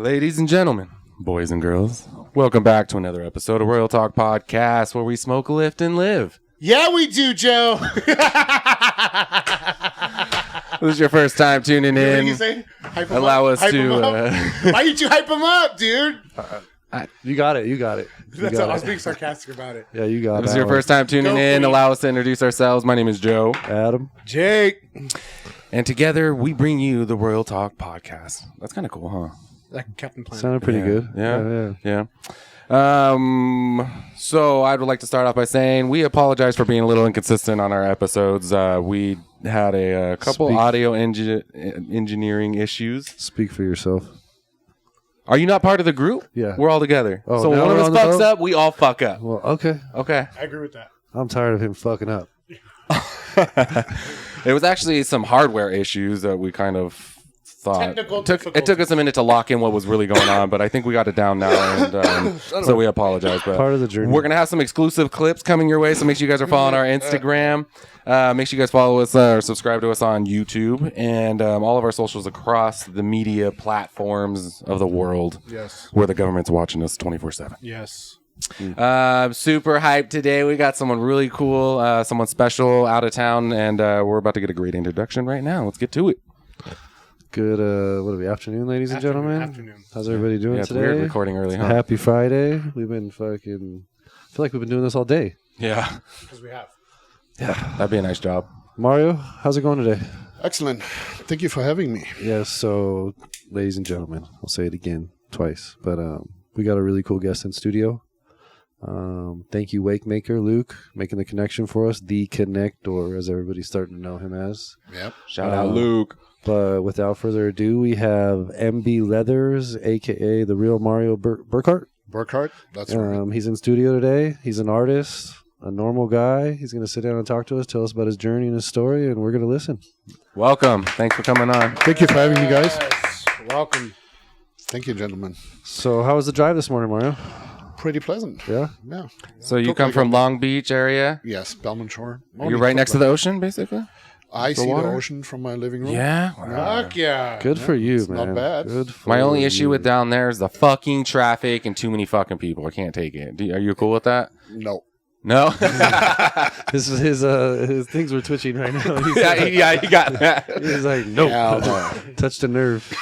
Ladies and gentlemen, boys and girls, welcome back to another episode of ROIL TALK podcast where we smoke, lift, and live. Yeah, we do, Joe. This is your first time tuning in. What did you say? Hype 'em Allow up? us Hype to... 'em up? Why did you hype him up, dude? You got it. I was being sarcastic about it. Yeah, you got it. This is your first time tuning in. Allow us to introduce ourselves. My name is Joe. Adam. Jake. And together we bring you the ROIL TALK podcast. That's kind of cool, huh? Like Captain Planet. Sounded pretty good. Yeah. So I would like to start off by saying we apologize for being a little inconsistent on our episodes. We had a couple audio engineering issues. Speak for yourself. Are you not part of the group? Yeah. We're all together. Oh, so when now one of we're us on the fucks boat? up, we all fuck up. Well, okay. Okay. I agree with that. I'm tired of him fucking up. It was actually some hardware issues that we kind of thought. Technical It took us a minute to lock in what was really going on, but I think we got it down now, and so we apologize. But Part of the journey. we're going to have some exclusive clips coming your way, so make sure you guys are following our Instagram. Make sure you guys follow us or subscribe to us on YouTube and all of our socials across the media platforms of the world. Yes. Where the government's watching us 24/7. Yes. Super hyped today. We got someone really cool, someone special out of town, and we're about to get a great introduction right now. Let's get to it. Good, what are we, afternoon, ladies and gentlemen? Afternoon. How's everybody doing It's today? weird recording early, huh? Happy Friday. We've been I feel like we've been doing this all day. Yeah. Because we have. Yeah. That'd be a nice job. Mario, how's it going today? Excellent. Thank you for having me. Yes, so, ladies and gentlemen, I'll say it again twice, but we got a really cool guest in studio. Thank you, Wake Maker Luke, making the connection for us, the Connector, as everybody's starting to know him as. Yep. Shout out Luke. But without further ado, we have MB Leathers, aka the real Mario Burkardt. Burkardt, that's right. He's in studio today. He's an artist, a normal guy. He's going to sit down and talk to us, tell us about his journey and his story, and we're going to listen. Welcome. Thanks for coming on. Thank you for having me, guys. Yes. Welcome. Thank you, gentlemen. So, how was the drive this morning, Mario? Pretty pleasant. Yeah? Yeah. So you come from Long Beach area? Yes, Belmont Shore. You're right next to the ocean, basically? I see water? the ocean from my living room. Yeah. Fuck yeah. Good for you, it's man. not bad. Good for My only you. issue with down there is the fucking traffic and too many fucking people. I can't take it. Are you cool with that? No. No? His things were twitching right now. He's yeah, you got that. He's like, nope. Hell no. Touched a nerve.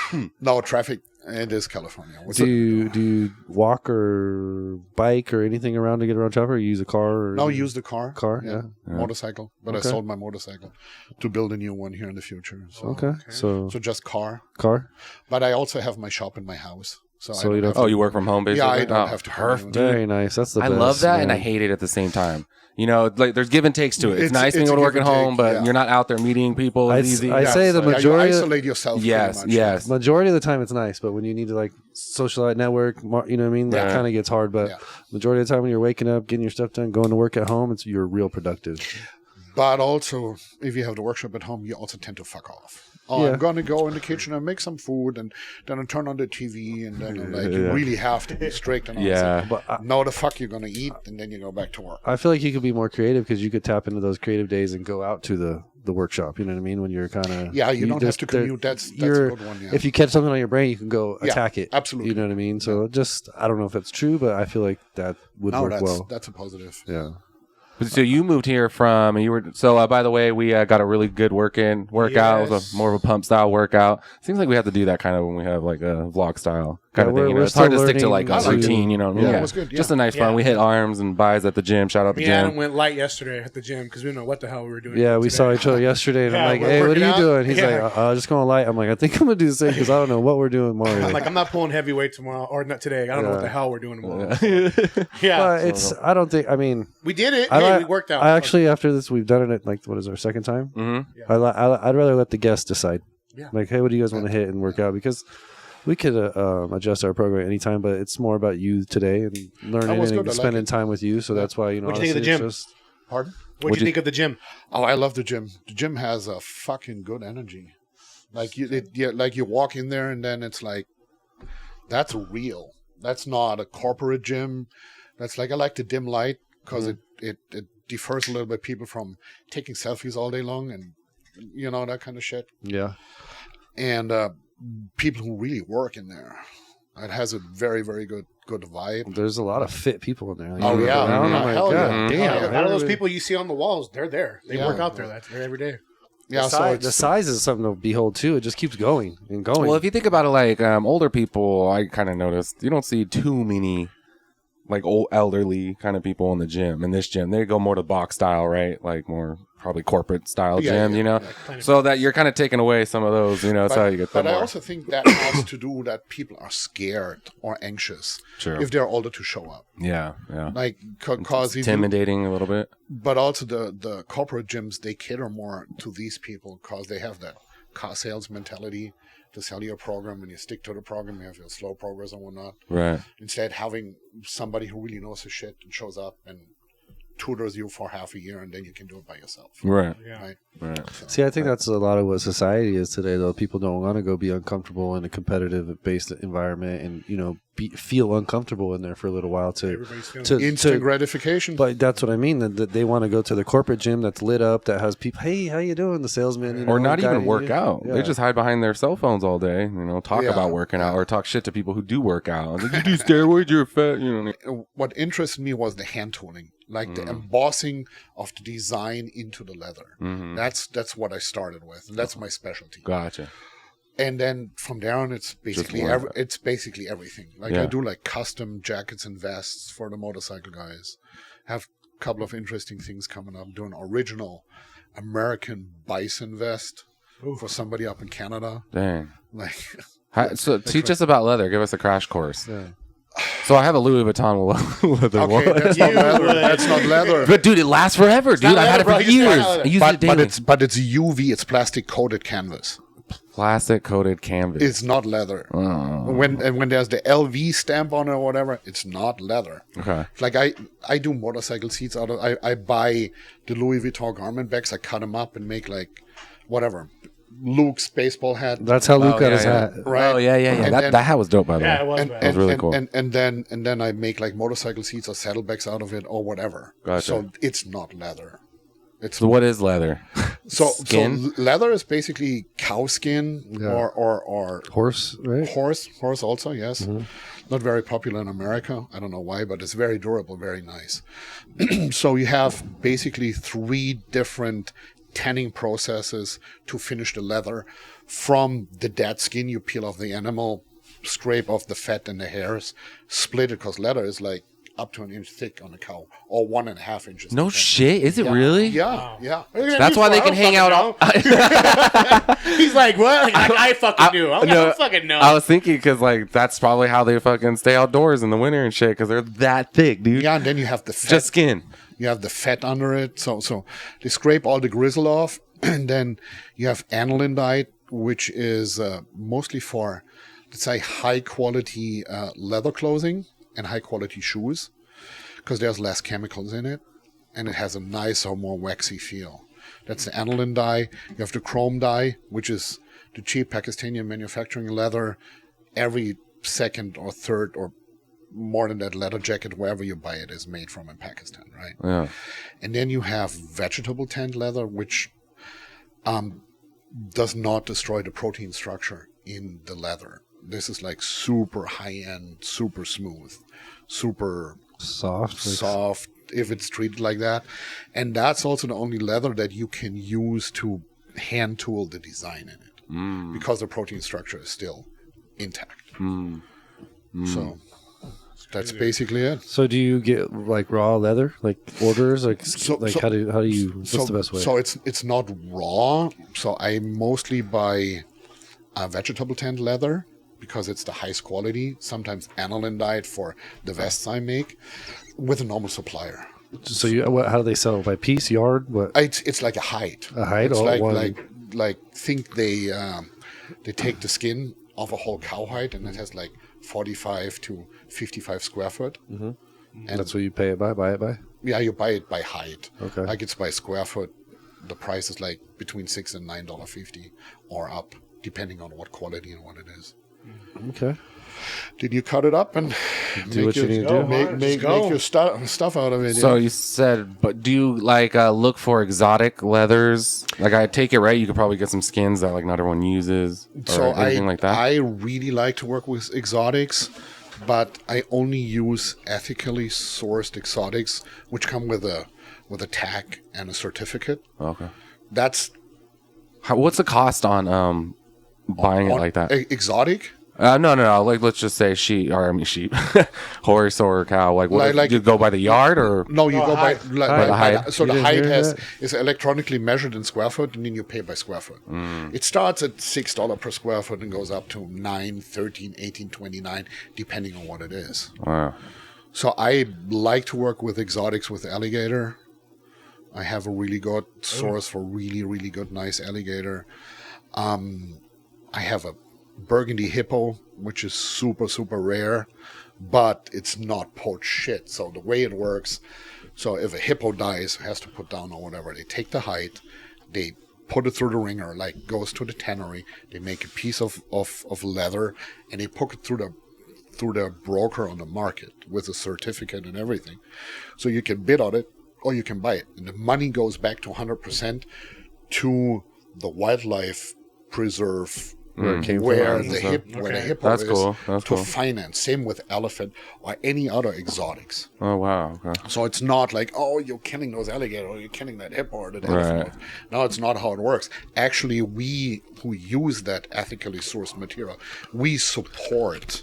No traffic. It is California. Do you walk or bike or anything around to get around traffic, or you use a car? Or No, use the car. Car, yeah. Motorcycle. But Okay. I sold my motorcycle to build a new one here in the future. So, Okay. So just car. car. But I also have my shop in my house. So I you don't have Oh, to- you work from home, basically? Yeah, I don't Oh, have to. perfect. Very nice. That's the I best. love that, and I man. hate it at the same time. You know, like there's give and takes to it. It's It's- nice being it's able to a work give at and home, take, but yeah. you're not out there meeting people. It's easy. I say the So, majority. you isolate yourself. Yes, pretty much. yes. Majority of the time it's nice, but when you need to like socialize, network, you know what I mean, that Yeah. kind of gets hard. But Yeah. majority of the time when you're waking up, getting your stuff done, going to work at home, you're real productive. But also, if you have the workshop at home, you also tend to fuck off. Oh, Yeah. I'm going to go in the kitchen and make some food, and then I turn on the TV, and then you really have to be strict. And all Yeah. that. But No, the fuck you're going to eat, and then you go back to work. I feel like you could be more creative because you could tap into those creative days and go out to the workshop. You know what I mean? When you're kind of Yeah, you don't have to commute. That's a good one. Yeah. If you catch something on your brain, you can go Yeah, attack it. absolutely. You know what I mean? So I don't know if it's true, but I feel like that would no, work well. that's a positive. Yeah. So you moved here from, and you were, so by the way, we got a really good workout. It was more of a pump style workout. Seems like we have to do that kind of when we have like a vlog style kind of thing. You know, we're it's hard to still stick to like a learning to- routine, you know what I mean? Yeah, it was good, yeah. Just a nice fun. Yeah. We hit arms and buys at the gym. Shout out the Me and Adam gym. went light yesterday at the gym because we didn't know what the hell we were doing. Yeah, we today. saw each other yesterday, and Yeah, I'm like, we're "Hey, what are working you out. doing?" He's Yeah. like, "Just going light." I'm like, "I think I'm gonna do the same because I don't know what we're doing tomorrow." I'm like, I'm not pulling heavyweight tomorrow, or not today. I don't know what the hell we're doing tomorrow. Yeah, But I don't think. I mean, we did it. I Hey, li- we worked out. I actually, after this, we've done it at like what is our second time? Mm-hmm. I'd rather let the guests decide. Yeah. Like, hey, what do you guys want to hit and work out? Because we could adjust our program anytime, but it's more about you today and learning was and good. I like spending it. time with you. So that's why What'd you think of the honestly, gym? it's just- Pardon? What'd you think of the gym? Oh, I love the gym. The gym has a fucking good energy. Like you walk in there, and then it's like, that's real. That's not a corporate gym. That's like, I like the dim light because it defers a little bit people from taking selfies all day long and that kind of shit. yeah. And people who really work in there. It has a very, very good vibe. There's a lot of fit people in there. Like, Oh, yeah. around, I'm Yeah, like, hell God yeah. damn. Yeah, a lot of those everybody- people you see on the walls, they're there. They work out there. That's every day. Yeah, the size is something to behold too. It just keeps going and going. Well, if you think about it, like older people, I kind of noticed you don't see too many like old elderly kind of people in the gym. In this gym, they go more to box style, right? Like more probably corporate style gym, you know. So that you're kind of taking away some of those, you know. That's how you get. But I also think that has to do that people are scared or anxious if they're older to show up. Yeah. Like cause intimidating a little bit. But also the corporate gyms, they cater more to these people because they have that car sales mentality to sell your program, and you stick to the program. You have your slow progress and whatnot. Right. Instead, having somebody who really knows his shit and shows up and tutors you for half a year, and then you can do it by yourself. Right. Right. So, See, I think that's a lot of what society is today, though. People don't want to go be uncomfortable in a competitive-based environment and, you know, feel uncomfortable in there for a little while instant gratification. But that's what I mean. That they want to go to the corporate gym that's lit up, that has people, hey, how you doing? The salesman. You know, or not even work guiding you. out. Yeah. They just hide behind their cell phones all day, you know, talk about working out or talk shit to people who do work out. Like, you do steroids, you're fat, you know. What interested me was the hand tooling, like the embossing of the design into the leather. That's what I started with, and that's my specialty. Gotcha. And then from there on, it's basically everything. Like I do like custom jackets and vests for the motorcycle guys. Have a couple of interesting things coming up. Doing original American bison vest for somebody up in Canada. Dang. Like, So teach us about leather. Give us a crash course. Yeah. So I have a Louis Vuitton leather one. okay, that's not leather. That's not leather. But dude, it lasts forever, dude. I've had it for years. I use it daily. But it's UV. It's plastic coated canvas. Plastic coated canvas. It's not leather. Oh. When there's the LV stamp on it or whatever, it's not leather. Okay. Like I do motorcycle seats out of. I buy the Louis Vuitton garment bags. I cut them up and make like whatever. Luke's baseball hat. That's how Luke got his hat. Right. Oh yeah. That hat was dope, by the way. Yeah, it was. And, man. That was really cool. And then I make like motorcycle seats or saddlebags out of it or whatever. Gotcha. So it's not leather. It's So what is leather? Skin? So leather is basically cow skin or Horse, right? horse also, yes. Not very popular in America. I don't know why, but it's very durable, very nice. So you have basically 3 different tanning processes to finish the leather. From the dead skin, you peel off the animal, scrape off the fat and the hairs, split it, because leather is like up to 1 inch thick on a cow, or 1.5 inches. No thick. shit. Is it really? Yeah. That's why they can hang out. He's like, what? Like, I fucking knew. I don't fucking know. I was thinking because like that's probably how they fucking stay outdoors in the winter and shit because they're that thick, dude. Yeah, and then you have the fat. Just skin. You have the fat under it. So they scrape all the grizzle off, and then you have aniline dye, which is mostly for, let's say, high quality leather clothing and high quality shoes, because there's less chemicals in it, and it has a nicer, more waxy feel. That's the aniline dye. You have the chrome dye, which is the cheap Pakistani manufacturing leather. Every second or third or more than that leather jacket, wherever you buy it, is made from in Pakistan, right? Yeah. And then you have vegetable tanned leather, which does not destroy the protein structure in the leather. This is like super high-end, super smooth, super soft, if it's treated like that. And that's also the only leather that you can use to hand tool the design in it, because the protein structure is still intact. So that's basically it. So do you get like raw leather, like orders, how do you? What's the best way? So it's not raw. So I mostly buy vegetable tanned leather because it's the highest quality. Sometimes aniline dyed for the vests I make with a normal supplier. So how do they sell? By piece, yard? What? It's like a hide. A hide? It's One. like think they take the skin off a whole cow hide, and it has like 45 to 55 square foot. Mm-hmm. And that's what you pay it by? Buy it by? Yeah, you buy it by height. Okay. Like it's by square foot. The price is like between $6 and $9.50 or up, depending on what quality and what it is. Okay. Did you cut it up and Do what you need to do. Make your stuff out of it? So you said, but do you like look for exotic leathers? Like I take it right, you could probably get some skins that like not everyone uses, or So anything like that. I really like to work with exotics, but I only use ethically sourced exotics, which come with a tag and a certificate. Okay. That's What's the cost on buying it like that? Exotic. No. Like, let's just say sheep, horse or cow. Like, what? Like- you go by the yard or? No, you go by the height. So You the didn't height hear that? is electronically measured in square foot, and then you pay by square foot. It starts at $6 per square foot and goes up to $9, $13, $18, $29, depending on what it is. Wow. So I like to work with exotics with alligator. I have a really good source for really, really good, nice alligator. I have a burgundy hippo, which is super, super rare, but it's not poached shit. So the way it works, so if a hippo dies, has to put down or whatever, they take the hide, they put it through the ringer, like goes to the tannery, they make a piece of leather, and they put it through the broker on the market with a certificate and everything. So you can bid on it or you can buy it. And the money goes back to 100% to the wildlife preserve Where it came where from. the hippo That's is cool. That's to cool. finance. Same with elephant or any other exotics. Oh wow. Okay. So it's not like, oh, you're killing those alligators or you're killing that hippo or that Right. elephant. No, it's not how it works. Actually, we who use that ethically sourced material, we support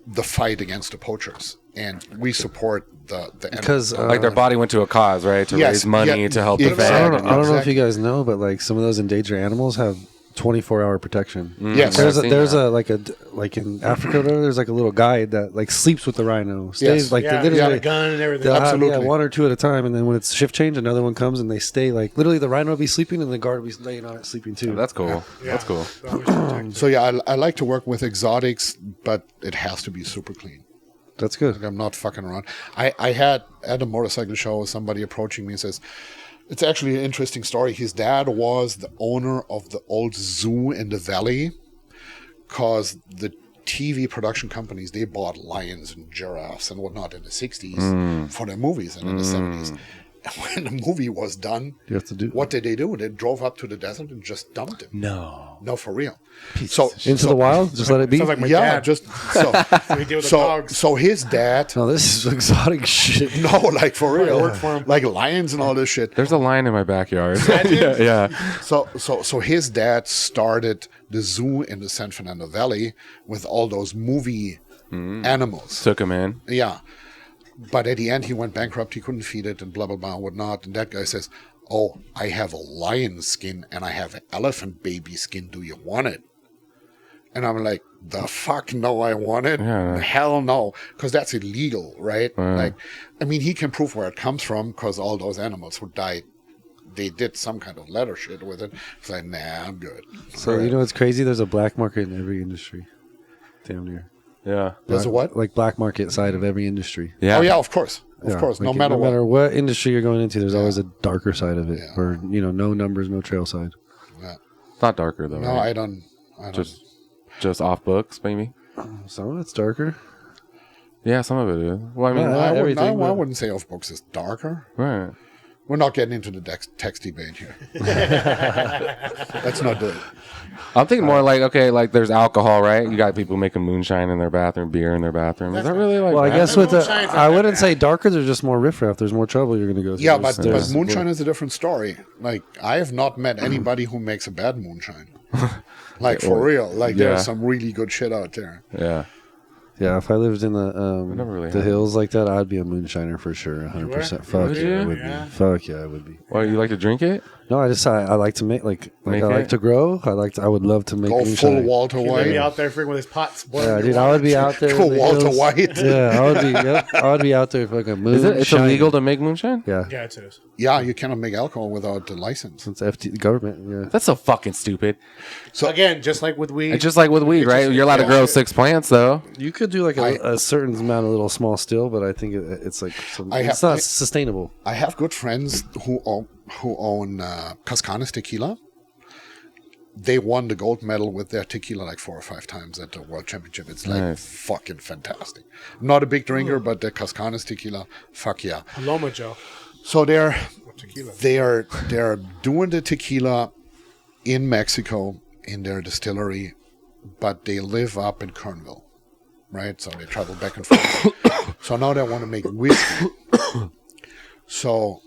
the fight against the poachers. And we support the Because, Like their body went to a cause, right? To Yes, raise money yeah, to help exactly. defend. I don't know if Exactly. you guys know, but like some of those endangered animals have 24-hour protection. Yes. There's I've seen that. like in Africa there's like a little guide that like sleeps with the rhino. Stays Yes. like Yeah, they got literally a gun and everything. they'll have Absolutely. one or two at a time, and then when it's shift change, another one comes and they stay like literally the rhino will be sleeping and the guard will be laying on it sleeping too. That's cool. Yeah. That's cool. So we should protect So yeah, I like to work with exotics, but it has to be super clean. That's good. Like I'm not fucking around. I had at a motorcycle show somebody approaching me and says, it's actually an interesting story. His dad was the owner of the old zoo in the valley because the TV production companies, they bought lions and giraffes and whatnot in the 60s for their movies and in the 70s. And when the movie was done, You have to do what did they do? They drove up to the desert and just dumped him. No. No, for real. So into the wild. Just let it be. Sounds like my yeah, dad. just so We deal with the so dogs. so his dad. No, this is exotic shit. No, like for real, work for him. like lions and all this shit. There's a lion in my backyard. yeah. So his dad started the zoo in the San Fernando Valley with all those movie animals. Took him in. Yeah, but at the end he went bankrupt. He couldn't feed it and blah blah blah and whatnot. And that guy says, "Oh, I have a lion skin and I have an elephant baby skin. Do you want it?" And I'm like, the fuck no, I want it. Yeah. Hell no, because that's illegal, right? Like, I mean, he can prove where it comes from because all those animals who died, they did some kind of leather shit with it. It's like, nah, I'm good. So you know what's crazy? There's a black market in every industry. Damn near. Yeah. There's a what? Like black market side of every industry. Yeah. Oh yeah, of course, of Yeah, course. like, No matter what. industry you're going into, there's always a darker side of it, Yeah. or no numbers, no trail side. Yeah. It's not darker though. No, right? I don't. Just off books, maybe. Some of it's darker. Yeah, some of it is. Well, I mean, Yeah. I everything, but- wouldn't say off books is darker. right. We're not getting into the text debate here. Let's not do it. I'm thinking more like, okay, like there's alcohol, right? You got people making moonshine in their bathroom, beer in their bathroom. Is that really like? Well, I that? guess with the, Moonshine's not I that wouldn't bad. say darker. There's just more riffraff. There's more trouble you're going to go through. Yeah, but There's- moonshine is a different story. Like, I have not met anybody who makes a bad moonshine. Like, for real. Like, Yeah. there's some really good shit out there. Yeah. Yeah, if I lived in the never really the had hills like that, I'd be a moonshiner for sure, 100%. Fuck Would yeah, you? I would Yeah. be. Fuck yeah, I would be. Well, you like to drink it? No, I like to make Make I like it? to grow. I would love to make Go moonshine. full Walter He'd be White. out there freaking with his pots. Yeah, dude, I would be out there. Go in the Walter hills. White. Yeah, I would be. Yep, I would be out there for like a moon. Is it? It's illegal to make moonshine? Yeah, Yeah, it is. Yeah, you cannot make alcohol without the license. it's FT government. Yeah, That's so fucking stupid. So again, just like with weed, It's just like with weed, right? You're allowed to grow 6 plants, though. you could do like a certain amount of little small still, but I think it's like it's not sustainable. I have good friends who own Cascanes tequila. they won the gold medal with their tequila like 4 or 5 times at the World Championship. It's like fucking fantastic. Not a big drinker, but the Cascanes tequila, fuck yeah. Paloma, Joe. So they're Tequila. they're doing the tequila in Mexico in their distillery, but they live up in Kernville, right? So they travel back and forth. So now they want to make whiskey. So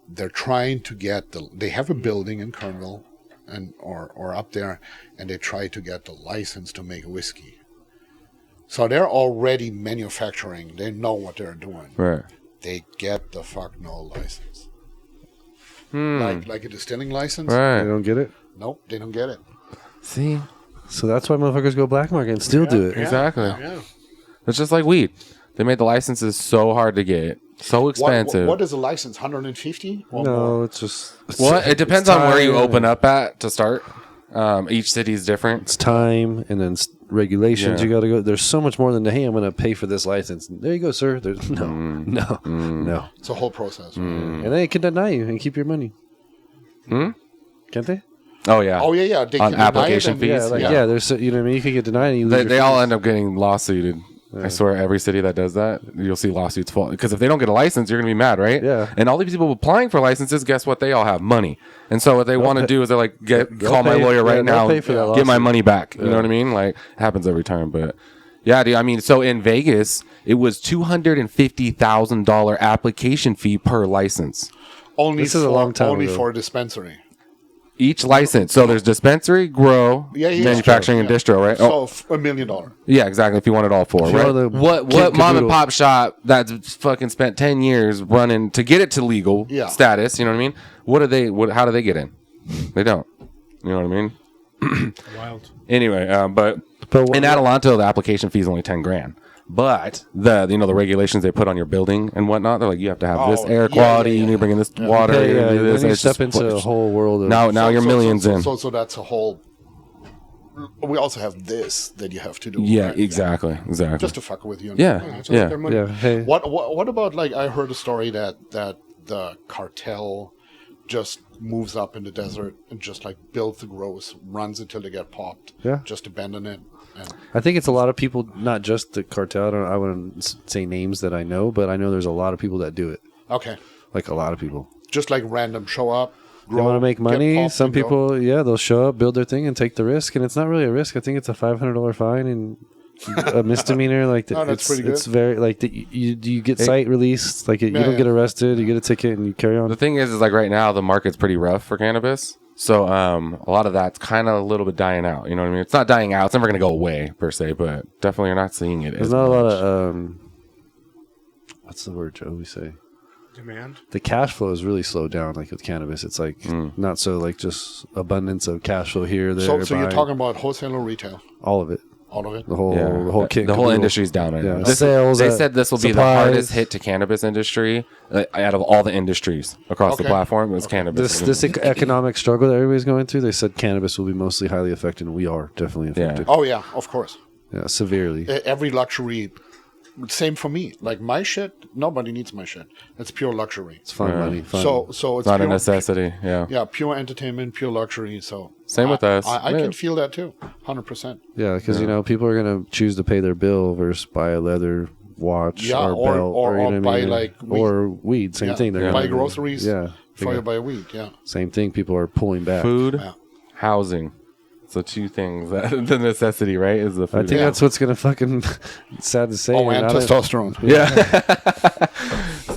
they're trying to get they have a building in Kernville and or up there, and they try to get the license to make whiskey. So they're already manufacturing. They know what they're doing. Right. They get the fuck no license. Like a distilling license. Right. They don't get it. Nope, they don't get it. See? So that's why motherfuckers go black market and still do it. Exactly. Yeah. It's just like weed. They made the licenses so hard to get, so expensive. What is a license? 150? Or more? No, it's just. Well, it depends on where you time. open up at to start. Each city is different. It's time and then regulations. Yeah. You got to go. There's so much more than hey, I'm going to pay for this license. There you go, sir. There's no. It's a whole process. Right? And they can deny you and keep your money. Can't they? Oh yeah. Oh yeah. They On can deny it application and- fees. Yeah, like yeah. There's you know what I mean. You can get denied. And you lose They your all fees. end up getting lawsuited. I swear, every city that does that, you'll see lawsuits fall. Because if they don't get a license, you're going to be mad, right? Yeah. And all these people applying for licenses, guess what? They all have money. And so what they want to do is they're like, call my pay- lawyer right they'll now, pay for that get my lawsuit. money back. You know what I mean? Like, it happens every time. But yeah, dude, I mean, so in Vegas, it was $250,000 application fee per license. Only This is a long time only ago. for a dispensary. Each license. So there's dispensary, grow, manufacturing, and distro, right? So $1 million. Yeah, exactly. If you want it all for, If you right? want the What Kid mom and Caboodle. pop shop that's fucking spent 10 years running to get it to legal status? You know what I mean? How do they get in? They don't. You know what I mean? Wild. Anyway, but But in Adelanto, the application fee is only $10,000. But the regulations they put on your building and whatnot, they're like, you have to have this air quality, you need to bring in this water. Yeah, you need to do this, then you and it's just step into a whole world of now you're millions in. So that's a whole. We also have this that you have to do. Yeah, right? exactly. Just to fuck with you. Yeah, It's yeah. like their money. yeah. Hey, What about like I heard a story that the cartel just moves up in the desert and just like builds the grows, runs until they get popped. Yeah. Just abandon it. And I think it's a lot of people, not just the cartel. I wouldn't say names that I know, but I know there's a lot of people that do it. okay, Like a lot of people. just like random show up. They want to make money. Some go. people, they'll show up, build their thing, and take the risk. And it's not really a risk. I think it's a $500 fine and a misdemeanor. Like Oh, that's it's, pretty good. It's very like you get site released. Like you don't get arrested. You get a ticket and you carry on. The thing is like right now the market's pretty rough for cannabis, so a lot of that's kind of a little bit dying out. You know what I mean? It's not dying out. It's never going to go away per se, but definitely you're not seeing it. There's as not a lot much. of what's the word, Joe? We say Demand. the cash flow is really slowed down. Like with cannabis, it's like not so like just abundance of cash flow here, there. So you're buying. talking about wholesale or retail? all of it, All of it. the whole kit. The whole caboodle. industry's down right Yeah. now. Sales, they said this will be the supplies. hardest hit to cannabis industry out of all the industries across the Okay. platform. It's cannabis. This economic struggle that everybody's going through, they said cannabis will be mostly highly affected, and we are definitely affected. Oh yeah, of course. Yeah, severely. Every luxury. Same for me. Like my shit, nobody needs my shit. It's pure luxury. It's fun money. Fun. So it's not a pure, necessity. Yeah. Yeah, pure entertainment, pure luxury. So Same with us. I Yeah. can feel that too, 100%. yeah, because people are gonna choose to pay their bill versus buy a leather watch Yeah, or belt or you know what I buy, mean? like, weed. or weed. Same Yeah. thing. They're Buy gonna- groceries. Yeah, Before you buy weed. Yeah. same thing. People are pulling back. Food, Yeah. housing. So two things. The necessity, right, is the food. I think that's what's gonna fucking sad to say. Oh, and I don't- testosterone.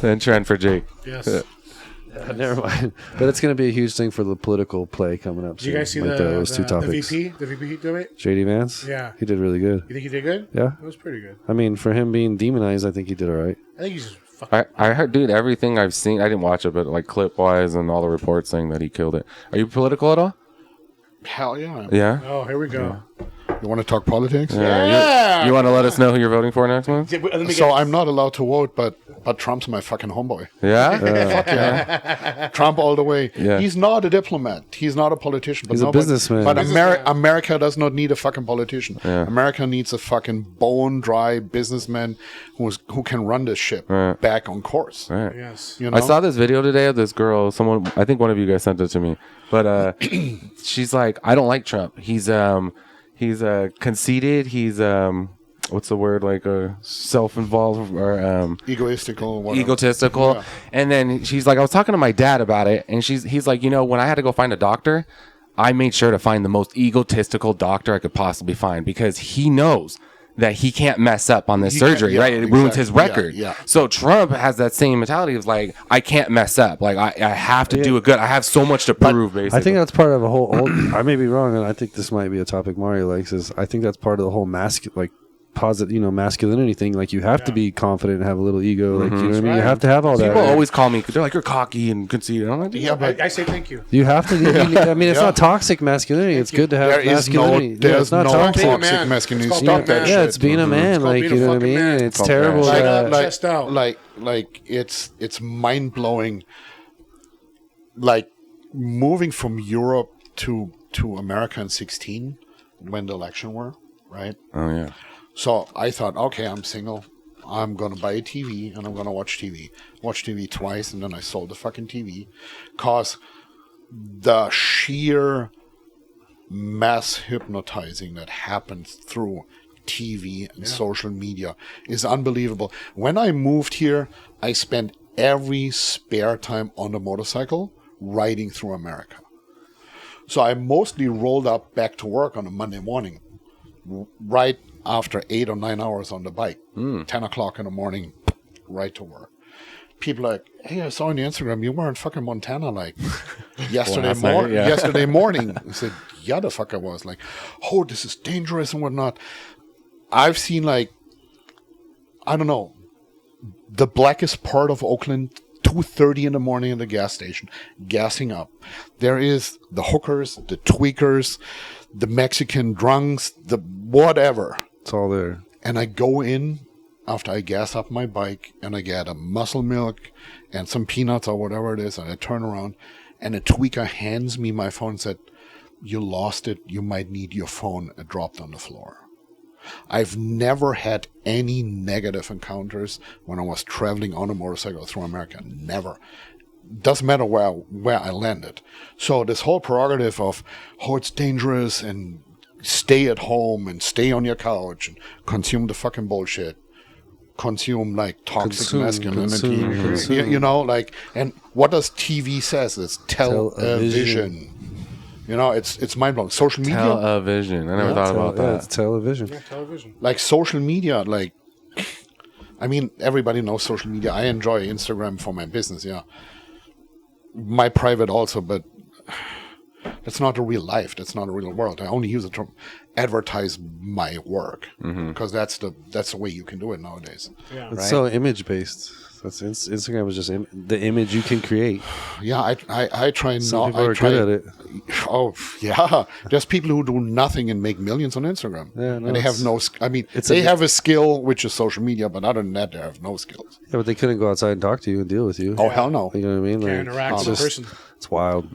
the trend for Jake. Yes. Never mind. But it's gonna be a huge thing for the political play coming up. Did you guys see those two the topics? VP? The VP do it? JD Vance. Yeah. he did really good. You think he did good? Yeah, It was pretty good. I mean, for him being demonized, I think he did all right. I think he's just fucking. I heard, dude, everything I've seen, I didn't watch it, but like clip wise and all the reports saying that he killed it. Are you political at all? Hell yeah. Yeah. Oh, here we go. You want to talk politics? You want to let us know who you're voting for next month? So I'm not allowed to vote, but Trump's my fucking homeboy. Yeah? Fuck yeah. Trump all the way. Yeah. He's not a diplomat. He's not a politician. But He's a businessman. But America does not need a fucking politician. Yeah. America needs a fucking bone-dry businessman who can run this ship back on course. Right. Yes. You know? I saw this video today of this girl. Someone, I think one of you guys sent it to me, but she's like, I don't like Trump. He's conceited. He's what's the word, like self-involved or Egoistical. Whatever. egotistical. Yeah. And then she's like, I was talking to my dad about it, and he's like, when I had to go find a doctor, I made sure to find the most egotistical doctor I could possibly find because he knows that he can't mess up on this surgery, right? It ruins his record. Yeah. So Trump has that same mentality of like, I can't mess up. Like I have to do it good. I have so much to prove, basically. I think that's part of a whole. I may be wrong, and I think this might be a topic Mario likes. Is I think that's part of the whole positive, masculinity thing. Like you have to be confident and have a little ego. Like you know what I mean. You have to have all that. People always call me. They're like, you're cocky and conceited. I'm like, But I say thank you. You have to. I mean, it's not toxic masculinity. It's good to have masculinity. There's no toxic. toxic masculinity. It's Stop that shit. Yeah, it's being a man. Like you know what I mean. And it's terrible. Chest out. Like it's mind blowing. Like moving from Europe to America in 2016 when the election were, right? oh yeah. So I thought, okay, I'm single. I'm going to buy a TV and I'm going to watch TV. Watch TV twice, and then I sold the fucking TV. Because the sheer mass hypnotizing that happens through TV and social media is unbelievable. When I moved here, I spent every spare time on the motorcycle riding through America. So I mostly rolled up back to work on a Monday morning, right after 8 or 9 hours on the bike, 10 o'clock in the morning, right to work. People are like, hey, I saw on your Instagram you were in fucking Montana like yesterday morning. I said, yeah, the fuck I was. Like, oh, this is dangerous and whatnot. I've seen like, I don't know, the blackest part of Oakland, 2:30 in the morning at the gas station, gassing up. There is the hookers, the tweakers, the Mexican drunks, the whatever. It's all there. And I go in after I gas up my bike and I get a muscle milk and some peanuts or whatever it is, and I turn around and a tweaker hands me my phone and said, you lost it, you might need your phone. It dropped on the floor. I've never had any negative encounters when I was traveling on a motorcycle through America. Never. Doesn't matter where I landed. So this whole prerogative of, oh, it's dangerous and stay at home and stay on your couch and consume the fucking bullshit. Consume like toxic masculinity. You know, like, and what does TV says? It's television. You know, it's mind blowing. Social media. Television. I never thought about that. It's television. Yeah, television. Like social media, like, I mean, everybody knows social media. I enjoy Instagram for my business, yeah. My private also, but that's not a real life. That's not a real world. I only use it to advertise my work because that's the way you can do it nowadays. Yeah. It's so image based. That's Instagram is just the image you can create. Yeah, I try Some not. people I are try, good at it. Oh yeah, there's people who do nothing and make millions on Instagram. Yeah, no, and they have no. I mean, it's they have a skill which is social media, but other than that, they have no skills. Yeah, but they couldn't go outside and talk to you and deal with you. Oh hell no! You know what I mean? Can't interact with a person. It's wild.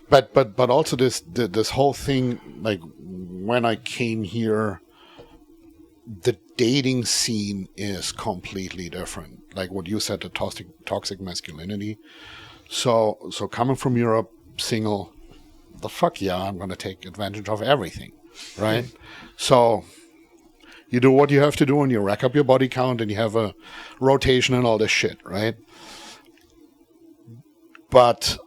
But also this whole thing, like when I came here, the dating scene is completely different. Like what you said, the toxic masculinity. So coming from Europe, single, the fuck yeah, I'm gonna take advantage of everything, right? So you do what you have to do, and you rack up your body count, and you have a rotation and all this shit, right? But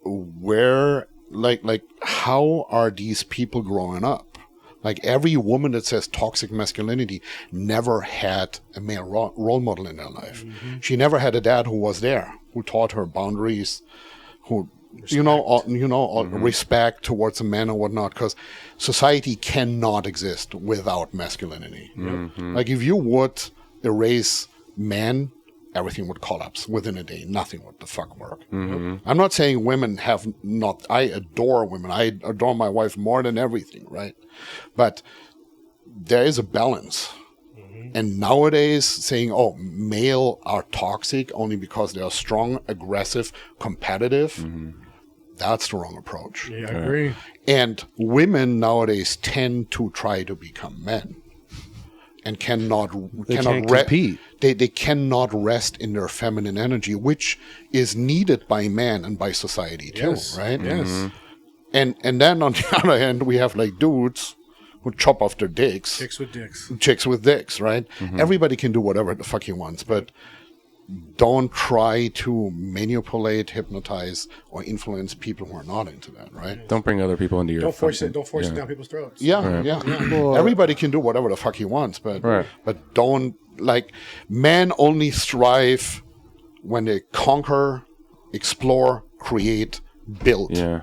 where, like, how are these people growing up? Like every woman that says toxic masculinity never had a male role model in her life. Mm-hmm. She never had a dad who was there, who taught her boundaries, who respect towards a man or whatnot. Because society cannot exist without masculinity. Mm-hmm. Like if you would erase man everything would collapse within a day. Nothing would the fuck work. I'm not saying women have not. I adore women. I adore my wife more than everything, right? But there is a balance. And nowadays, saying, "Oh, male are toxic only because they are strong, aggressive, competitive," that's the wrong approach. Yeah, I agree. And women nowadays tend to try to become men, and cannot compete. They cannot rest in their feminine energy, which is needed by men and by society too, Yes. right? Yes. And then on the other hand, we have like dudes who chop off their dicks. Chicks with dicks, right? Everybody can do whatever the fuck he wants, but don't try to manipulate, hypnotize, or influence people who are not into that, right? Don't bring other people into your. Don't force it down people's throats. Yeah. Well, everybody can do whatever the fuck he wants, but don't, like, men only strive when they conquer, explore, create, build. Yeah.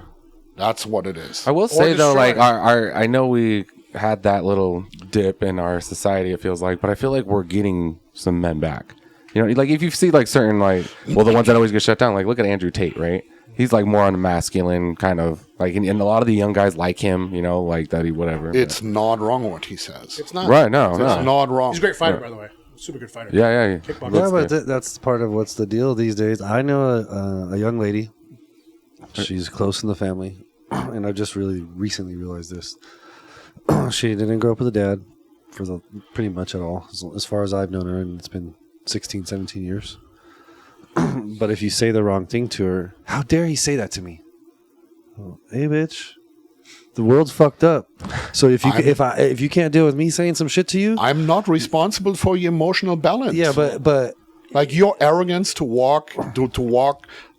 That's what it is. I will say though, destroy. like our I know we had that little dip in our society, it feels like, but I feel like we're getting some men back. You know, like if you see like certain like, well, the ones that always get shut down, like look at Andrew Tate, right? He's like more on a masculine kind of like, and a lot of the young guys like him, you know, like that he whatever. It's not wrong what he says. It's not. Right, no. It's not wrong. He's a great fighter, by the way. Super good fighter. Yeah. Kickboxer. Yeah, but that's part of what's the deal these days. I know a young lady. She's close in the family, and I just really recently realized this. She didn't grow up with a dad for pretty much at all, as far as I've known her, and it's been 16, 17 years. But if you say the wrong thing to her, how dare he say that to me? Oh, hey, bitch. The world's fucked up. So if you can't deal with me saying some shit to you, I'm not responsible for your emotional balance. yeah, but like your arrogance to walk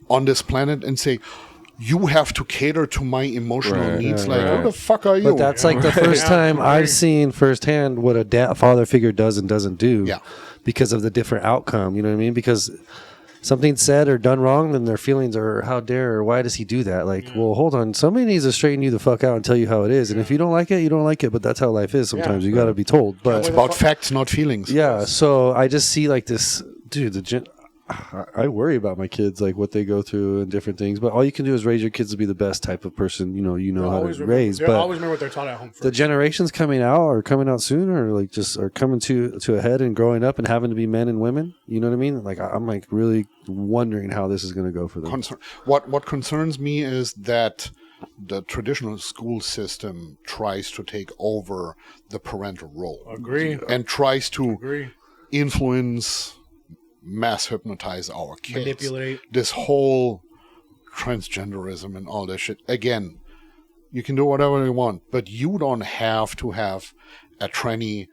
on this planet and say, you have to cater to my emotional needs. Who the fuck are you? But that's like the first time I've seen firsthand what a father figure does and doesn't do. Yeah. Because of the different outcome. You know what I mean? Because something said or done wrong, then their feelings are, how dare, or why does he do that? Like, well, hold on. Somebody needs to straighten you the fuck out and tell you how it is. And if you don't like it, you don't like it. But that's how life is sometimes. You got to be told. But it's about facts, not feelings. yeah, so I just see like this, dude, I worry about my kids, like what they go through and different things. But all you can do is raise your kids to be the best type of person you know how to raise. But always remember what they're taught at home first. The generations coming out soon, or like just are coming to a head and growing up and having to be men and women. You know what I mean? Like I'm like really wondering how this is going to go for them. What concerns me is that the traditional school system tries to take over the parental role. Agree. And tries to influence, mass hypnotize our kids. Manipulate. This whole transgenderism and all this shit. Again, you can do whatever you want, but you don't have to have a tranny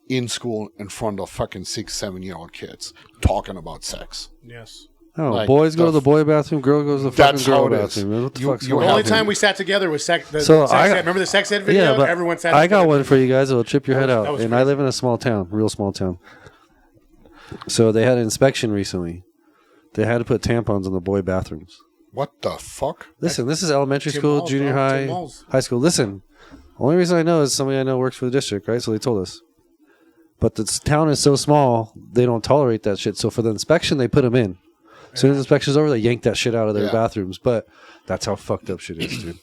in school in front of fucking 6-7-year-old kids talking about sex. Yes. Oh, Like, boys go to the boy bathroom, girl goes to the fucking girl bathroom. What the fuck's You going The on? only time we sat together was sex ed. Remember the sex ed video? Yeah, but Everyone sat I together. got one for you guys. It'll chip your head that out. was And I live in a small town, real small town. So they had an inspection recently. They had to put tampons in the boy bathrooms. What the fuck? Listen, this is elementary Tim school, Malls, junior bro. Tim high, Malls. high school. Listen, only reason I know is somebody I know works for the district, right? So they told us. But this town is so small, they don't tolerate that shit. So for the inspection, they put them in. As soon as the inspection's over, they yank that shit out of their bathrooms. But that's how fucked up shit is, dude.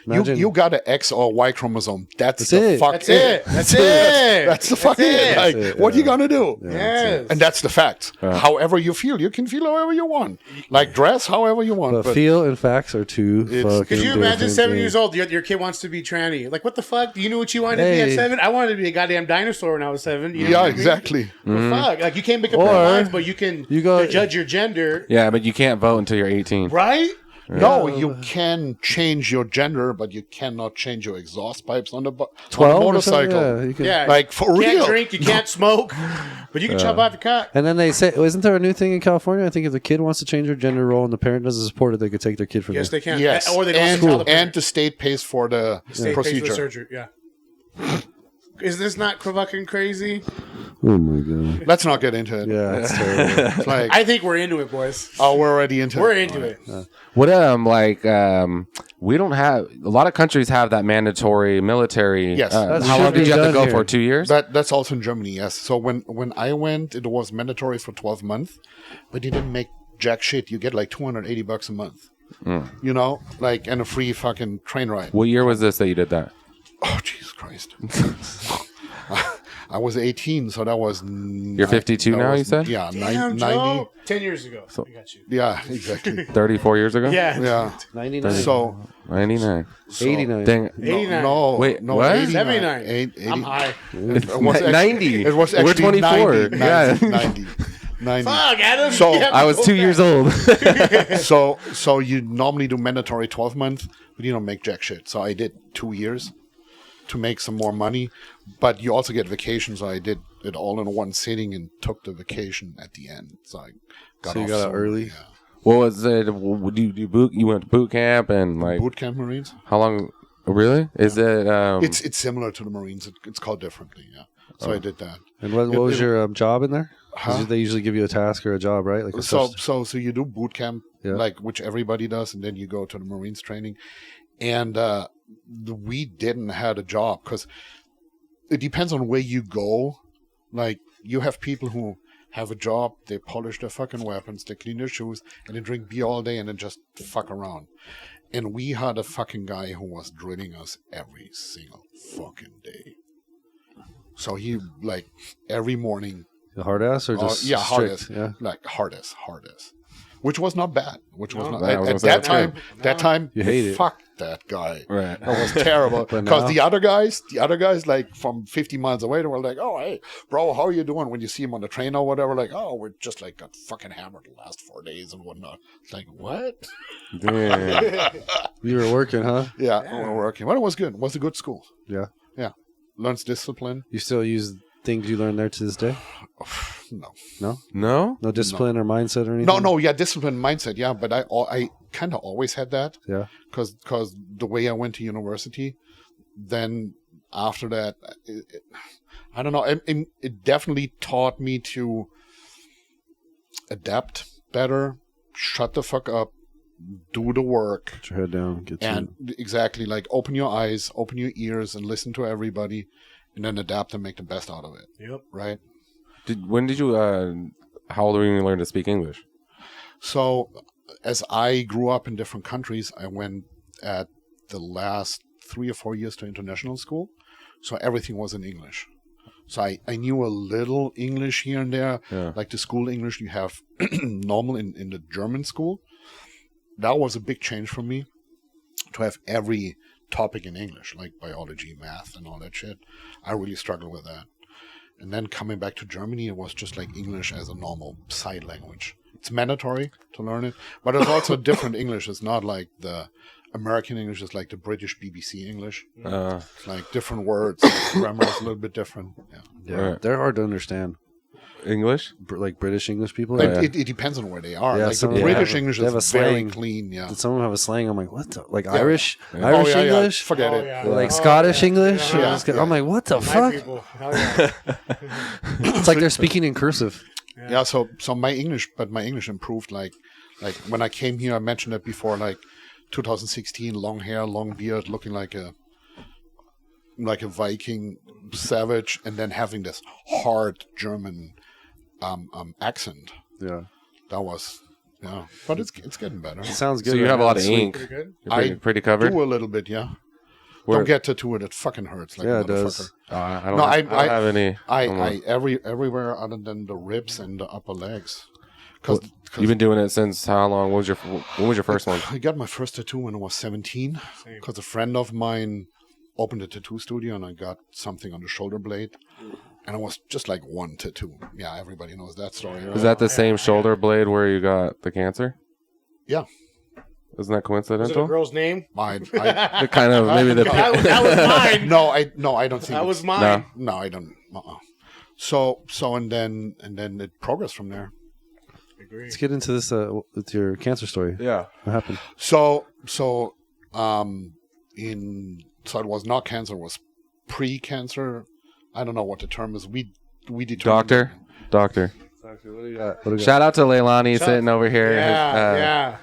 Imagine, You got an X or Y chromosome. That's the it. fuck. That's it. That's it. That's the fucking it. Like, it, what yeah. you gonna do? Yes. And that's the fact. However you feel however you want. Like dress however you want. but feel and facts are two fucking Could you imagine different 7 things. years old? Your kid wants to be tranny. Like, what the fuck? Do you know what you wanted to be at Hey. 7? I wanted to be a goddamn dinosaur when I was 7. You know Yeah, what I mean? exactly. Well, fuck. Like, you can't make up Or your minds, but you can go- judge your gender. Yeah, but you can't vote until you're 18. Right? No, you can change your gender, but you cannot change your exhaust pipes on the 12 on or a something? motorcycle. Yeah, you can. Yeah. Like, for You can't real. drink, you can't smoke, but you can chop off your cock. And then they say, isn't there a new thing in California? I think if the kid wants to change their gender role and the parent doesn't support it, they could take their kid from Yes, there. they can. Yes, Or they don't and, tell the and the state pays for the state pays for procedure. the surgery. Yeah. Is this not fucking crazy? Oh my god. Let's not get into it. Yeah, that's terrible. It's like, I think we're into it, boys. oh, we're already into We're it. into it. What we don't have a lot of countries have that mandatory military. Yes. That how should long be did you have to done go here. for? 2 years? That's also in Germany, yes. So when I went, it was mandatory for 12 months, but you didn't make jack shit. You get like $280 a month. You know, like, and a free fucking train ride. What year was this that you did that? Oh, Jesus Christ. I was 18, so that was... You're 52 now, you said? Yeah, Damn, 90. Joe. 10 years ago. I got you. Yeah, exactly. 34 years ago? Yeah. Yeah. 99. So... 99. 89. Dang. 89. No, Wait, no, what? 89. 79. 80. I'm high. It was actually- 90. It was We're actually 24. 90. Yeah. 90. 90. Fuck, Adam. So- You have to I was go 2 back. years old. So you normally do mandatory 12 months, but you don't make jack shit. So I did 2 years to make some more money, but you also get vacation. So I did it all in one sitting and took the vacation at the end. So I got So you off got out soon. early? Yeah. What was it? Would you do boot? You went to boot camp and like Boot camp Marines. how long? Really? Is it? It's similar to the Marines. It's called differently. Yeah. So I did that. And what was your job in there? 'Cause Huh? They usually give you a task or a job, right? Like a So you do boot camp, Yeah. like which everybody does, and then you go to the Marines training. And we didn't have a job because it depends on where you go. Like you have people who have a job, they polish their fucking weapons, they clean their shoes, and they drink beer all day and then just fuck around. And we had a fucking guy who was drilling us every single fucking day. So he like every morning. the hard ass or just Yeah, strict? hardest. Yeah. Like hardest. Which was not bad. Which was not I was at gonna that say time. that's That time, You hate it. Fuck that guy. Right. That was terrible. But Because now- the other guys, like from 50 miles away, they were like, "Oh, hey, bro, how are you doing?" When you see him on the train or whatever, like, "Oh, we're just like got fucking hammered the last 4 days and whatnot." It's like, what? Damn. You were working, huh? Yeah, we were working. But it was good. It was a good school. Yeah. Yeah, learns discipline. You still use things you learned there to this day? No. No. No discipline or mindset or anything? No, yeah, discipline mindset, yeah. But I kind of always had that. Yeah. Because the way I went to university, then after that, I don't know. It definitely taught me to adapt better, shut the fuck up, do the work, Put your head down. Get and exactly like open your eyes, open your ears, and listen to everybody, and then adapt and make the best out of it. Yep. Right. When did you? How old were you when you learned to speak English? So, as I grew up in different countries, I went at the last 3 or 4 years to international school. So everything was in English. So I knew a little English here and there, Yeah. like the school English you have normal in the German school. That was a big change for me to have every topic in English, like biology, math, and all that shit. I really struggled with that. And then coming back to Germany, it was just like English as a normal side language. It's mandatory to learn it, but it's also different English. It's not like the American English, it's like the British BBC English. It's like different words. Grammar is a little bit different. Yeah. Yeah. Right. They're hard to understand. English? Like British English people. But yeah. it depends on where they are. Yeah, like some the of them British have a- English they have a is very slang. clean. Yeah. Did some of them have a slang? I'm like, what the? Like Yeah. Irish? Yeah. Irish yeah, English? Forget it. yeah. Like Oh, Scottish yeah. English? Yeah. I'm like, what the My fuck? people. Hell yeah. It's like they're speaking in cursive. Yeah, so my English improved. Like when I came here, I mentioned it before. Like 2016, long hair, long beard, looking like a Viking savage, and then having this hard German accent. Yeah. That was but it's getting better. It sounds good. So you right have a now. lot of Sweet. ink. Pretty good. You're pretty covered. Do a little bit, yeah. Where- Don't get tattooed; it fucking hurts. Like Yeah, a it does. motherfucker. I don't. No, I don't have any. I everywhere other than the ribs and the upper legs. Because You've been doing it since how long? When was your first one? I got my first tattoo when I was 17 Same. because a friend of mine opened a tattoo studio and I got something on the shoulder blade. And it was just like one tattoo. Yeah, everybody knows that story. Right? Is that the same shoulder blade where you got the cancer? Yeah. Isn't that Was it a coincidental? girl's name? Mine. The kind of maybe the. That was mine. No, I don't think That was it's- mine. No, I don't. So and then it progressed from there. Agree. Let's get into this with your cancer story. Yeah. What happened? So it was not cancer, it was pre-cancer I don't know what the term is. We determined Doctor. What do you got? Shout out to Leilani sitting over here. Yeah,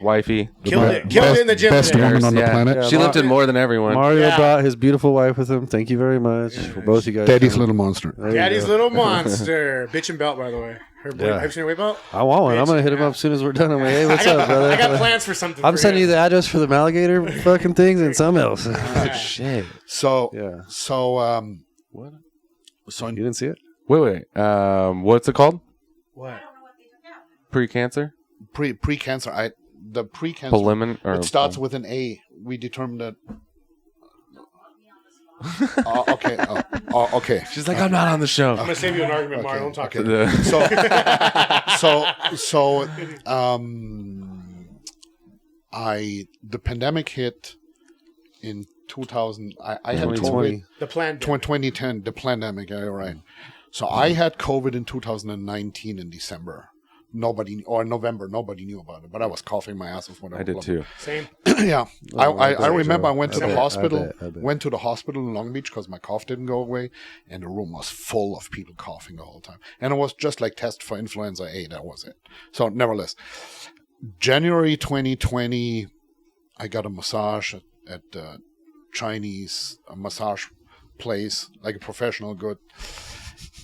Wifey. Killed it in the gym. best today. woman on the Yeah. planet. Yeah, She lifted more than everyone. Mario brought his beautiful wife with him. Thank you very much for both you guys. Daddy's coming. little monster. There you Daddy's go. little monster. Bitch and belt, by the way. Have you seen her weight belt? I want one. I'm gonna hit him up as soon as we're done. I'm like, hey, what's up, brother? I got plans for something. I'm sending you the address for the alligator fucking things and something else. Shit. So What? You didn't see it? Wait. What's it called? What? Pre-cancer? pre-cancer. The pre-cancer. It starts with an A. We determined that. Okay. Okay. She's like, I'm not on the show. I'm gonna save you an argument, Mario. Don't talk to me. The pandemic hit in 2000. I had 2020. COVID. The plan. 2010, the pandemic. Yeah, you're right. So I had COVID in 2019 in December. November. Nobody knew about it, but I was coughing my ass off. Whatever. I did too. Same. Yeah, I remember I went to the bet, hospital. I bet. Went to the hospital in Long Beach because my cough didn't go away, and the room was full of people coughing the whole time. And it was just like test for influenza A. That was it. So, nevertheless, January 2020, I got a massage at the Chinese massage place, like a professional good.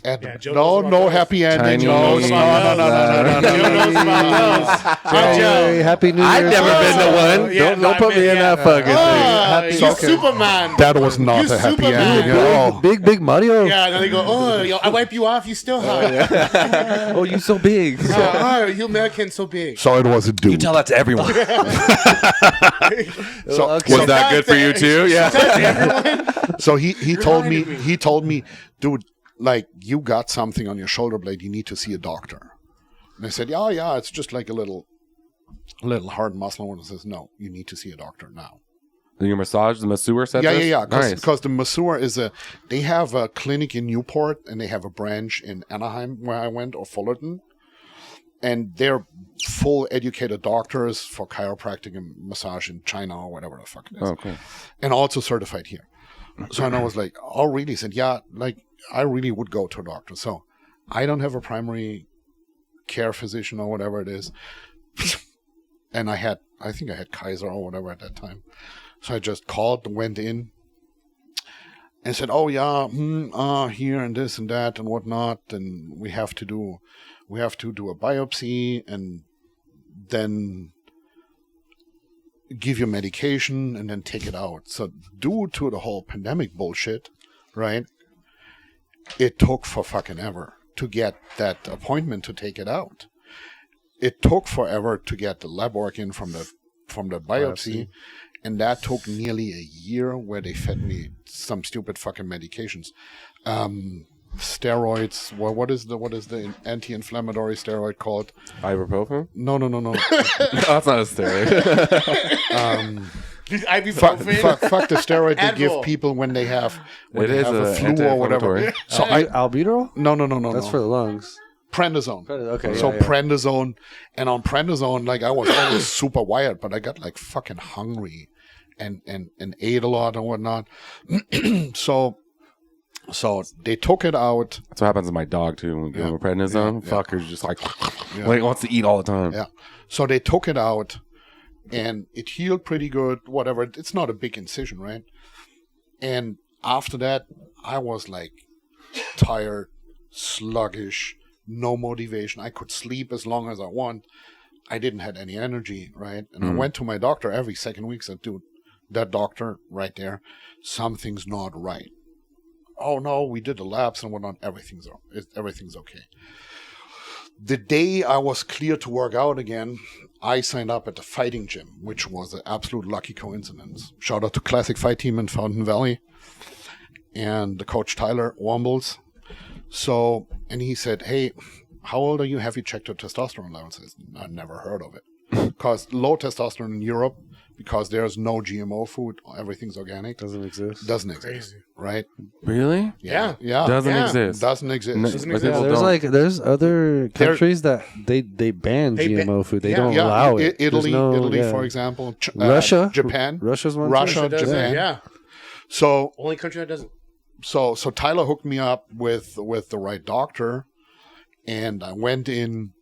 And Joe knows about no those. happy ending. Chinese. Hey, Happy New Year. I've never been to one. Yeah, Don't put me in that fucking thing. You Superman. That was not You a happy Superman. ending at all. Big Mario. Yeah, and then they go, I wipe you off, you still hot. Oh, you so big. You American so big. So it was a dude. You tell that to everyone. So, Was that good for you too? Yeah. so he told me, dude, like, you got something on your shoulder blade, you need to see a doctor. And I said, yeah, it's just like a little hard muscle. And he says, no, you need to see a doctor now. Your masseur said Yeah, this? yeah. Nice. Because the masseur they have a clinic in Newport and they have a branch in Anaheim where I went, or Fullerton. And they're full educated doctors for chiropractic and massage in China or whatever the fuck it is. Oh, cool. And also certified here. So and I was like, oh, really? He said, yeah, like, I really would go to a doctor. So I don't have a primary care physician or whatever it is. And I think I had Kaiser or whatever at that time. So I just called, went in, and said, oh, yeah, here and this and that and whatnot. And we have to do a biopsy and then give you medication and then take it out. So due to the whole pandemic bullshit, right, it took for fucking ever to get that appointment to take it out. It took forever to get the lab work in from the biopsy, and that took nearly a year where they fed me some stupid fucking medications. Steroids. Well, what is the anti-inflammatory steroid called? Ibuprofen? No. That's not a steroid. Ibuprofen. Fuck the steroid they give Advil. people when they have a It is flu or whatever. anti-inflammatory. So Albuterol? no. That's for the lungs. prednisone. Okay. So prednisone, and on prednisone, like I was always super wired, but I got like fucking hungry, and ate a lot and whatnot. So they took it out. That's what happens to my dog too. When we give him a prednisone, Yeah. fucker's just like wants to eat all the time. Yeah. So they took it out, and it healed pretty good. Whatever. It's not a big incision, right? And after that, I was like tired, sluggish, no motivation. I could sleep as long as I want. I didn't have any energy, right? And I went to my doctor every second week. Said, dude, that doctor right there, something's not right. Oh no, we did the labs and whatnot. Everything's okay. The day I was clear to work out again, I signed up at the fighting gym, which was an absolute lucky coincidence. Shout out to Classic Fight Team in Fountain Valley and the coach Tyler Wombles. So, and he said, "Hey, how old are you? Have you checked your testosterone levels?" I said, "I've never heard of it." Because low testosterone in Europe, because there's no GMO food, everything's organic. Doesn't exist. Doesn't exist, Crazy. right? Yeah. Really? Doesn't Yeah. exist. Doesn't exist. Doesn't But exist. people don't. There's other countries that they ban They GMO food. They yeah. don't allow it. Italy, There's no- for example. Russia, Japan. Russia's one. Russia, too? Does it, Japan. yeah. So Only country that doesn't. so Tyler hooked me up with the right doctor, and I went in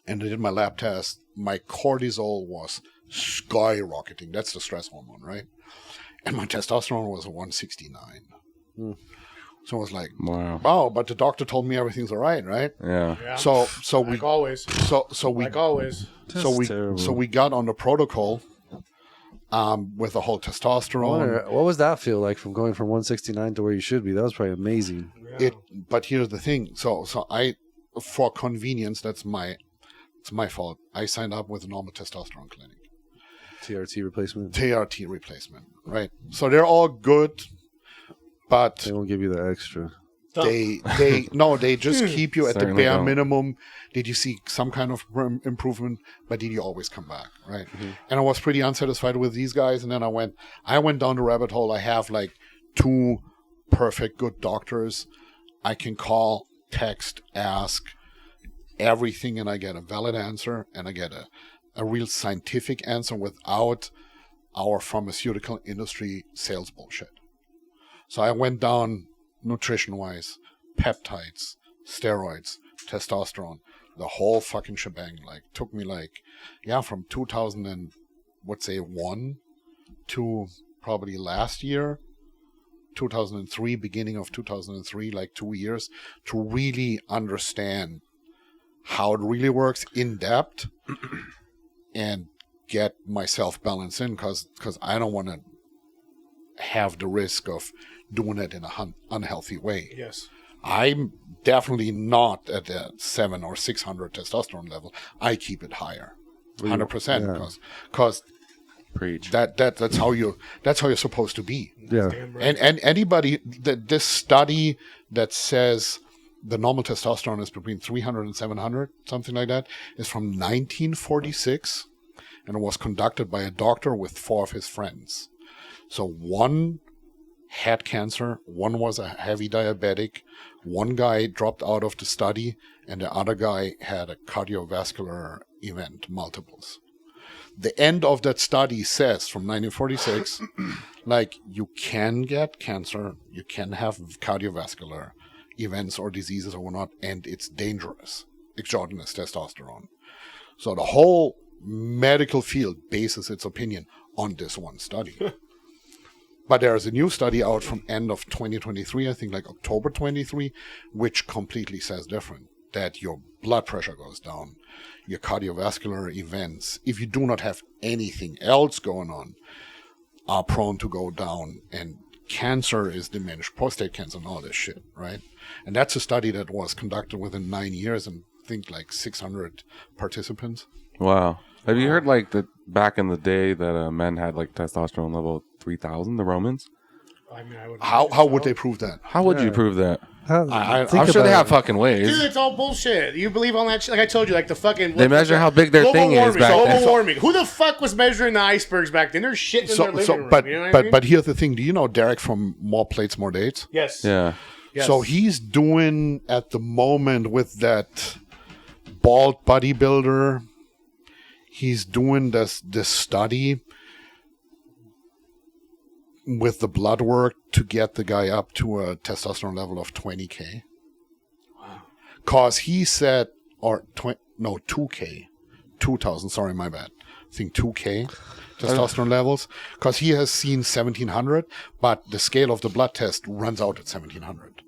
and I did my lab test. My cortisol was skyrocketing. That's the stress hormone, right? And my testosterone was 169. So I was like, wow, but the doctor told me everything's all right, right? Yeah. So we Like always. so we Like always. so we got on the protocol with the whole testosterone. What was that feel like from going from 169 to where you should be? That was probably amazing. But here's the thing. So I, for convenience, it's my fault. I signed up with a normal testosterone clinic. TRT replacement. TRT replacement, right? So they're all good, but They won't give you the extra. they just keep you at the Certainly bare don't. minimum. Did you see some kind of improvement? But did you always come back, right? And I was pretty unsatisfied with these guys. And then I went down the rabbit hole. I have like 2 perfect good doctors. I can call, text, ask everything, and I get a valid answer, and I get a real scientific answer without our pharmaceutical industry sales bullshit. So I went down nutrition-wise, peptides, steroids, testosterone, the whole fucking shebang. Like, took me from 2001 to probably last year, 2003, beginning of 2003, like 2 years, to really understand how it really works in depth and get myself balanced in, because I don't want to have the risk of doing it in a unhealtty way. Yes. I'm definitely not at the 700 or 600 testosterone level. I keep it higher, 100%, because Preach. that's how you're supposed to be. Yeah. Damn right. And anybody this study that says the normal testosterone is between 300 and 700, something like that, is from 1946, and it was conducted by a doctor with 4 of his friends. So one had cancer, one was a heavy diabetic, one guy dropped out of the study, and the other guy had a cardiovascular event, multiples. The end of that study says, from 1946, like, you can get cancer, you can have cardiovascular events or diseases or whatnot, and it's dangerous, exogenous testosterone. So the whole medical field bases its opinion on this one study. But there's a new study out from end of 2023, I think like October 23, which completely says different, that your blood pressure goes down, your cardiovascular events, if you do not have anything else going on, are prone to go down, and cancer is diminished, prostate cancer and all this shit, right? And that's a study that was conducted within 9 years and I think like 600 participants. Wow. Have you heard like that back in the day that men had like testosterone level 3,000, the Romans? I mean, I would How would they prove that? How would you prove that? Think I'm sure they about have it. fucking ways. Dude, it's all bullshit. You believe all that shit? Like I told you, like the fucking... They measure how big their global thing is warming, back global then. warming. Who the fuck was measuring the icebergs back then? They're shitting in their living room. But you know what I mean? but here's the thing. Do you know Derek from More Plates, More Dates? Yes. Yeah. Yes. So he's doing at the moment with that bald bodybuilder, he's doing this study with the blood work to get the guy up to a testosterone level of 20K. Wow. Cause he said, 2K, 2,000. Sorry, my bad. I think 2K testosterone levels. Cause he has seen 1,700, but the scale of the blood test runs out at 1,700.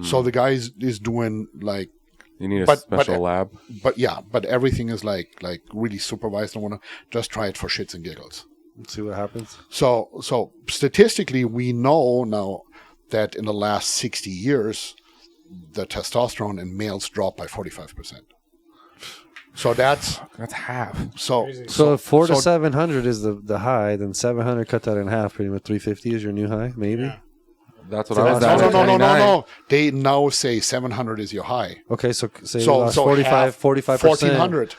So the guy is doing like. You need a special lab. But everything is like really supervised. I want to just try it for shits and giggles. Let's see what happens. So statistically, we know now that in the last 60 years, the testosterone in males dropped by 45%. So that's half. so. So if 400 to 700 is the high, then 700 cut that in half, pretty much 350 is your new high, maybe. Yeah. That's what So I was that's- at. No. They now say 700 is your high. Okay, so say you So lost so 45%. 1,400.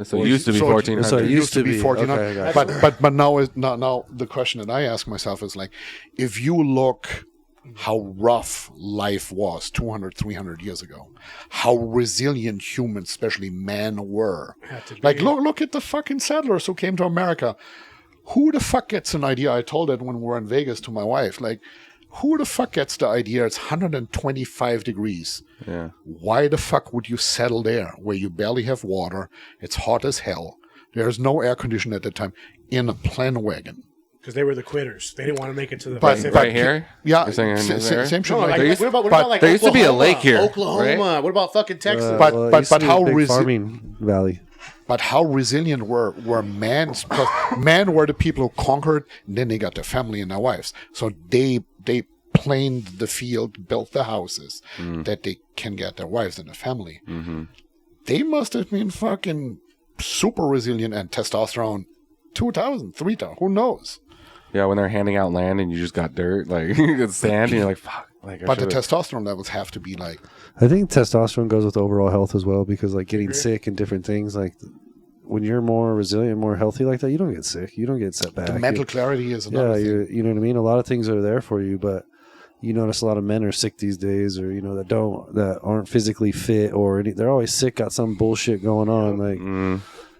So it used to be 1,400. So it used to be 1,400. Okay, I got you. But now the question that I ask myself is like, if you look how rough life was 200, 300 years ago, how resilient humans, especially men, were. Like, look at the fucking settlers who came to America. Who the fuck gets an idea? I told it when we were in Vegas to my wife. Like, Who the fuck gets the idea it's 125 degrees? Yeah. Why the fuck would you settle there where you barely have water? It's hot as hell. There's no air conditioning at the time in a plane wagon. Because they were the quitters. They didn't want to make it to the But- Pacific. Right here? Yeah, You're saying in this area? same shit. No, like like, There used- what about but like there used to be a Oklahoma, lake here, Oklahoma. right? What about fucking Texas? But- it but used to be how a big resi- farming valley. But how resilient were men? Men were the people who conquered, and then they got their family and their wives. So they planed the field, built the houses that they can get their wives and their family. Mm-hmm. They must have been fucking super resilient, and testosterone 2,000, 3,000, who knows? Yeah, when they're handing out land and you just got dirt, like it's sand, and you're like, fuck. Like, But the testosterone levels have to be like, I think testosterone goes with overall health as well, because like getting sick and different things, like when you're more resilient, more healthy like that, you don't get sick, you don't get set back. the mental clarity is another thing. you know what I mean. A lot of things are there for you, but you notice a lot of men are sick these days, or that aren't physically fit, or they're always sick, got some bullshit going on. Like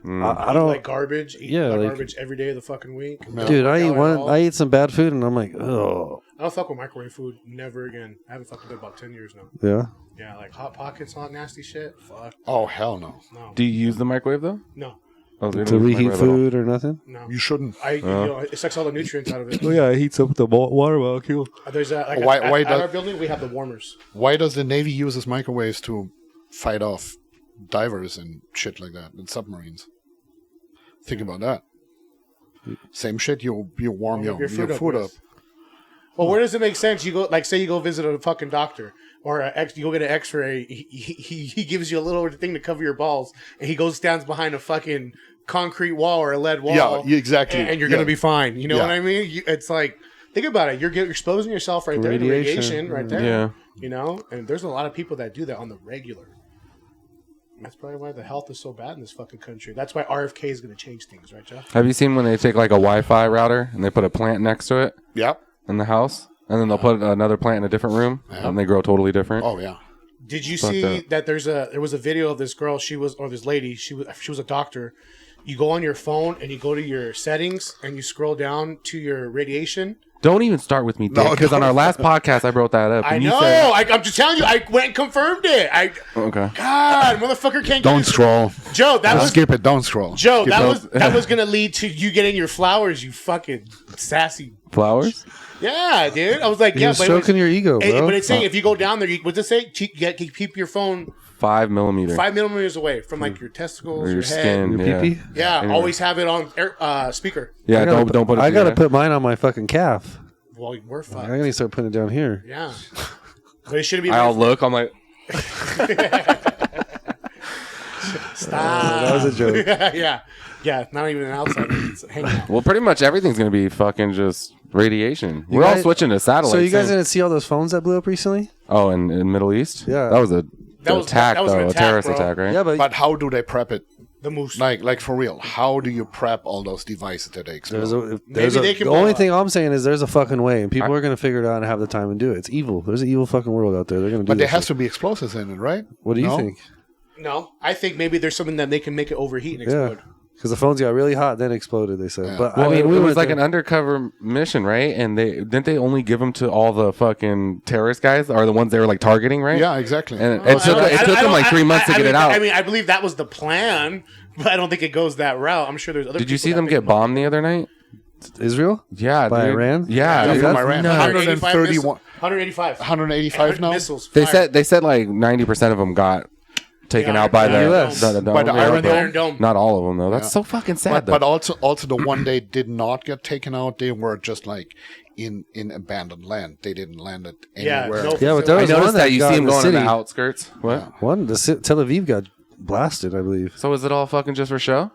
I don't like garbage. Eat garbage every day of the fucking week. dude. I eat some bad food, and I'm like, oh I don't fuck with microwave food. Never again. I haven't fucked with it about 10 years now. yeah. Yeah, like Hot Pockets, hot nasty shit. Fuck. Oh, hell no. No. Do you use the microwave though? No. Oh, they To don't use the reheat microwave at all. food or nothing. No. You shouldn't. It sucks all the nutrients out of it. yeah, it heats up the water molecule. There's a, like Why at does- our building, we have the warmers. Why does the Navy uses microwaves to fight off divers and shit like that and submarines? Think about that. Same shit. You warm your food up. Well, where does it make sense? You go, like, say you go visit a fucking doctor, or you go get an X-ray. He gives you a little thing to cover your balls, and he stands behind a fucking concrete wall or a lead wall. Yeah, exactly. And you're gonna be fine. You know Yeah. what I mean? It's like, think about it. You're exposing yourself right there to radiation right there. Yeah. You know, and there's a lot of people that do that on the regular. That's probably why the health is so bad in this fucking country. That's why RFK is going to change things, right, Jeff? Have you seen when they take like a Wi-Fi router and they put a plant next to it Yep. in the house, and then they'll put another plant in a different room, and they grow totally different? Oh yeah. Did you Fuck see that there was a video of this girl, this lady, she was a doctor. You go on your phone and you go to your settings and you scroll down to your radiation. Don't even start with me, Dick, because on our last podcast I brought that up. I and know. You said, I'm just telling you. I went and confirmed it. okay. God, motherfucker can't. Don't get his- scroll. Joe, that was Skip it. Don't scroll. Joe. Skip That it. was gonna lead to you getting your flowers. You fucking sassy. Flowers? Yeah, dude. I was like, You're yeah, but stroking your ego, bro. But it's saying if you go down there, what's it say? Keep your phone 5 millimeter. 5 millimeters away from like your testicles, Or your your head. skin. Your Yeah. pee-pee? Yeah, Anyway. always have it on speaker. Yeah, don't put it. I gotta yeah. put mine on my fucking calf. Well, we're I fucked. gotta start putting it down here. Yeah, but it shouldn't be. I'll look. I'm like, Stop. That was a joke. yeah. Not even an outside. It's hanging out. well, pretty much everything's gonna be fucking just radiation. We're all guys- switching to satellite. So you guys didn't see all those phones that blew up recently? Oh, in Middle East? Yeah. That was a That was- attack, that was an though. A attack, terrorist bro. attack, right? Yeah, But how do they prep it? The moose. Like for real? How do you prep all those devices that they explode? They can the blow only up. thing I'm saying is there's a fucking way, and people are gonna figure it out and have the time and do it. It's evil. There's an evil fucking world out there. They're gonna do. But there this has shit. to be explosives in it, right? What do you No? think? No, I think maybe there's something that they can make it overheat and Yeah, explode. because the phones got really hot, then exploded. They said, Yeah. but Well, I mean, it we was went like there. an undercover mission, right? And they only give them to all the fucking terrorist guys, or the ones they were like targeting, right? Yeah, exactly. And it took them like 3 months to get it out. I mean, I believe that was the plan, but I don't think it goes that route. I'm sure there's other. Did you people see that them think get about bombed the other night? Israel. Yeah, By dude. Iran? Yeah, Yeah, dude, from that's Iran. nuts. 131 185. 185 now? Missiles. They fired. said like 90% of them got taken Yeah, out by the the US. the By the yeah, Iron but Dome? Iron Dome. Not all of them though. That's so fucking sad. But though. also the one they did not get taken out, they were just like in abandoned land. They didn't land it Yeah, anywhere. no Yeah, but there I was noticed one that you got see in them the going to city. the outskirts. What? One, Tel Aviv got blasted, I believe. So is it all fucking just for show?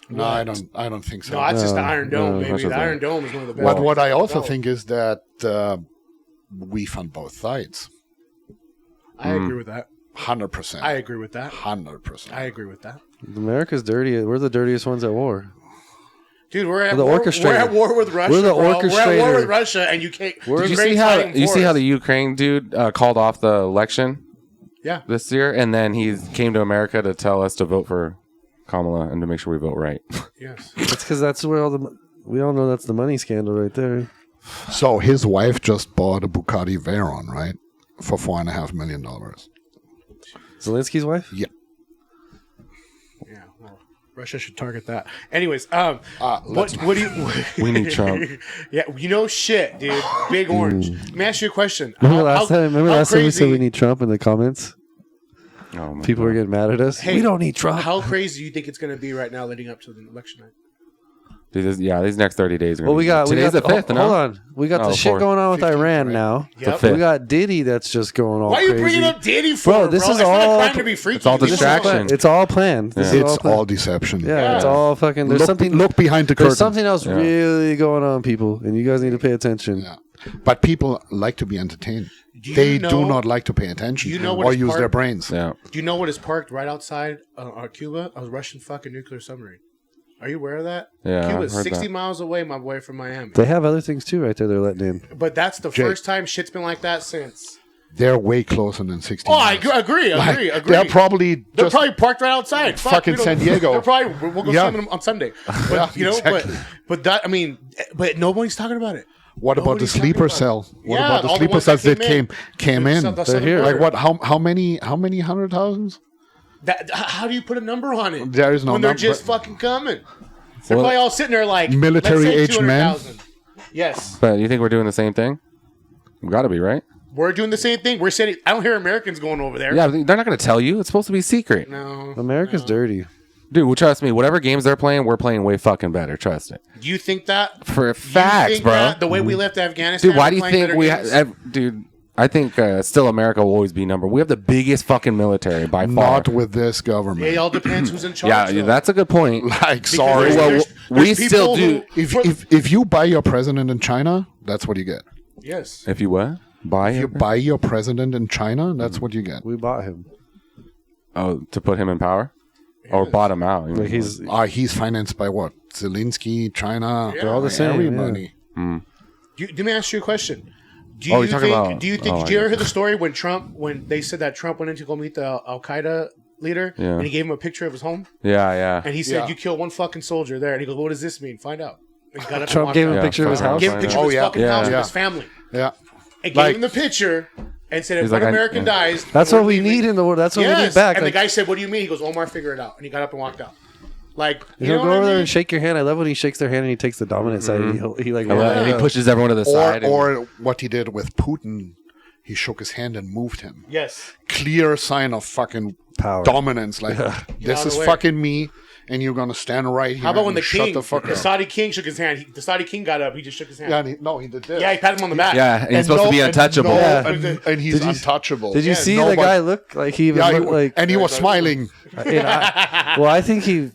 No, I don't think so. No, that's just the Iron Dome, that's baby. just The a- Iron Dome is one of the best. But what I also No. think is that we fund both sides. I agree with that. 100%. I agree with that. 100%. I agree with that. America's dirty. We're the dirtiest ones at war. Dude, we're at the war. orchestrator. We're at war with Russia. We're the bro. We're at war orchestrator. with Russia, and you can't. Did you Ukraine's see how fighting you for see how us. the Ukraine dude called off the election Yeah. this year, and then he came to America to tell us to vote for Kamala and to make sure we vote right. Yes. It's because that's where we all know that's the money scandal right there. So his wife just bought a Bugatti Veyron, right, for $4.5 million. Zelensky's wife? Yeah. Yeah, well, Russia should target that. Anyways, what do you? We need Trump. Yeah, you know shit, dude. Big orange. Let me ask you a question. Remember last time we said we crazy- need Trump in the comments? Oh, my People were getting mad at us. Hey, we don't need Trump. How crazy do you think it's going to be right now leading up to the election night? Dude, these next 30 days are Well, gonna be- Today's the 5th, Hold no? on. We got Oh, the shit 4th. going on with 15th, Iran right? now. Yep. fifth. We got Diddy that's just going all Why are you crazy. bringing up Diddy for, Bro, this is It's not all- a crime to be freaky. it's all This is distraction. It's all planned. This is It's planned. all deception. Yeah, it's all fucking. There's something. Look behind the curtain. There's something else Yeah. really going on, people, and you guys need to pay attention. Yeah. But people like to be entertained. Do you They know- do not like to pay attention you know what or is use part- their brains. Yeah. Do you know what is parked right outside Cuba? A Russian fucking nuclear submarine. Are you aware of that? Yeah, Cuba's I've heard 60 that. miles away, my boy, from Miami. They have other things too, right there. They're letting in. But that's the Jay. first time shit's been like that since. They're way closer than 16 Oh, I miles. agree. They're probably They're just probably parked right outside. Fuck, fucking we don't- San Diego. They're probably we'll go Yeah. see them on Sunday. But Yeah, you know, exactly. but that I mean, but nobody's talking about it. What about the Nobody's talking sleeper about it. cell? What Yeah, about the all the sleeper ones cells that that came came in. in? The southern here. border. Like what? How many hundred thousands? How do you put a number on it? There is no when they're number. just fucking coming. They're Well, probably all sitting there like military-aged men? 200,000. Yes, But you think we're doing the same thing? We got to be, right? we're doing the same thing. We're sending. I don't hear Americans going over there. Yeah, they're not going to tell you. It's supposed to be secret. No. America's dirty. Dude, well, trust me. Whatever games they're playing, we're playing way fucking better. Trust it. Do you think that? For You facts, think bro. that the way we left Afghanistan? Dude, why we're do you playing think better we games? dude, I think still America will always be number. We have the biggest fucking military by far. Not with this government. It all depends who's in charge. Yeah, though. that's a good point. Like, Because sorry. there's- Well, we there's still people do. If you buy your president in China, that's what you get. Yes. If you what? Buy If you him? buy your president in China, that's what you get. We bought him. Oh, to put him in power? Or bought him out? Like he's He's financed by what? Zelensky, China. They're all the same, Everybody. Let me ask you a question. Do Oh, you you're talking think? about- Do you think? oh, did I you ever guess. hear the story when they said that Trump went in to go meet the Al Qaeda leader Yeah. and he gave him a picture of his home Yeah. and he said, Yeah. "You killed one fucking soldier there," and he goes, "What does this mean? Find out." And he got up and Trump walked gave him out. a picture of his fuck house. Gave him a picture of Oh, his yeah. fucking Yeah, house with yeah. his family Yeah. and gave Like- him the picture and said, "If He's one like, American dies, That's we're what we leaving." need in the world. That's what we Yes. need back. And Like, the guy said, "What do you mean?" He goes, "Omar, figure it out." And he got up and walked out. Like, you he'll know go what I over there mean? and shake your hand. I love when he shakes their hand and he takes the dominant side. He like And he pushes everyone to the side. Or what he did with Putin, he shook his hand and moved him. Yes. Clear sign of fucking Power. dominance. Like, Get this out of is the way. fucking me, and you're going to stand right here. How about when and the shut king, the fuck the up? Saudi king, shook his hand? The Saudi king got up. He just shook his hand. Yeah, he did this. Yeah, he patted him on the back. yeah, and he's supposed to be untouchable. And he's untouchable. Did you see the nobody- guy look like he even Yeah, looked like? and he was smiling. I think he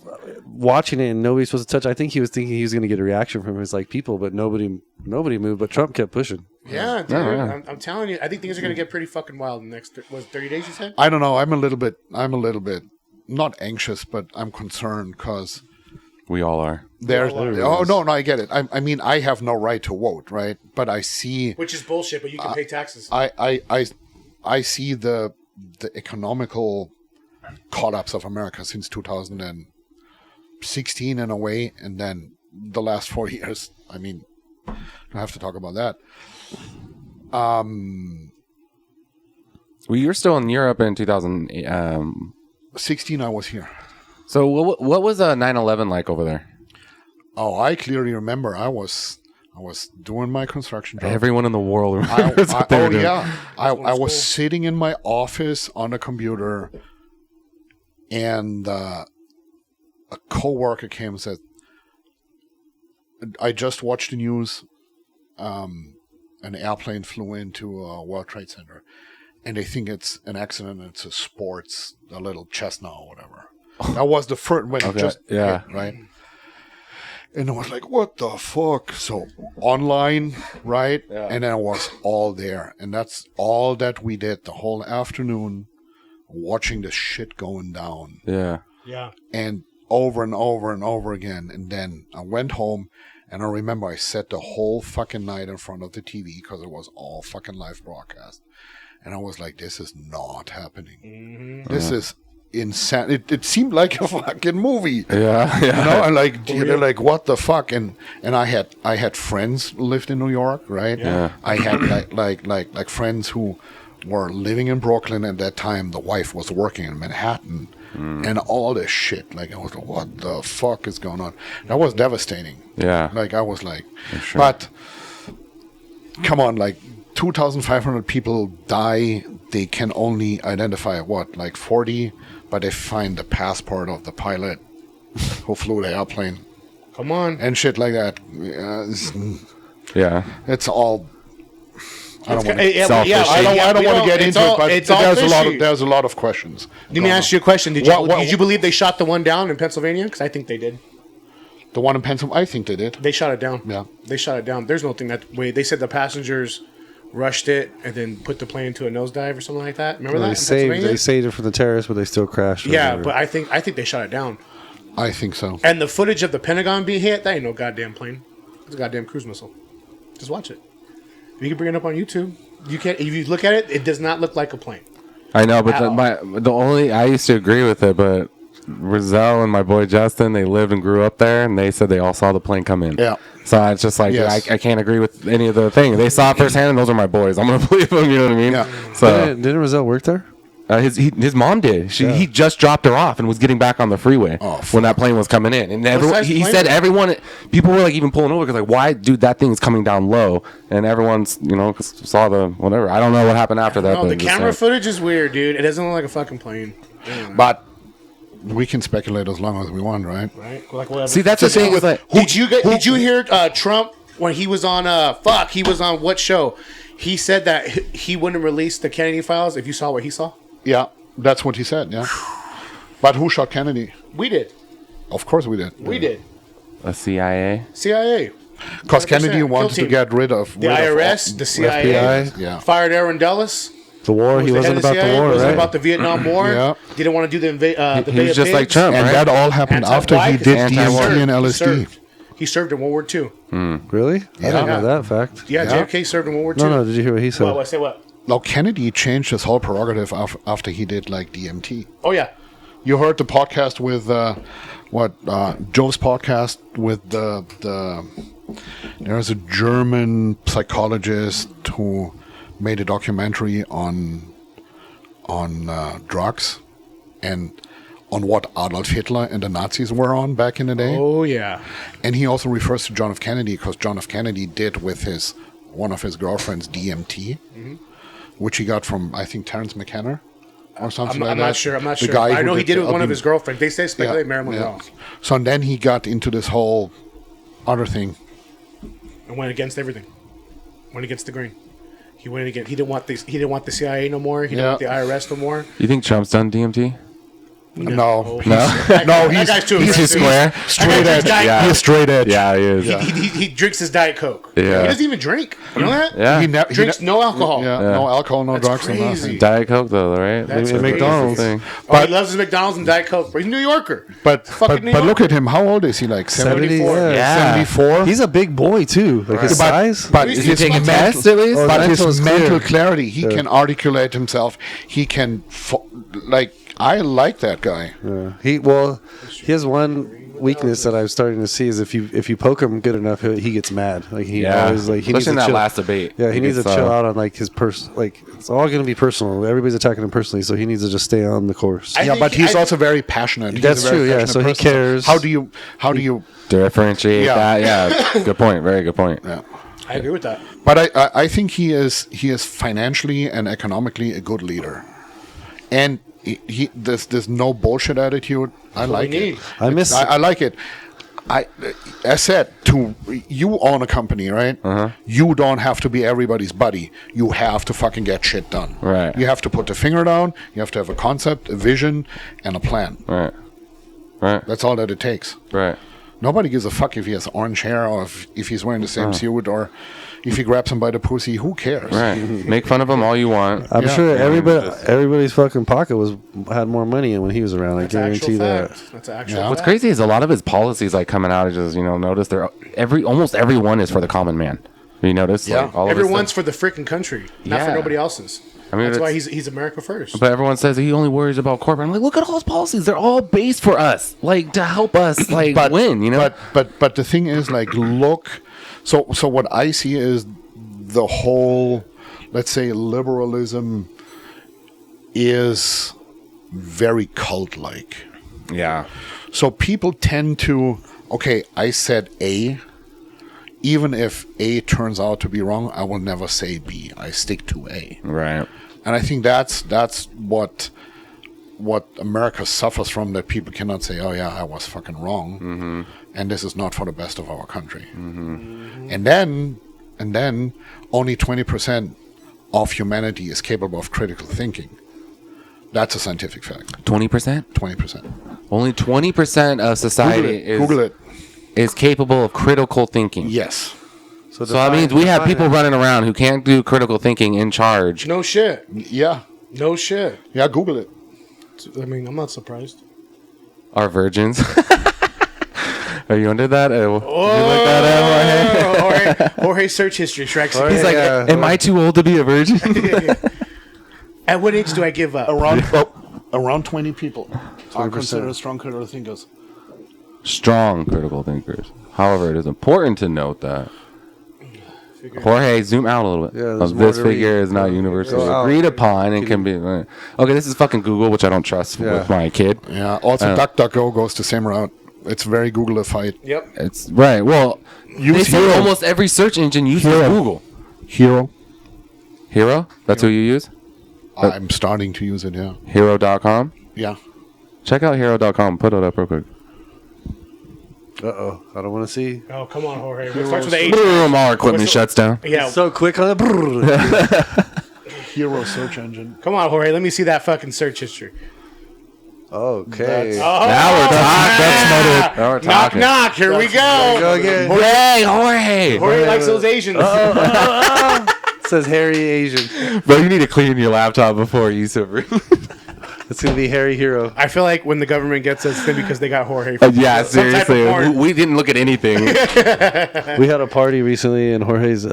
watching it and nobody's supposed to touch. I think he was thinking he was going to get a reaction from his like people, but nobody moved. But Trump kept pushing. Yeah, dude. yeah. I'm telling you, I think things are going to get pretty fucking wild in the next 30 days, you said? I don't know. I'm a little bit not anxious, but I'm concerned because We all are. there's. Oh no, I get it. I mean, I have no right to vote, right? But I see. Which is bullshit, but you can pay taxes. I see the economical collapse of America since 2016 in a way, and then the last 4 years. I mean, I have to talk about that. Well, you're still in Europe in 2000. 16, I was here. So what was 9/11 like over there? Oh, I clearly remember. I was doing my construction job. Everyone in the world remembers what they were doing. I was sitting in my office on a computer, and a coworker came and said, "I just watched the news. An airplane flew into a World Trade Center, and they think it's an accident. It's a little Cessna or whatever." That was the first when it just yeah. hit, right. And I was like, what the fuck? So online, right? Yeah. And then I was all there. And that's all that we did the whole afternoon, watching the shit going down. Yeah. Yeah. And over and over and over again. And then I went home, and I remember I sat the whole fucking night in front of the TV because it was all fucking live broadcast. And I was like, this is not happening. Mm-hmm. This is insane. It seemed like a fucking movie. Yeah, yeah. You know, and like they're like, what the fuck? And I had friends who lived in New York, right? Yeah. I had like friends who were living in Brooklyn at that time. The wife was working in Manhattan, and all this shit. Like I was like, what the fuck is going on? That was devastating. Yeah. Like I was like, sure. but come on, like 2,500 people die. They can only identify what, like 40, but they find the passport of the pilot who flew the airplane Come on. and shit like that. Yeah. It's all. I don't want to. Selfish. I don't want to get into it, but it's all there's a lot of questions. Let me ask you a question. Did you believe they shot the one down in Pennsylvania? Because I think they did. The one in Pennsylvania, I think they did. They shot it down. Yeah. They shot it down. There's no thing that way. They said the passengers rushed it and then put the plane into a nosedive or something like that. Remember that? They saved it from the terrorists, but they still crashed. Yeah, but I think they shot it down. I think so. And the footage of the Pentagon being hit, that ain't no goddamn plane. It's a goddamn cruise missile. Just watch it. You can bring it up on YouTube. You can. If you look at it, it does not look like a plane. I know, but I used to agree with it, but Rizal and my boy Justin, they lived and grew up there, and they said they all saw the plane come in. Yeah. So it's just like, Yes. I can't agree with any of the things. They saw it firsthand, and those are my boys. I'm going to believe them, you know what I mean? Yeah. So Didn't Rizal work there? his mom did. He just dropped her off and was getting back on the freeway when that plane was coming in. And everyone, he said people were like even pulling over because like, why, dude, that thing is coming down low. And everyone's, saw the whatever. I don't know what happened after that. No, the camera footage is weird, dude. It doesn't look like a fucking plane. But we can speculate as long as we want, right? Right? Like whatever. See, that's the thing with like, Did you hear Trump when he was on he was on what show? He said that he wouldn't release the Kennedy files if you saw what he saw. Yeah, that's what he said. Yeah. But who shot Kennedy? We did. Of course we did. We did. a CIA. CIA. Because Kennedy 100%. wanted to get rid of The IRS, the CIA, FBI. Yeah. fired Aaron Dulles. The war. He Who was the wasn't head of about the CIA, war, wasn't right? about the Vietnam War. Yeah. Didn't want to do the He Bay was of just like Pigs. Trump, And right? that all happened after Why? he 'Cause did anti-war. DMT and He LSD. served. He served in World War II. Really? I didn't know that fact. Yeah, Yeah. JFK served in World War II. No. Did you hear what he said? Well, I say what? Now Kennedy changed his whole prerogative after he did like DMT. Oh yeah. You heard the podcast with Joe's podcast with the there's a German psychologist who made a documentary on drugs and on what Adolf Hitler and the Nazis were on back in the day. Oh yeah. And he also refers to John F. Kennedy because John F. Kennedy did with one of his girlfriends DMT, which he got from I think Terrence McKenna or something like I'm that. not sure. I'm not The sure. guy I who know he did it with one of the- his girlfriends. They say speculate Yeah, Marilyn yeah. Monroe So and then he got into this whole other thing. and went against everything. Went against the grain. He went against. He didn't want this. He didn't want the CIA no more. He didn't want the IRS no more. You think Trump's done DMT? No, That guy's too He's too aggressive. square. straight edge. Yeah. He's straight edge. Yeah, he is. He drinks his Diet Coke. Yeah. He doesn't even drink. You know that? Yeah. He Drinks no alcohol. Yeah, no alcohol, no That's drugs, no crazy. nothing. Diet Coke though, right? That's Maybe crazy. McDonald's thing. But he loves his McDonald's and Diet Coke. But he's a New Yorker. But Fucking New but look Yorker. at him. How old is he? Like 74. Yeah. 74. He's a big boy too. Like his size. But Is his he taking tests at least? Oh, but mental is his mental clear. clarity, he can articulate himself. He can, I like that guy. He has one weakness that I'm starting to see is if you poke him good enough, he gets mad. Like he always he Especially needs in to that chill. last debate. Yeah, he needs to gets, chill out on like his like it's all going to be personal. Everybody's attacking him personally, so he needs to just stay on the course. I Yeah, think- but he's I- also very passionate. He's That's a very true, yeah, passionate so he person. cares. How do you? differentiate Yeah. that. Yeah, good point. Very good point. Yeah. I agree with that. But I think he is financially and economically a good leader, and there's no bullshit attitude. I like it. I miss. I like it. I said you own a company, right? You don't have to be everybody's buddy. You have to fucking get shit done. Right. You have to put the finger down. You have to have a concept, a vision, and a plan. Right. Right. That's all that it takes. Right. Nobody gives a fuck if he has orange hair or if he's wearing the same suit or if he grabs him by the pussy. Who cares? Right. Make fun of him all you want. I'm Yeah. sure everybody's fucking pocket had more money when he was around. I That's an actual guarantee that. fact. That's an actual Yeah. fact. What's crazy is a lot of his policies like coming out. Just notice almost everyone is for the common man. You notice? Yeah. Like, all of his Everyone's stuff. for the freaking country, not for Yeah. nobody else's. I mean, That's why it's- he's America first. But everyone says he only worries about corporate. I'm like, look at all his policies. They're all based for us, like to help us, like win. You know. But the thing is, like, look. So what I see is the whole, let's say, liberalism is very cult-like. Yeah. So people tend to, okay, I said A. Even if A turns out to be wrong, I will never say B. I stick to A. Right. And I think that's what America suffers from, that people cannot say, oh yeah, I was fucking wrong, and this is not for the best of our country. And then only 20% of humanity is capable of critical thinking. That's a scientific fact. 20%. 20%. Only 20% of society Google it. is capable of critical thinking. Yes. So that means we have people running around who can't do critical thinking in charge. No shit. Yeah. No shit. Yeah. Google it. I mean, I'm not surprised. Are virgins. Are you under that? Oh, You like that, Jorge, search history. Shrek. He's like, am I too old to be a virgin? At what age do I give up? Around 20 people are considered strong critical thinkers. Strong critical thinkers. However, it is important to note that Jorge, zoom out a little bit. Yeah, there's this more to figure read. is not universally Go out. agreed upon and can be. Okay, this is fucking Google, which I don't trust with my kid. Yeah. Also, DuckDuckGo goes the same route. It's very Google-ified. Yep. It's right. Well, they say almost every search engine uses Google. Hero. Hero? That's who you use? I'm starting to use it. Yeah. Hero.com? Yeah. Check out hero.com. Put it up real quick. Uh-oh. I don't want to see. Oh, come on, Jorge. It starts with H. Boom, all our equipment What's the- shuts down. Yeah. So quick on the... Hero search engine. Come on, Jorge. Let me see that fucking search history. Okay. Now we're talking. Now we're Knock, talking. knock. Here we go. Go again. Hey, Jorge. Jorge likes those Asians. It says Harry Asian. Bro, you need to clean your laptop before you super. It's going to be Harry Hero. I feel like when the government gets us, it's because they got Jorge. Yeah, Some type of seriously. porn. We didn't look at anything. We had a party recently, and Jorge's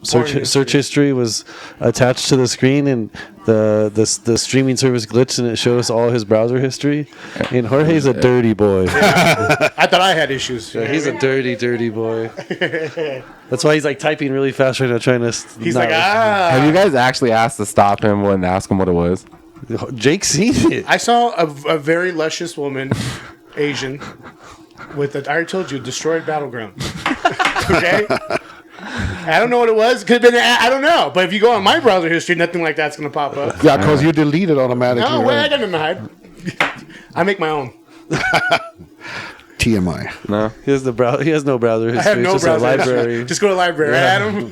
search history was attached to the screen, and the streaming service glitched, and it showed us all his browser history. And Jorge's a dirty boy. I thought I had issues. Yeah, he's a dirty, dirty boy. That's why he's like typing really fast right now, trying to. He's like, ah. Have you guys actually asked to stop him and ask him what it was? Jake's seen it. I saw a very luscious woman, Asian, with I already told you, destroyed battleground. Okay? I don't know what it was. Could have been, I don't know. But if you go on my browser history, nothing like that's going to pop up. Yeah, because you delete it automatically. No, wait, I right? got nothing to hide. I make my own. TMI. No. He has he has no browser history. I have no it's just browser a library. history. Just go to the library, right, Adam?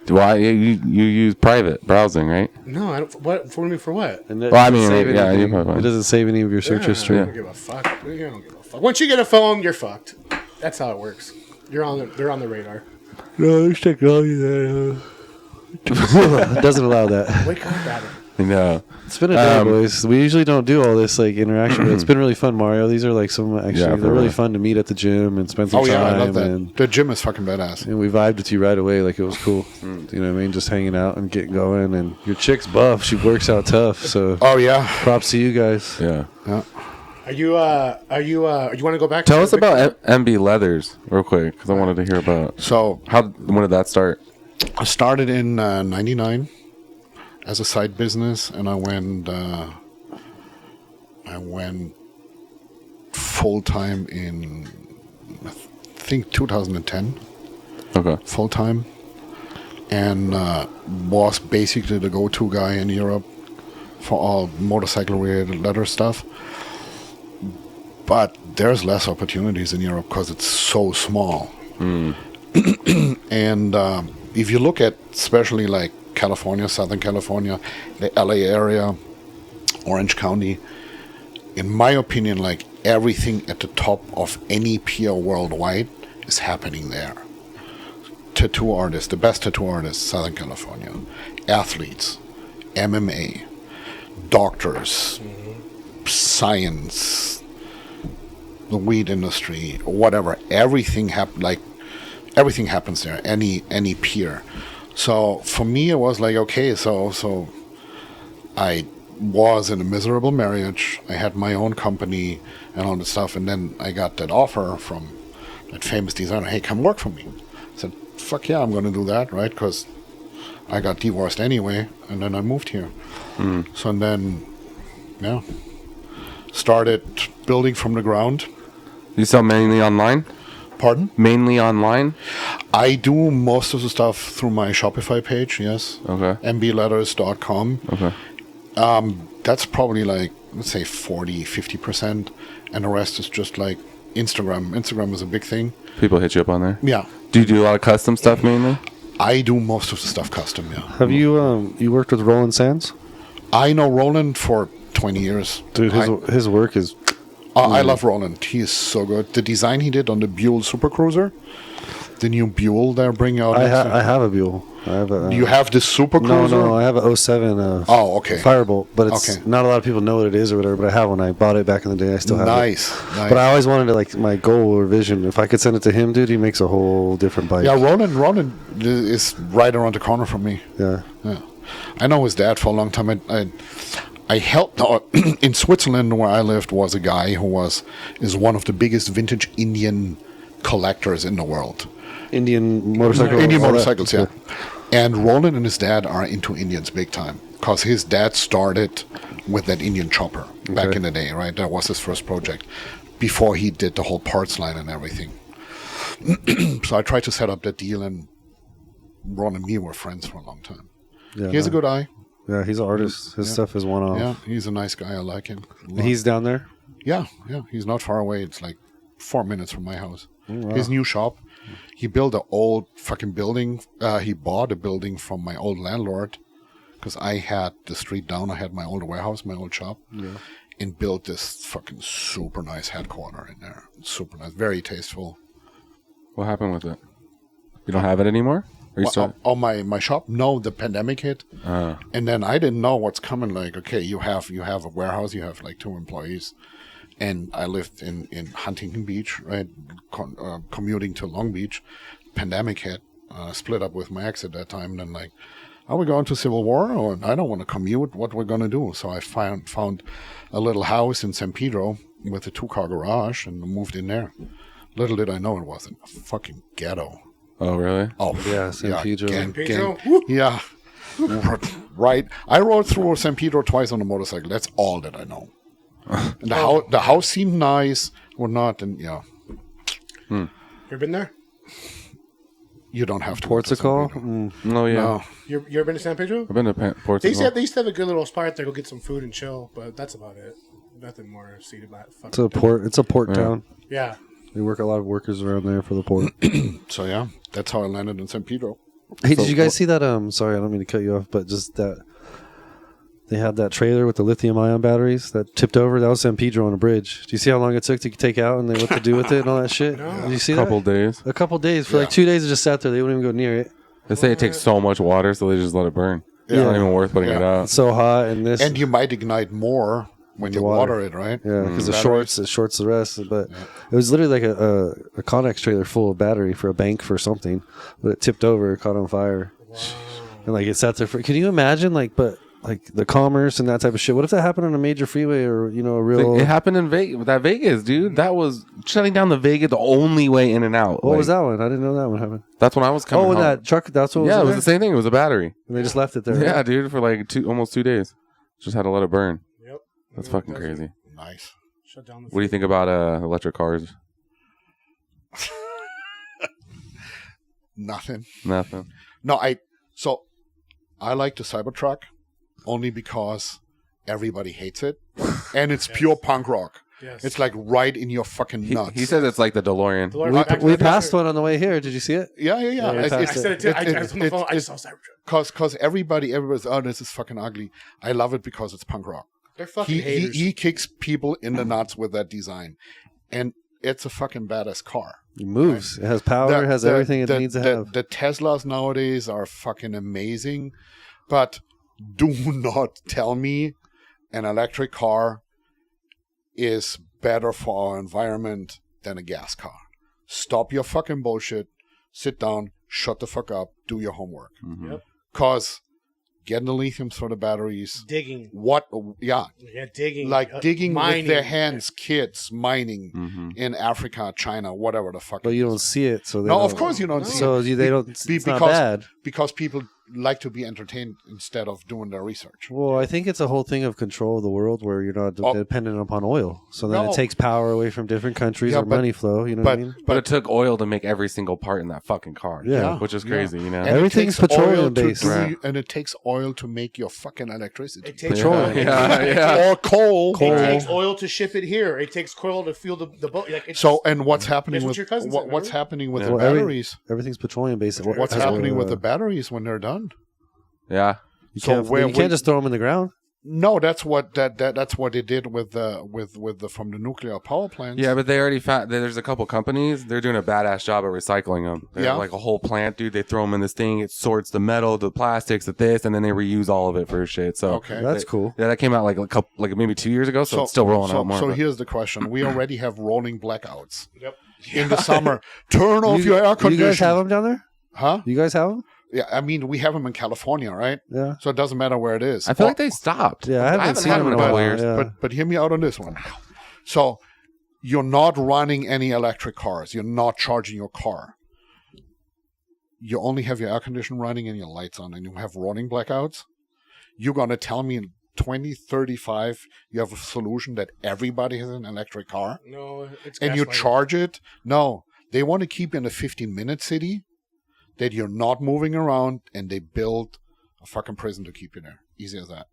Why you use private browsing, right? No, I don't. What for me? For what? And it Well, I doesn't mean, save yeah, anything. you probably- It doesn't save any of your search I history. don't give a fuck. I don't give a fuck. Once you get a phone, you're fucked. That's how it works. They're on the radar. No, there's technology that doesn't allow that. Wake up, Adam. No. It's been a day, boys. We usually don't do all this like interaction, but it's been really fun, Mario. These are like some Yeah, they're for really real. fun to meet at the gym and spend some Oh time. yeah, I love that. And The gym is fucking badass. we vibed with you right away, like it was cool. You know what I mean? Just hanging out and getting going. And your chick's buff; she works out tough. So Oh yeah. props to you guys. Yeah. Yeah. Are you you want to go back? Tell to us the about MB Leathers real quick, because I wanted to hear about So when did that start? I started in '99 as a side business, and I went full time in I think 2010. Okay. Full time, and was basically the go-to guy in Europe for all motorcycle-related leather stuff. But there's less opportunities in Europe because it's so small. And if you look at especially like California, Southern California, the LA area, Orange County, in my opinion, like everything at the top of any pier worldwide is happening there. Tattoo artists, the best tattoo artists, Southern California, athletes, MMA, doctors, science, the weed industry, whatever. Everything happens there. Any pier. So for me, it was like, okay, so I was in a miserable marriage. I had my own company and all this stuff, and then I got that offer from that famous designer. Hey, come work for me. I said, fuck yeah, I'm going to do that, right? Because I got divorced anyway, and then I moved here. So and then, yeah, started building from the ground. You sell mainly online? Pardon? Mainly online? I do most of the stuff through my Shopify page, yes. Okay. mbletters.com. Okay. That's probably like, let's say 40-50%, and the rest is just like Instagram. Instagram is a big thing. People hit you up on there? Yeah. Do you do a lot of custom stuff mainly? I do most of the stuff custom, yeah. Have you you worked with Roland Sands? I know Roland for 20 years. Dude, his work is... I love Roland. He is so good. The design he did on the Buell Super Cruiser, the new Buell they're bringing out. I have a Buell. I have a, You have the Super Cruiser? No, I have a 07 okay. Firebolt, but it's Okay. not a lot of people know what it is or whatever, but I have one. I bought it back in the day. I still have it. Nice. But I always wanted to, like, my goal or vision, if I could send it to him, dude, he makes a whole different bike. Yeah, Roland is right around the corner from me. Yeah. Yeah. I know his dad for a long time. I helped in Switzerland, where I lived, was a guy who is one of the biggest vintage Indian collectors in the world. Indian motorcycles. Indian all that. motorcycles, yeah. And Roland and his dad are into Indians big time, because his dad started with that Indian chopper back in the day, right? That was his first project before he did the whole parts line and everything. So I tried to set up that deal, and Ron and me were friends for a long time. Yeah, He has a good eye. Yeah, he's an artist. His stuff is one off. Yeah, he's a nice guy. I like him. He's down there? Yeah. He's not far away. It's like 4 minutes from my house. His new shop. He built an old fucking building. He bought a building from my old landlord, because I had the street down. I had my old warehouse, my old shop, and built this fucking super nice headquarter in there. Super nice, very tasteful. What happened with it? You don't have it anymore? Or you still... My shop? No, the pandemic hit, and then I didn't know what's coming. Like, okay, you have a warehouse, you have like 2 employees, and I lived in Huntington Beach, right, commuting to Long Beach. Pandemic hit, split up with my ex at that time, and then like, are we going to Civil War? Or I don't want to commute. What we're gonna do? So I found a little house in San Pedro with a 2-car garage and moved in there. Little did I know it wasn't a fucking ghetto. Oh, really? Oh, Yeah, San Pedro. Yeah. Right. I rode through San Pedro twice on a motorcycle. That's all that I know. And the house seemed nice or not, and yeah. You ever been there? You don't have to. Portugal? Oh, yeah. No. You ever been to San Pedro? I've been to Portugal. They used to have a good little spot there, go get some food and chill, but that's about it. Nothing more to see about. It's a port. It's a port town. Yeah. They work a lot of workers around there for the port. So yeah, that's how I landed in San Pedro. Hey, did you guys see that? Sorry, I don't mean to cut you off, but just that they had that trailer with the lithium-ion batteries that tipped over. That was San Pedro on a bridge. Do you see how long it took to take out and what to do with it and all that shit? No. Did you see Couple days. A couple days. For like 2 days, it just sat there. They wouldn't even go near it. They say it takes so much water, so they just let it burn. It's not even worth putting it out. It's so hot and this. And you might ignite more when you water it, right? Yeah, because it shorts the rest. But it was literally like a Connex trailer full of battery for a bank for something, but it tipped over, caught on fire, and like it sat there for. Can you imagine, like the commerce and that type of shit? What if that happened on a major freeway or a real? It happened in Vegas, dude. That was shutting down the Vegas, the only way in and out. What was that one? I didn't know that one happened. That's when I was coming. Oh, home. that truck. That's what. Yeah, it was there? the same thing. It was a battery. And they just left it there. Yeah, right? dude, for like almost 2 days. Just had to let it burn. Yep. That's fucking crazy. Nice. Shut down the. What do you think about electric cars? Nothing. Nothing. No, I like the Cybertruck only because everybody hates it, and it's pure punk rock. Yes. It's like right in your fucking nuts. He says it's like the DeLorean. We passed one on the way here. Did you see it? Yeah. we passed I said it too. I was on the phone. I saw Cybertruck. Because everybody's, oh, this is fucking ugly. I love it because it's punk rock. They're fucking haters. He kicks people in the nuts with that design, and it's a fucking badass car. It moves. Right? It has power. It has everything it needs to have. The Teslas nowadays are fucking amazing, but do not tell me an electric car is better for our environment than a gas car. Stop your fucking bullshit. Sit down. shut the fuck up, do your homework. Mhm. Yep. Because getting the lithiums for the batteries, Digging. yeah, Digging. like digging mining. with their hands, kids mining Mhm. in Africa, China, whatever the fuck. But it you is. don't see it, so they No, don't, of course you don't see So it. they don't. It's not bad. Because people like to be entertained instead of doing their research. Well, I think it's a whole thing of control of the world where you're not Oh. dependent upon oil. So then No. it takes power away from different countries Yeah, or but- money flow. You know what I mean? But it took oil to make every single part in that fucking car. Yeah. Which is crazy, you know? And it Everything's takes oil petroleum to based. do- Right. and it takes oil to make your fucking electricity. It takes Petroleum. Yeah. Or coal. It takes oil to ship it here. It takes coal to fuel the boat. Like it's, So, and what's happening That's what with your cousin said, what's remember? happening with Yeah. the Well, batteries? Everything's petroleum based. What's happening with the batteries when they're done? Yeah. You So can't, where you we- can't just throw them in the ground. No, that's what that's what they did with the from the nuclear power plants. Yeah, but they already found there's a couple companies, they're doing a badass job at recycling them. They have Yeah. like a whole plant, dude. They throw them in this thing, it sorts the metal, the plastics, the this, and then they reuse all of it for shit. So Okay. That's cool. yeah, that came out like a couple, like maybe 2 years ago, so it's still rolling out more. So but- here's the question: we already have rolling blackouts Yep. in the summer. Turn off your air You conditioner. guys have them down there? Huh? You guys have them? Yeah, I mean we have them in California, right? Yeah. So it doesn't matter where it is. I feel like they stopped. Yeah, I haven't seen had them in a in a couple while. years. Yeah. But hear me out on this one. So you're not running any electric cars. You're not charging your car. You only have your air conditioner running and your lights on, and you have rolling blackouts. You're gonna tell me in 2035 you have a solution that everybody has an electric car No, it's and you gaslighting. charge it? No, they want to keep you in a 15-minute city that you're not moving around, and they build a fucking prison to keep you there. Easy as that.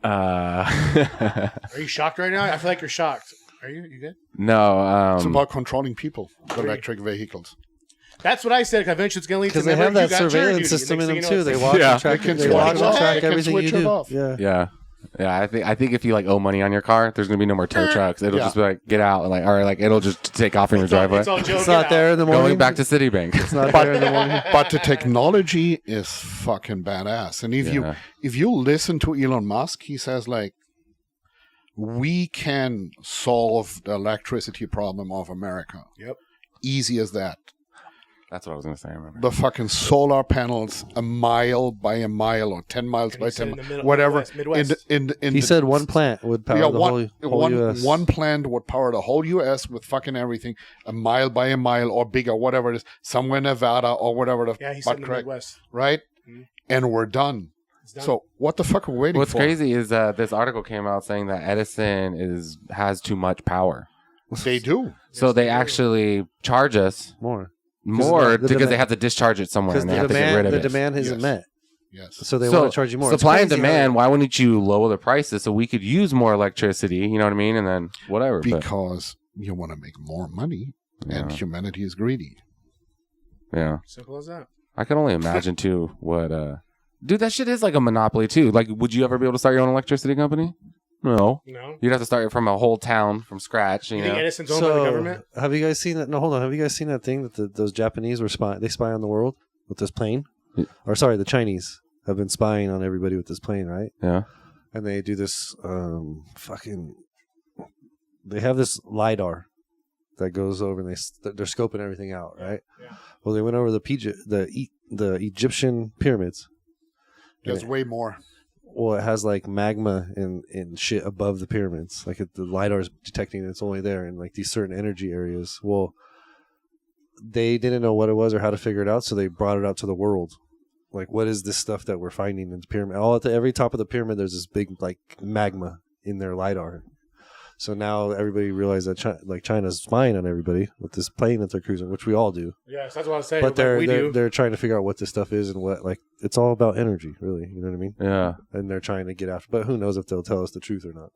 Are you shocked right now? I feel like you're shocked. Are you? You good? no, It's about controlling people, the electric vehicles. That's what I said. Eventually, it's going to lead to Because they have remember, that you got jury surveillance duty. system Next in them thing you know, too. They it's watch Yeah. and track, They can they switch watch it and off. track They can everything switch you it do. off. Yeah. yeah. I think if you like owe money on your car, there's gonna be no more tow trucks. It'll Yeah. just be like get out and like all right, like it'll just take off in your It's all- driveway. it's all joking It's not out. there in the morning. Going back to Citibank. It's not there in the morning. But the technology is fucking badass. And Yeah. if you listen to Elon Musk, he says like, we can solve the electricity problem of America. Yep. Easy as that. That's what I was gonna say. I remember. The fucking solar panels, a mile by a mile or 10 miles And by he said 10 in the middle- whatever. Midwest. He said one plant would power the whole US. one plant would power the whole US with fucking everything, a mile by a mile or bigger, whatever it is, somewhere in Nevada or whatever the Yeah, he said butt in the crack, Midwest. right? Mhm. And we're done. It's done. So what the fuck are we waiting What's for? crazy is this article came out saying that Edison has too much power, They do. so they actually charge us more. more the because they demand- have to discharge it somewhere Because and they the have to get rid demand, of the it. demand isn't Yes. met. Yes. So they want to charge you more. It's Supply and crazy how demand. Why wouldn't you lower the prices so we could use more electricity? You know what I mean? And then whatever. but- Because you want to make more money and Yeah. humanity is greedy. yeah, Simple as that. I can only imagine too what. Dude, that shit is like a monopoly too. Like, would you ever be able to start your own electricity company? No. No. You'd have to start it from a whole town from scratch. You You think know? Edison's owned by the government? have you guys seen that? No, hold on. Have you guys seen that thing that those Japanese were spying? They spy on the world with this plane, Yeah. or sorry, the Chinese have been spying on everybody with this plane, right? Yeah. And they do this fucking. They have this lidar that goes over, and they're scoping everything out, right? Yeah. Well, they went over the Egyptian pyramids. There's way more. Well, it has like magma and shit above the pyramids. Like the lidar is detecting it's only there in like these certain energy areas. Well, they didn't know what it was or how to figure it out, so they brought it out to the world. Like, what is this stuff that we're finding in the pyramid? All at every top of the pyramid, there's this big like magma in their lidar. So now everybody realized that China's spying on everybody with this plane that they're cruising, which we all do. Yes, that's what I was saying. But we do. they're trying to figure out what this stuff is and what, like, it's all about energy, really. You know what I mean? Yeah. And they're trying to get after. But who knows if they'll tell us the truth or not?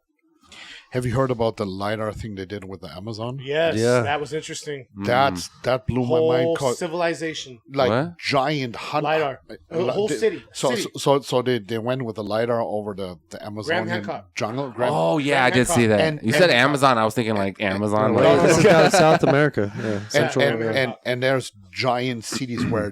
Have you heard about the LiDAR thing they did with the Amazon? Yes, Yeah. that was interesting. That blew my mind. Whole 'Cause, civilization. like What? giant LiDAR. A whole city. So they went with the LiDAR over the Amazonian Hancock. jungle. Oh yeah, I did see that. And- You said and- Amazon. I was thinking like Amazon. No, like- this is down in South America. Yeah, Central and, America. and there's giant cities where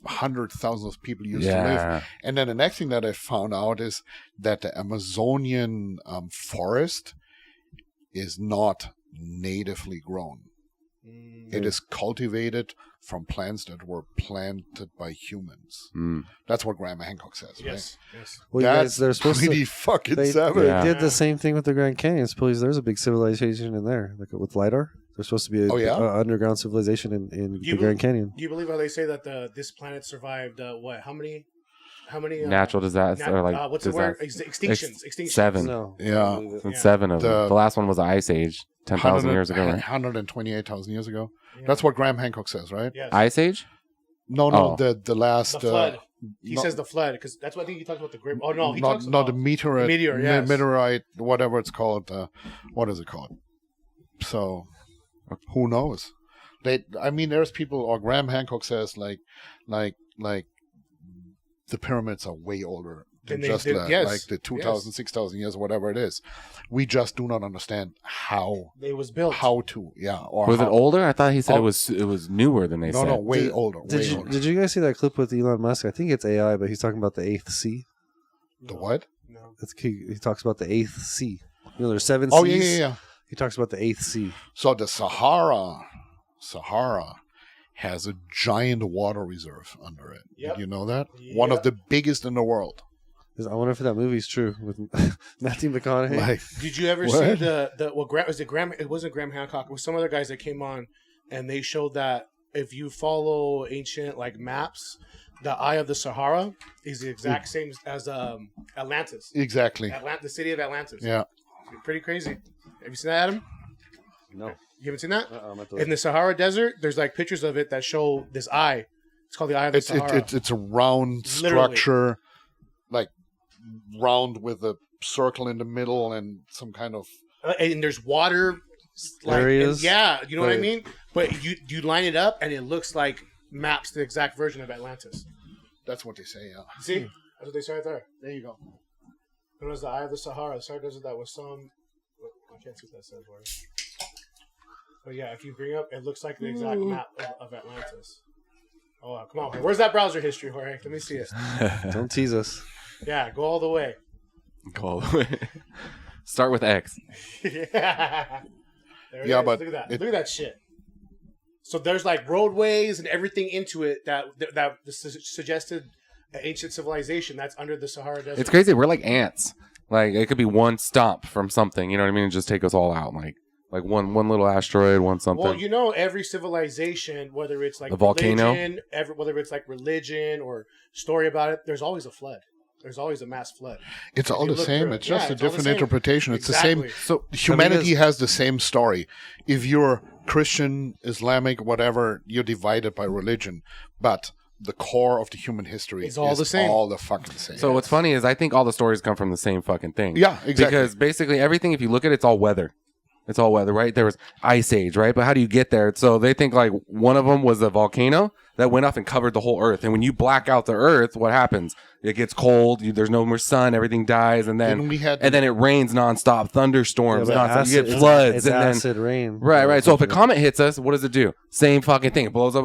100,000 of people used to live. yeah. And then the next thing that I found out is that the Amazonian forest is not natively grown. It is cultivated from plants that were planted by humans. That's what Graham Hancock says, Yes. right? Yes. Well, That's they're supposed pretty to. fucking They savage. Yeah. did the same thing with the Grand Canyon. Suppose there's a big civilization in there, like with lidar. There's supposed to be a underground civilization in the Grand Canyon. Do you believe how they say that this planet survived? What? How many? Natural disasters or like what's the word? Extinctions. Extinctions. 7. No, Yeah. And 7 of them. The- The last one was the Ice Age, 10,000 years ago. Right? 128,000 years ago. Yeah. That's what Graham Hancock says, right? Yes. Ice Age? No, Oh. the last The flood. He no- says the flood because that's what I think he talks about the great. Oh no, he not talks not about the meteorite, yes. meteorite, whatever it's called. What is it called? So, who knows? There's people. Or Graham Hancock says like the pyramids are way older than Than they just did, that, yes. like the 2,000, 6,000 years, whatever it is. We just do not understand how it was built. or Was it how- older? I thought he said Oh. it was newer than they No, said. no, way older. Did way you older. did you guys see that clip with Elon Musk? I think it's AI, but he's talking about the eighth sea. The what? No. He talks about the eighth sea. You know, there's 7 Oh seas. yeah. He talks about the eighth sea. So the Sahara has a giant water reserve under it. Yep. Did you know that? One of Yep. the biggest in the world. I wonder if that movie's true with Matthew McConaughey. Like, Did you ever see Graham? It wasn't Graham Hancock. It was some other guys that came on, and they showed that if you follow ancient maps, the Eye of the Sahara is the exact same as Atlantis. exactly. The city of Atlantis. Yeah. Pretty crazy. Have you seen that, Adam? No. You haven't seen that? I'm at the- In the Sahara Desert, there's pictures of it that show this eye. It's called the Eye of the Sahara. It's a round Literally. structure, like round with a circle in the middle and some kind of. And there's water Areas. you know what I Right. mean? But you line it up and it looks like maps the exact version of Atlantis. That's what they say. Yeah. See? That's what they say right there. There you go. It was the Eye of the Sahara. The Sahara Desert that was some. I can't see what that says. Where. But yeah, if you bring up, it looks like the exact map of Atlantis. Oh, come on. Where's that browser history, Jorge? Let me see it. Don't tease us. Yeah, go all the way. Call Start with X. Yeah. There it Yeah, is. but look at that. it- Look at that shit. So there's roadways and everything into it that suggested an ancient civilization that's under the Sahara Desert. It's crazy. We're like ants. Like it could be one stomp from something. You know what I mean? And just take us all out. Like one little asteroid, one something. Well, every civilization, whether it's like A volcano? religion, whether it's like religion or story about it, there's always a flood. There's always a mass flood. It's all you the look same. through it. It's just Yeah, a it's all the different same. interpretation. It's Exactly. the same. So humanity has the same story. If you're Christian, Islamic, whatever, you're divided by religion. But the core of the human history It's all is the same. all the fucking same. So what's funny is I think all the stories come from the same fucking thing. Yeah, exactly. Because basically everything, if you look at it, it's all weather. It's all weather, right? There was Ice Age, right? But how do you get there? So they think one of them was a volcano that went off and covered the whole Earth. And when you black out the Earth, what happens? It gets cold. There's no more sun. Everything dies, and then it rains nonstop, thunderstorms, nonstop. You get floods, it's and then acid rain. right. So if a comet hits us, what does it do? Same fucking thing. It blows up.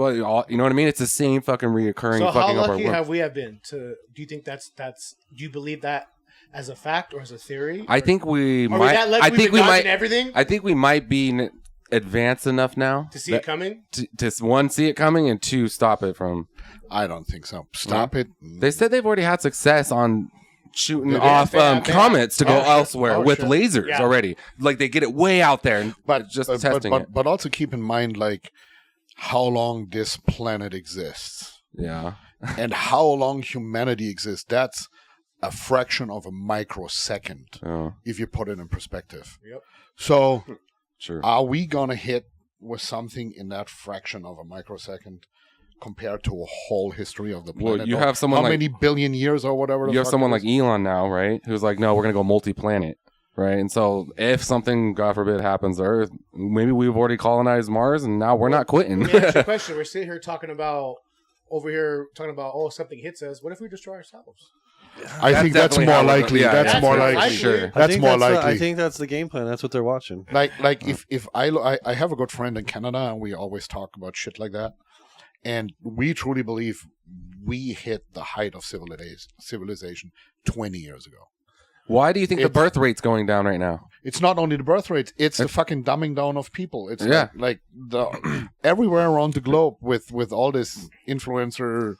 You know what I mean? It's the same fucking reoccurring. So how fucking up our lucky world. have we been to? Do you think that's? Do you believe that as a fact or as a theory? I think we Are we might. that lucky I we've think been we dodging might. everything I think we might be advanced enough now to see it coming. to one, see it coming, and two, stop it from. I don't think so. Stop it. They said they've already had success on shooting Yeah, off they have. comets to go Oh, shit. elsewhere Oh, with shit. lasers Yeah. already. Like they get it way out there and But just testing it. But also keep in mind how long this planet exists Yeah. and how long humanity exists. That's a fraction of a microsecond Oh, if you put it in perspective. Yep. So sure. are we gonna hit with something in that fraction of a microsecond compared to a whole history of the Well, planet? you Or have someone how like- many billion years or whatever. You have someone like Elon now, right? Who's like, no, we're going to go multi-planet, right? And so if something, God forbid, happens to Earth, maybe we've already colonized Mars and now we're not quitting. Let me ask you a question. We're sitting here talking about something hits us. What if we destroy ourselves? I think that's definitely more how we're likely. gonna- yeah, That's that's more more likely. likely. Sure. That's more likely. I think that's the game plan. That's what they're watching. Like if I have a good friend in Canada and we always talk about shit like that, and we truly believe we hit the height of civilization 20 years ago. Why do you think the birth rate's going down right now? It's not only the birth rate; it's the fucking dumbing down of people. It's Yeah. like the everywhere around the globe with all this influencer,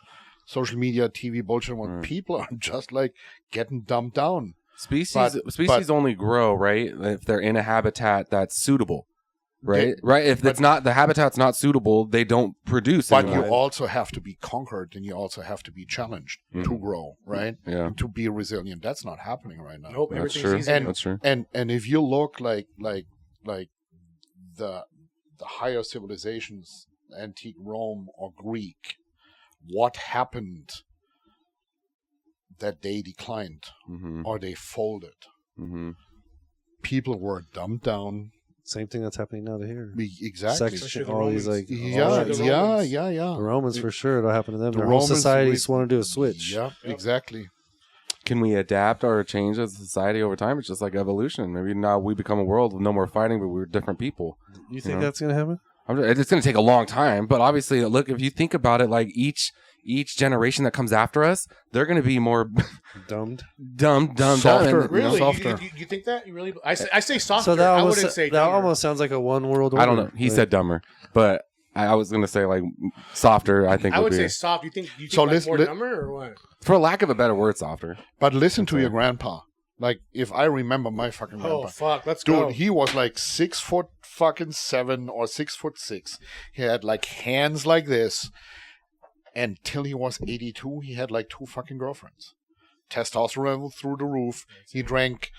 social media, TV bullshit. When people are just like getting dumbed down. Species only grow, right, if they're in a habitat that's suitable. Right, right. If it's not, the habitat's not suitable, they don't produce. But anymore. you also have to be conquered, and you also have to be challenged to grow, right? Yeah, to be resilient. That's not happening right now. Nope, that's everything's true. easy. That's true. And if you look like the higher civilizations, antique Rome or Greek, what happened that they declined or they folded? People were dumbed down. Same thing that's happening now to here. Exactly. Sex, all these like Yeah. The Romans for sure. It'll happen to them. Their whole Romans, society just want to do a switch. Yeah, exactly. Can we adapt or change as a society over time? It's just like evolution. Maybe now we become a world with no more fighting, but we're different people. You think that's gonna happen? It's going to take a long time, but obviously, look, if you think about it, like each generation that comes after us, they're going to be more Dumbed. dumb. Softer. And, Really? Softer. You think that? You really? I say softer. So that I almost, wouldn't say that dumber. almost sounds like a one world order. I don't know. He said dumber, but I was going to say like softer. I think I would be, say soft. You think So like listen- more dumber or what? for lack of a better word, softer. But listen to your grandpa. Like, if I remember my fucking grandpa. Oh fuck, let's Dude, go. he was like 6'7" or 6'6". He had like hands like this. Until he was 82, he had like 2 fucking girlfriends. Testosterone level through the roof. He drank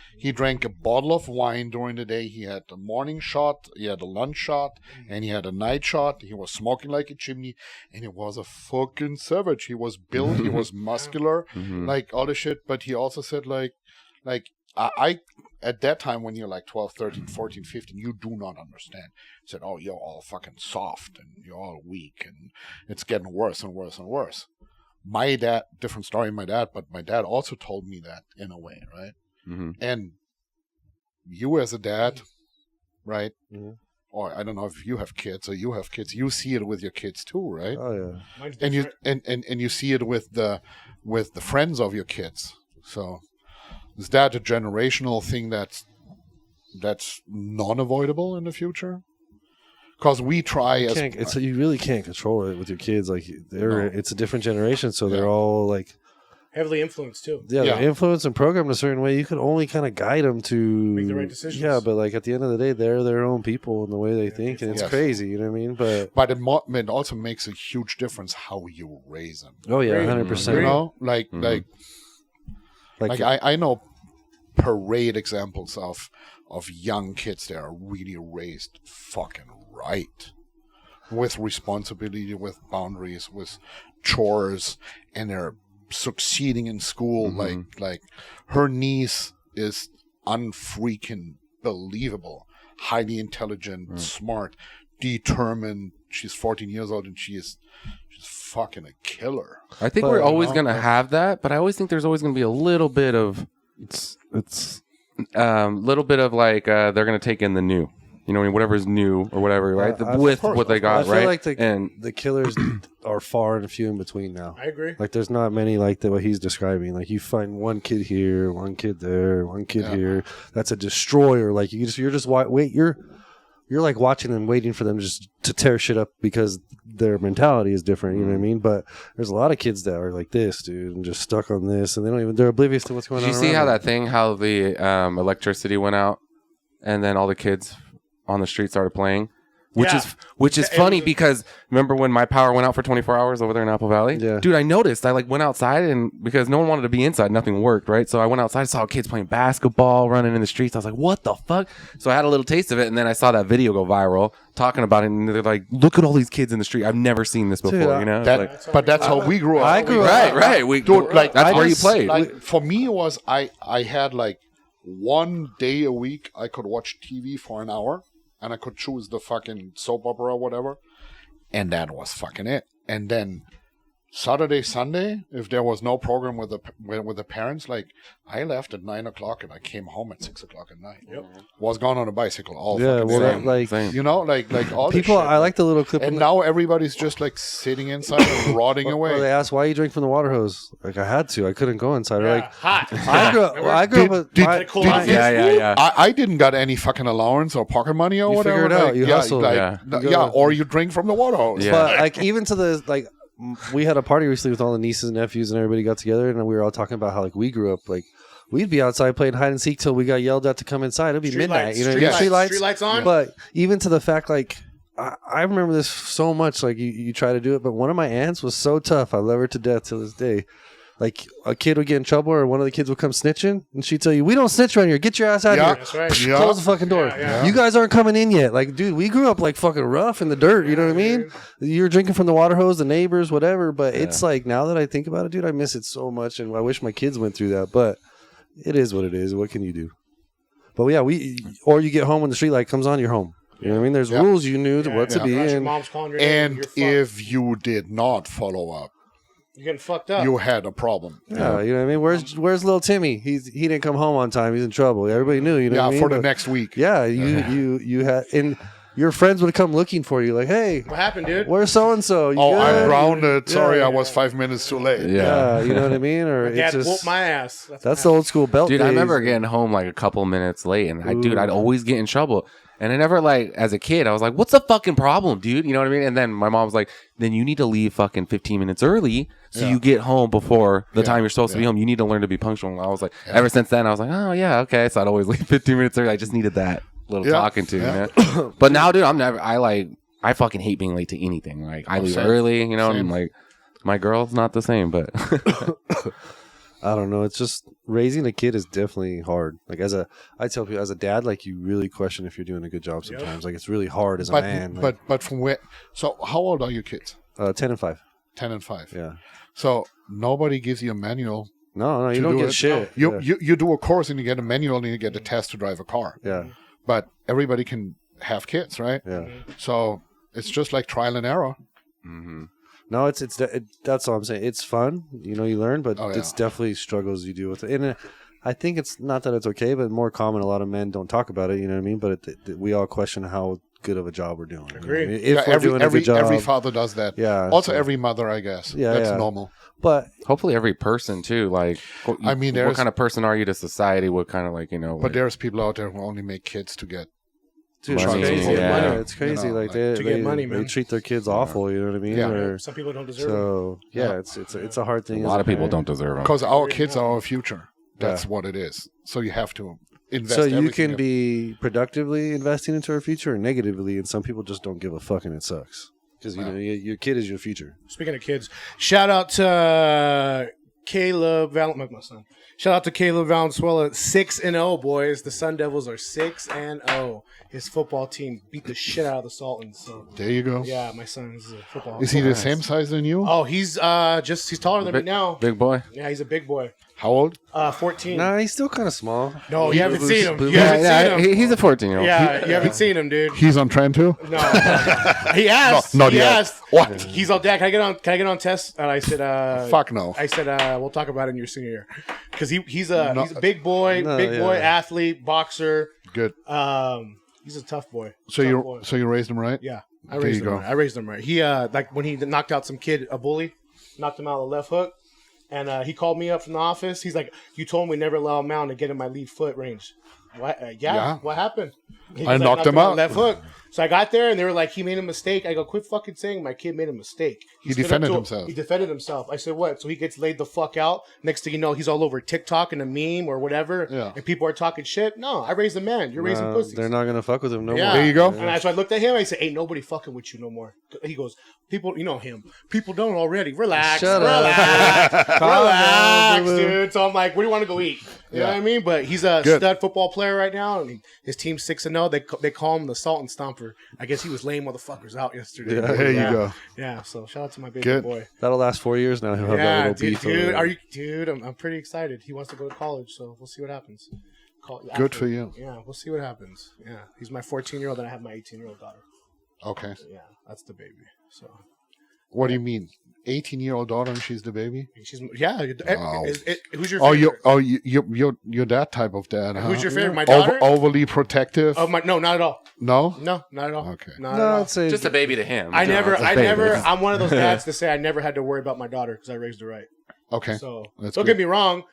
a bottle of wine during the day. He had a morning shot, he had a lunch shot, and he had a night shot. He was smoking like a chimney, and he was a fucking savage. He was built, he was muscular, like all the shit. But he also said like I at that time when you're like 12, 13, 14, 15, you do not understand. He said, oh, you're all fucking soft and you're all weak and it's getting worse and worse and worse. My dad, different story my dad, but my dad also told me that in a way, right? And you as a dad, right? Or I don't know if you have kids or you have kids, you see it with your kids too, right? Oh yeah. Mine's And you different. and you see it with the friends of your kids. So is that a generational thing that's non-avoidable in the future? Because we try You really can't control it with your kids. Like it's a different generation, so they're all like heavily influenced too. they're influenced and programmed a certain way. You can only kind of guide them to Make the right decisions. Yeah, but like at the end of the day, they're their own people and the way they think, and it's Yes. crazy. You know what I mean? but it also makes a huge difference how you raise them. Oh yeah, Agreed. 100%. You know, like Like I know parade examples of young kids that are really raised fucking right, with responsibility, with boundaries, with chores, and they're succeeding in school. Like her niece is unfreaking believable, highly intelligent, smart, determined. She's 14 years old and she's fucking a killer. I think we're always going to have that, but I always think there's always going to be a little bit of it's like they're going to take in the new. You know, whatever's new or whatever, right? With what they I got, feel right? like and the killers are far and few in between now. I agree. Like there's not many like what he's describing. Like you find one kid here, one kid there, one kid here. That's a destroyer. Like you're like watching them, waiting for them just to tear shit up because their mentality is different. You know what I mean? But there's a lot of kids that are like this, dude, and just stuck on this, and they're oblivious to what's going on. Did you see around how them. how the electricity went out, and then all the kids on the street started playing, which is funny because remember when my power went out for 24 hours over there in Apple Valley? Yeah. Dude, I noticed. I went outside and because no one wanted to be inside, nothing worked, right? So I went outside, saw kids playing basketball, running in the streets. I was like, what the fuck? So I had a little taste of it, and then I saw that video go viral talking about it, and they're like, look at all these kids in the street. I've never seen this before, Dude, you know? But that's how we grew up. I grew up. Right. Dude, like that's where you played. Like, for me, it was I had like 1 day a week I could watch TV for an hour, and I could choose the fucking soap opera or whatever, and that was fucking it. And then Saturday, Sunday, if there was no program with the parents, like I left at 9 o'clock and I came home at 6 o'clock at night. Yep. Was gone on a bicycle all Yeah, fucking well, day. that, like Same. You know, like all this people. shit, I like the little clip. and now everybody's just like sitting inside and rotting Or away. they ask why you drink from the water hose. Like I had to. I couldn't go inside. Or Yeah, like hot. I grew up. I grew up. With Did- my, cool my- off Yeah. I didn't got any fucking allowance or pocket money or You whatever. figure it out. Like, You yeah, hustle. like, Yeah. yeah, or you drink from the water hose. Yeah. But like even to the like, we had a party recently with all the nieces and nephews, and everybody got together, and we were all talking about how like we grew up. Like we'd be outside playing hide and seek till we got yelled at to come inside. It'd be Street midnight. lights, You know, street lights, street lights. street lights on. But even to the fact like. I remember this so much. Like you try to do it, but one of my aunts was so tough. I love her to death till this day. Like a kid would get in trouble, or one of the kids would come snitching, and she'd tell you, "We don't snitch around here. Get your ass out Yeah. here. That's right. Yeah. Close the fucking door. Yeah. You guys aren't coming in yet." Like, dude, we grew up like fucking rough in the dirt. You know what I mean? You're drinking from the water hose, the neighbors, whatever. But it's like now that I think about it, dude, I miss it so much, and I wish my kids went through that. But it is what it is. What can you do? But yeah, or you get home when the street light comes on, you're home. You know what I mean? There's Yeah. rules you knew what to be, Your and mom's calling your name, And you're fucked. if you did not follow up, You're getting fucked up. you had a problem. yeah, you know what I mean. Where's little Timmy? He didn't come home on time. He's in trouble. Everybody knew. You know what I Yeah, mean? for the But- next week. Yeah, you had, and your friends would come looking for you, like, hey, What happened, dude? where's so and so? Oh, I'm grounded. Sorry, I was 5 minutes too late. Yeah, you know what I mean? Or it's Dad just whooped my ass. that's the old school belt. Dude, I days. remember getting home like a couple minutes late, and I'd always get in trouble. And I never like, as a kid, I was like, "What's the fucking problem, dude?" You know what I mean? And then my mom was like, "Then you need to leave fucking 15 minutes early, so you get home before the time you're supposed to be home. You need to learn to be punctual." And I was like, ever since then, I was like, "Oh yeah, okay." So I'd always leave 15 minutes early. I just needed that little talking to, you know? But now, dude, I fucking hate being late to anything. Like I leave same. early, you know, Same. and like my girl's not the same, but I don't know. It's just raising a kid is definitely hard. Like I tell people as a dad, like you really question if you're doing a good job sometimes. Like it's really hard as a man. But from where? So how old are your kids? 10 and 5. 10 and 5. Yeah. So nobody gives you a manual. No, you to don't do get it. shit. You do a course and you get a manual and you get a test to drive a car. Yeah. But everybody can have kids, right? Yeah. So it's just like trial and error. No, that's all I'm saying. It's fun, you know, you learn, but Oh, yeah. it's definitely struggles you deal with it. And I think it's not that it's okay, but more common. A lot of men don't talk about it, you know what I mean? But we all question how good of a job we're doing. You know what I mean? If we're doing a good job. Every father does that. Yeah, Also, so- every mother, I guess. Yeah, That's yeah. normal. But hopefully every person too. Like, I mean, what there's- kind of person are you to society? What kind of like, you know? But there's people out there who only make kids to get. dude, Money, it's crazy. yeah. Money, it's crazy. You know, like to get money, they man. treat their kids awful. You know what I mean? Yeah. Or, Some people don't deserve it. so yeah, it's a hard a thing. lot as of people parent. don't deserve them. Because our kids are our future. That's what it is. So you have to invest. So you everything can in- be productively investing into our future, or negatively, and some people just don't give a fuck, and it sucks because you know your kid is your future. Speaking of kids, shout out to Caleb Valenzuela, my son. Shout out to Caleb Valenzuela, 6-0, boys. The Sun Devils are 6-0. His football team beat the shit out of the Sultans. So There you go. yeah, my son's a football. Is he the same size than you? Oh, he's taller than me now. Big boy. Yeah, he's a big boy. How old? 14. Nah, he's still kind of small. No, you haven't seen him. You Yeah, haven't seen him. he's a 14-year-old. Yeah, you haven't seen him, dude. He's on trend too? No, he asked. Not he yet. asked. What? He's all, Dad, can I get on test? And I said, Fuck no. I said, we'll talk about it in your senior year, because he's a big boy, No, big yeah. boy, athlete, boxer. Good. He's a tough boy. So Tough you boy. raised him right? Yeah, I There raised you him go. right. I raised him right. He like when he knocked out some kid, a bully, knocked him out of the left hook, and he called me up from the office. He's like, "You told me never allow a mound to get in my lead foot range." What? Yeah. What happened? He I goes, knocked him out out. left hook. So I got there and they were like, "He made a mistake." I go, "Quit fucking saying my kid made a mistake." He stood up defended to him. himself. He defended himself. I said, "What?" So he gets laid the fuck out. Next thing you know, he's all over TikTok and a meme or whatever. Yeah. And people are talking shit. No, I raised a man. You're raising pussies. They're not gonna fuck with him no Yeah. more. There you go. And so I looked at him. I said, "Ain't nobody fucking with you no more." He goes, "People, you know him. People don't already. Relax, Shut up. relax, relax, down, dude." So I'm like, "Where do you want to go eat?" You know what I mean? But he's a Good. stud football player right now, and his team's 6-0. They call him the Sultan Stomper. I guess he was laying motherfuckers out yesterday. Yeah. There you go. Yeah. So shout out to my baby Good. boy. That'll last 4 years now. He'll have that Yeah, little dude. beef. over there. Are you, dude? I'm pretty excited. He wants to go to college, so we'll see what happens. Good for you. Yeah, we'll see what happens. Yeah, he's my 14-year-old, and I have my 18-year-old daughter. Okay. Yeah, that's the baby. So What do you mean? 18-year-old daughter and she's the baby? Wow. Who's your favorite? You're that type of dad, huh? Who's your favorite? My daughter? Overly protective? No, not at all. No? No, not at all. Okay. Not at all. I'd say Just a baby to him. I'm one of those dads to say I never had to worry about my daughter because I raised her right. Okay. So That's don't good. get me wrong.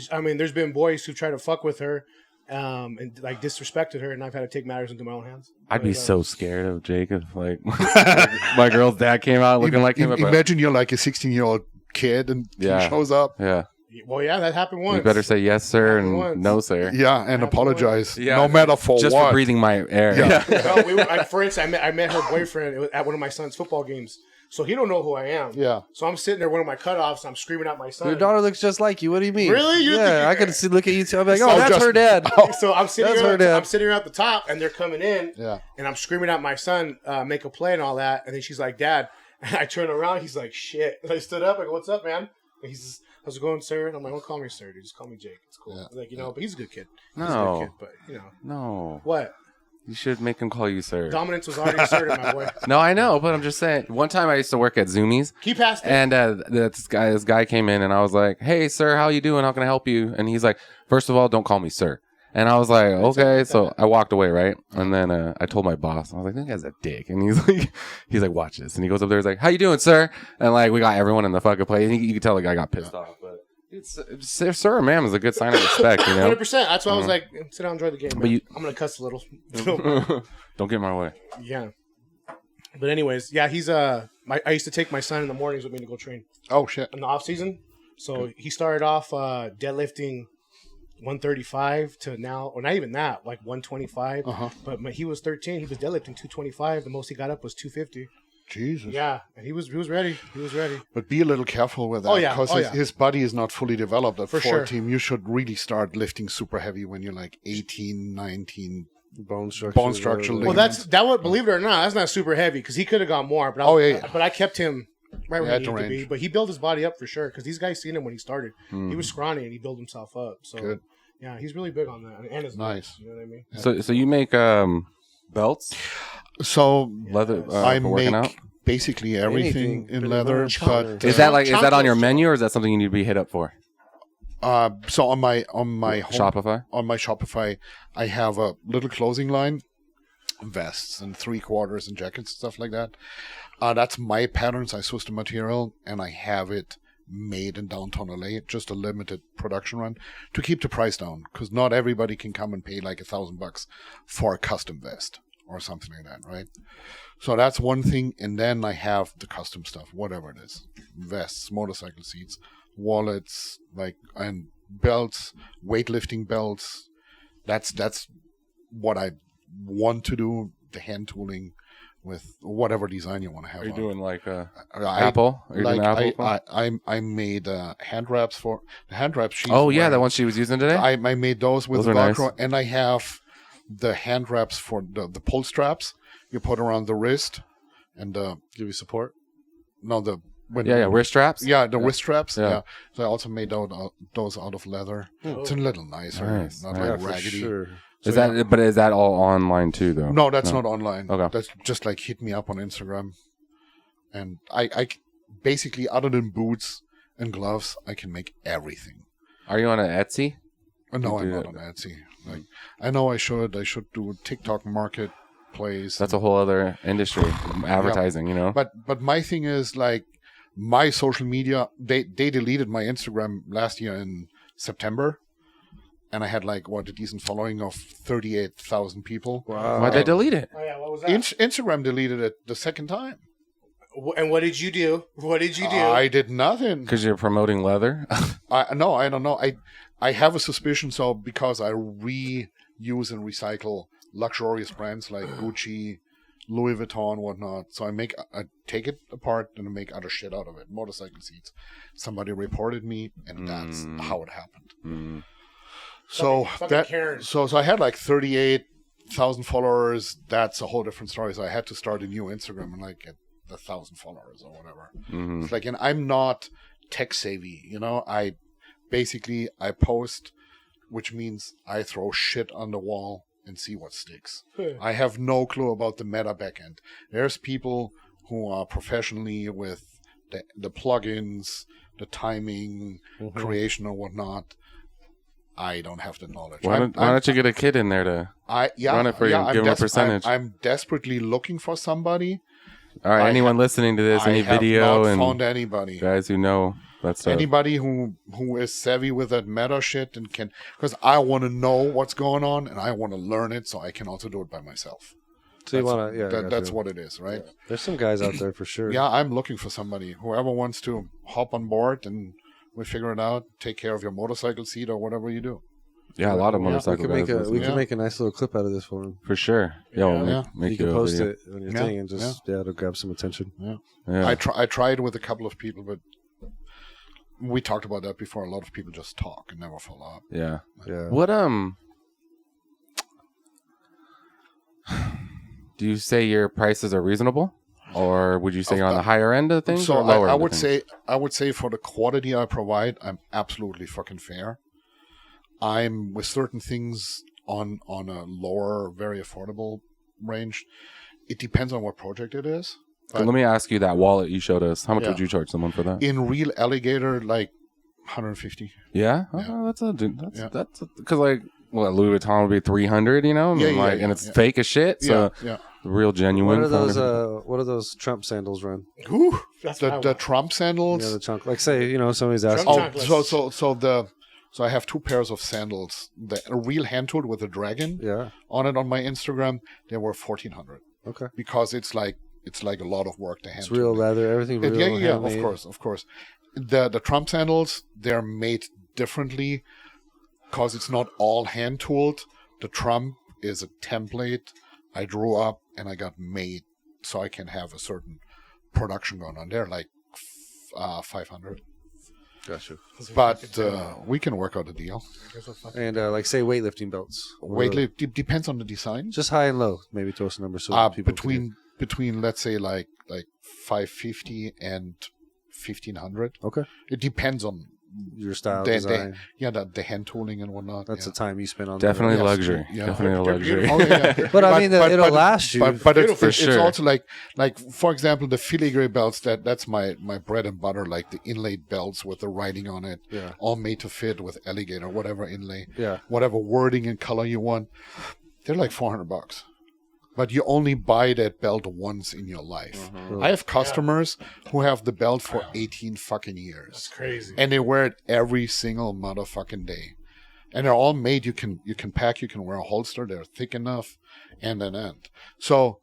There's been boys who try to fuck with her, and like disrespected her, and I've had to take matters into my own hands. I'd be so scared of Jake if like my girl's dad came out looking like him. Imagine you're like a 16-year-old kid and he shows up. Yeah. Well, yeah, that happened once. You better say yes, sir, and once. no, sir. Yeah, and apologize. Yeah. No matter for Just what. for breathing my air. Yeah. No, for instance, I met her boyfriend at one of my son's football games. So he don't know who I am. Yeah. So I'm sitting there, one of my cutoffs, I'm screaming at my son. your daughter looks just like you. What do you mean? Really? Yeah, I could look at you too. I'm like, So oh, that's just- her dad. So I'm sitting That's her here, dad. I'm sitting here at the top, and they're coming in, Yeah. and I'm screaming at my son, make a play and all that, and then she's like, Dad, and I turn around, he's like, shit. And I stood up, I go, what's up, man? And he's just, how's it going, sir? And I'm like, don't call me sir, dude, just call me Jake. It's cool. Yeah. Like, but he's a good kid. He's a No. good kid, but No. What? You should make him call you sir. Dominance was already asserted, my boy. No, I know, but I'm just saying. One time I used to work at Zoomies. Keep asking. And this guy came in, and I was like, "Hey, sir, how you doing? How can I help you?" And he's like, "First of all, don't call me sir." And I was like, "Okay." So I walked away, right? And then I told my boss, I was like, "That guy's a dick." And he's like, "Watch this." And he goes up there, he's like, "How you doing, sir?" And like we got everyone in the fucking place. And you could tell the guy got pissed off, but. Sir or ma'am is a good sign of respect, 100%. That's why I was like, sit down, enjoy the game. But Man. I'm gonna cuss a little. Don't get in my way. Yeah. But anyways, yeah, he's I used to take my son in the mornings with me to go train Oh, shit. in the off season. So he started off deadlifting 135 to now, or not even that, like 125. But when he was 13, he was deadlifting 225. The most he got up was 250. Jesus. Yeah, and he was ready. He was ready. But be a little careful with that. Oh, yeah. Because Oh, yeah. his body is not fully developed at For 14. You should really start lifting super heavy when you're like 18, 19. Bone structure. Bone structure. Well, that would, believe it or not, that's not super heavy because he could have gone more. But but I kept him right where he needed to be. But he built his body up for sure because these guys seen him when he started. He was scrawny and he built himself up. So Good. yeah, he's really big on that. And his Nice. You know what I mean? So you make belts, So leather I for working out? make basically everything Anything, in pretty leather. much. But Is that Chunk on your those menu, or is that something you need to be hit up for? so on my Shopify? on my Shopify, I have a little clothing line, vests and 3/4 and jackets and stuff like that. That's my patterns. I source the material and I have it made in downtown LA. Just a limited production run to keep the price down because not everybody can come and pay like $1,000 for a custom vest or something like that, right? So that's one thing. And then I have the custom stuff, whatever it is, vests, motorcycle seats, wallets, and belts, weightlifting belts. That's what I want to do. The hand tooling with whatever design you want to have. Are you doing like I- Apple? Are you doing Apple? I made hand wraps for the hand wraps. She's Oh yeah, wearing. that one she was using today. I made those with Those the are nice. Velcro, and I have the hand wraps for the pull straps you put around the wrist, and Give you support. Wrist straps. Yeah, the wrist straps. Yeah. Yeah. So I also made those out of leather. It's a little nicer, Nice. not Yeah, like For raggedy. sure. Is that all online too though? No, that's not online. Okay. That's just like hit me up on Instagram, and I basically, other than boots and gloves, I can make everything. Are you on an Etsy? No, You I'm do not that. on Etsy. Like, I know I should do TikTok marketplace. That's a whole other industry, advertising. You know. But my thing is like my social media. They deleted my Instagram last year in September, and I had like a decent following of 38,000 people. Wow. Why'd they delete it? Oh yeah, what was that? Instagram deleted it the second time. And what did you do? What did you do? I did nothing. Because you're promoting leather. I don't know. I have a suspicion. So because I reuse and recycle luxurious brands like Gucci, Louis Vuitton, whatnot. So I take it apart and I make other shit out of it. Motorcycle seats. Somebody reported me, and that's how it happened. So Fucking Karen. so I had like 38,000 followers. That's a whole different story. So I had to start a new Instagram and like get 1,000 followers or whatever. It's like, and I'm not tech savvy, you know. I post, which means I throw shit on the wall and see what sticks. I have no clue about the meta backend. There's people who are professionally with the plugins, the timing, creation or whatnot. I don't have the knowledge. Why don't you get a kid in there to run it for you and give them a percentage? I'm desperately looking for somebody. All right, anyone listening to this, any video, I have not and found anybody. guys who know that stuff. Anybody who is savvy with that meta shit and can, because I want to know what's going on and I want to learn it so I can also do it by myself. So you want to, that's what it is, right? Yeah. There's some guys out there for sure. Yeah, I'm looking for somebody. Whoever wants to hop on board and we figure it out. Take care of your motorcycle seat or whatever you do. Yeah, a lot of motorcycle guys. We can make a nice little clip out of this for him. For sure. Yeah, you can post it on your thing and just to grab some attention. Yeah. I tried with a couple of people, but we talked about that before. A lot of people just talk and never follow up. Yeah. What do you say your prices are reasonable, or would you say you're on the higher end of things? So or lower I would say for the quality I provide, I'm absolutely fucking fair. I'm with certain things on a lower, very affordable range. It depends on what project it is. So let me ask you that wallet you showed us. How much would you charge someone for that? In real alligator, like 150. Yeah, that's because like Louis Vuitton would be 300. You know, and it's fake as shit. So real genuine. What are those Trump sandals run? Ooh, the Trump sandals. Yeah, the chunk. Like say somebody's asking. So I have 2 pairs of sandals. A real hand tool with a dragon on it on my Instagram. They were $1,400. Okay. Because it's like a lot of work to hand. It's real leather, everything real. Yeah, of course. The Trump sandals, they're made differently because it's not all hand tooled. The Trump is a template I drew up and I got made so I can have a certain production going on. They're like 500. Gotcha. But we can work out a deal. And like say weightlifting belts. Weightlifting depends on the design. Just high and low. Maybe throw some numbers so people between let's say like 550 and 1,500. Okay. It depends on your style, design. The hand tooling and whatnot. That's the time you spend on definitely that. luxury. Yeah. Definitely a luxury. But I mean, it'll last you. But it's also like for example, the filigree belts. That's my bread and butter. Like the inlaid belts with the writing on it, all made to fit with alligator, whatever inlay, whatever wording and color you want. They're like $400. But you only buy that belt once in your life. I have customers who have the belt for 18 fucking years. That's crazy. And they wear it every single motherfucking day. And they're all made. You can pack. You can wear a holster. They're thick enough, and an end. So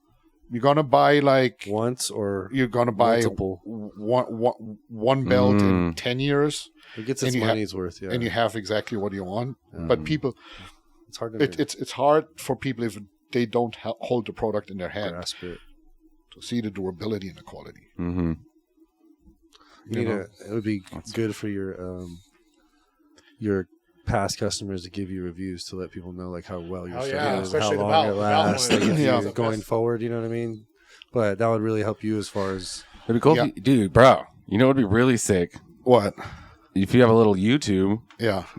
you're gonna buy like once, or you're gonna buy multiple. one belt in 10 years. It gets its money's worth, and you have exactly what you want. But people, it's hard. It's hard for people if they don't hold the product in their hand grasp it to see the durability and the quality. Mm-hmm. It would be good for your past customers to give you reviews to let people know like how well your stuff is, how long it lasts, going forward. You know what I mean? But that would really help you as far as it'd be cool, dude, bro. You know, it'd be really sick. What? If you have a little YouTube,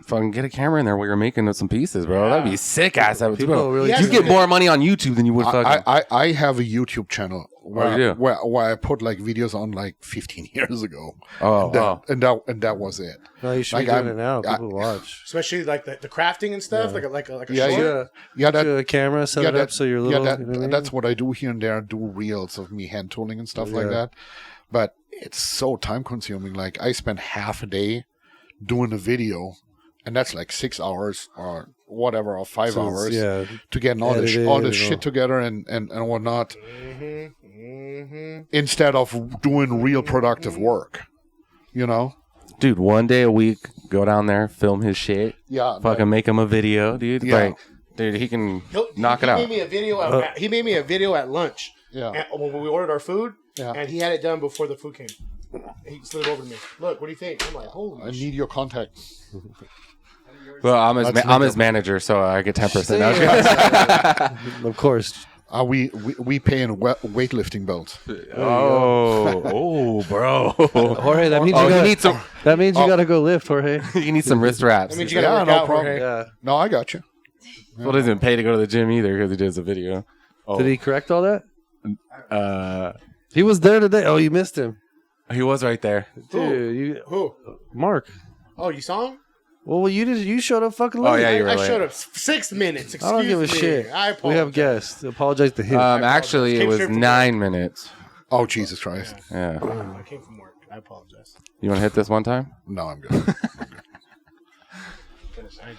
fucking get a camera in there while you're making some pieces, bro. That'd be sick ass. You get more money on YouTube than you would fucking. I have a YouTube channel where I put like videos on like 15 years ago. And that was it. No, you should be doing it now. People watch, especially like the crafting and stuff, like a short. A camera, set it up so you're little. That's what I do here and there. Do reels of me hand tooling and stuff like that. But it's so time consuming. Like I spend half a day doing a video, and that's like 6 hours or whatever, or 5 hours to get all this shit together and whatnot. Instead of doing real productive work, you know. Dude, one day a week, go down there, film his shit. Fucking make him a video, dude. Yeah. Like, dude, he can knock it out. He made me a video at lunch. Yeah. And when we ordered our food, and he had it done before the food came. He slid over to me. Look, what do you think? I'm like, holy shit. Need your contact. Well, I'm his manager, so I get 10%. Of course. We pay in weightlifting belts. Bro. Jorge, that means you need some. That means you gotta go lift, Jorge. You need some wrist wraps. That means you gotta work out, Jorge. Yeah. No, I got you. Well, doesn't pay to go to the gym either because he does a video. Did he correct all that? He was there today. Oh, you missed him. He was right there. Dude, Who? Mark. Oh, you saw him? Well, you showed up fucking late. Oh, yeah, you were I late. showed up 6 minutes. Excuse I don't give a me. shit. I apologize. We have guests. Apologize to him. Actually, it Came was straight from 9 minutes. Oh, Jesus Christ. Yeah. I came from work. I apologize. You want to hit this one time? No, I'm good. I do.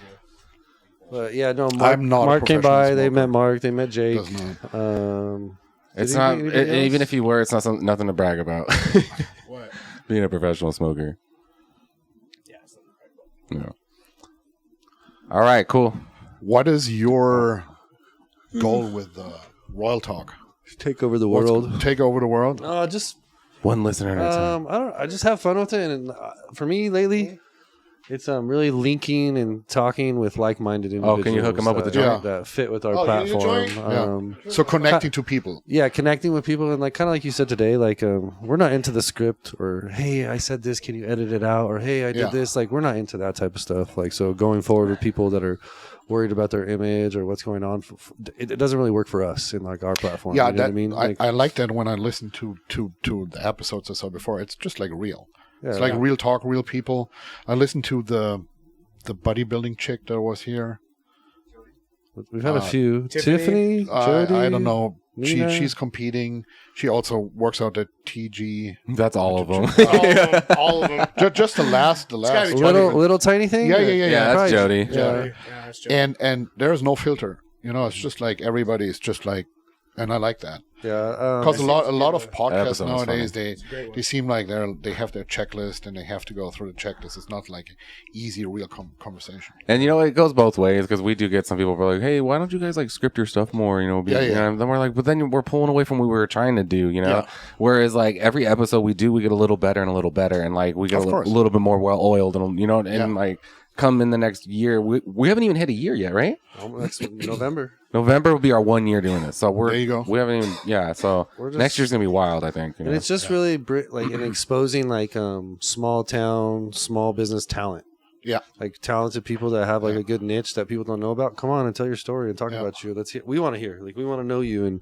But yeah, no. Mark, I'm not a Mark came professional by. They smoker. met Mark. They met Jake. Does not. It's Did not, anybody else? even if you were, it's not nothing to brag about. What? Being a professional smoker. Yeah. It's not right. No. All right, cool. What is your goal with Royal Talk? Take over the What's- world. Take over the world? Just One listener at a time. I don't. I just have fun with it, and for me lately, it's really linking and talking with like-minded individuals. Oh, can you hook 'em up with the joint? that fit with our Oh, you need a platform? joint? So connecting to people. Yeah, connecting with people and like kind of like you said today, like we're not into the script or hey, I said this, can you edit it out? Or hey, I did Yeah. this. Like we're not into that type of stuff. Like so, going forward with people that are worried about their image or what's going on, it doesn't really work for us in like our platform. Yeah, you know that, what I mean. Like, I like that when I listen to the episodes I saw before. It's just like real. yeah, It's like real talk, real people. I listened to the bodybuilding chick that was here. we've had a few. Tiffany? Tiffany, Jody. I don't know. Nina. She's competing. She also works out at TG. That's all of them. All of them. Just the last. gotta be Little tiny thing. Yeah, Yeah, that's Probably- Jody. Yeah. Yeah, that's true. And there's no filter. You know, it's just like everybody's just like, and I like that. Yeah, Because a lot of That podcasts episode was nowadays a great one. they seem like they have their checklist and they have to go through the checklist. It's not like an easy real conversation. And you know, it goes both ways because we do get some people who are like, "Hey, why don't you guys like script your stuff more?" You know, Yeah. You know, and then we're like, "But then we're pulling away from what we were trying to do." You know, Yeah. whereas like every episode we do, we get a little better and a little better, and like we get Of course. a little bit more well oiled, and you know, and Yeah. like come in the next year, we haven't even hit a year yet, right? that's November. November will be our 1 year doing this, so There you go. We haven't even, yeah. So We're just- next year's gonna be wild, I think. You know? And it's just really like in exposing like small town, small business talent. Yeah. Like talented people that have like a good niche that people don't know about. Come on and tell your story and talk Yeah. about you. We want to hear. Like we want to know you and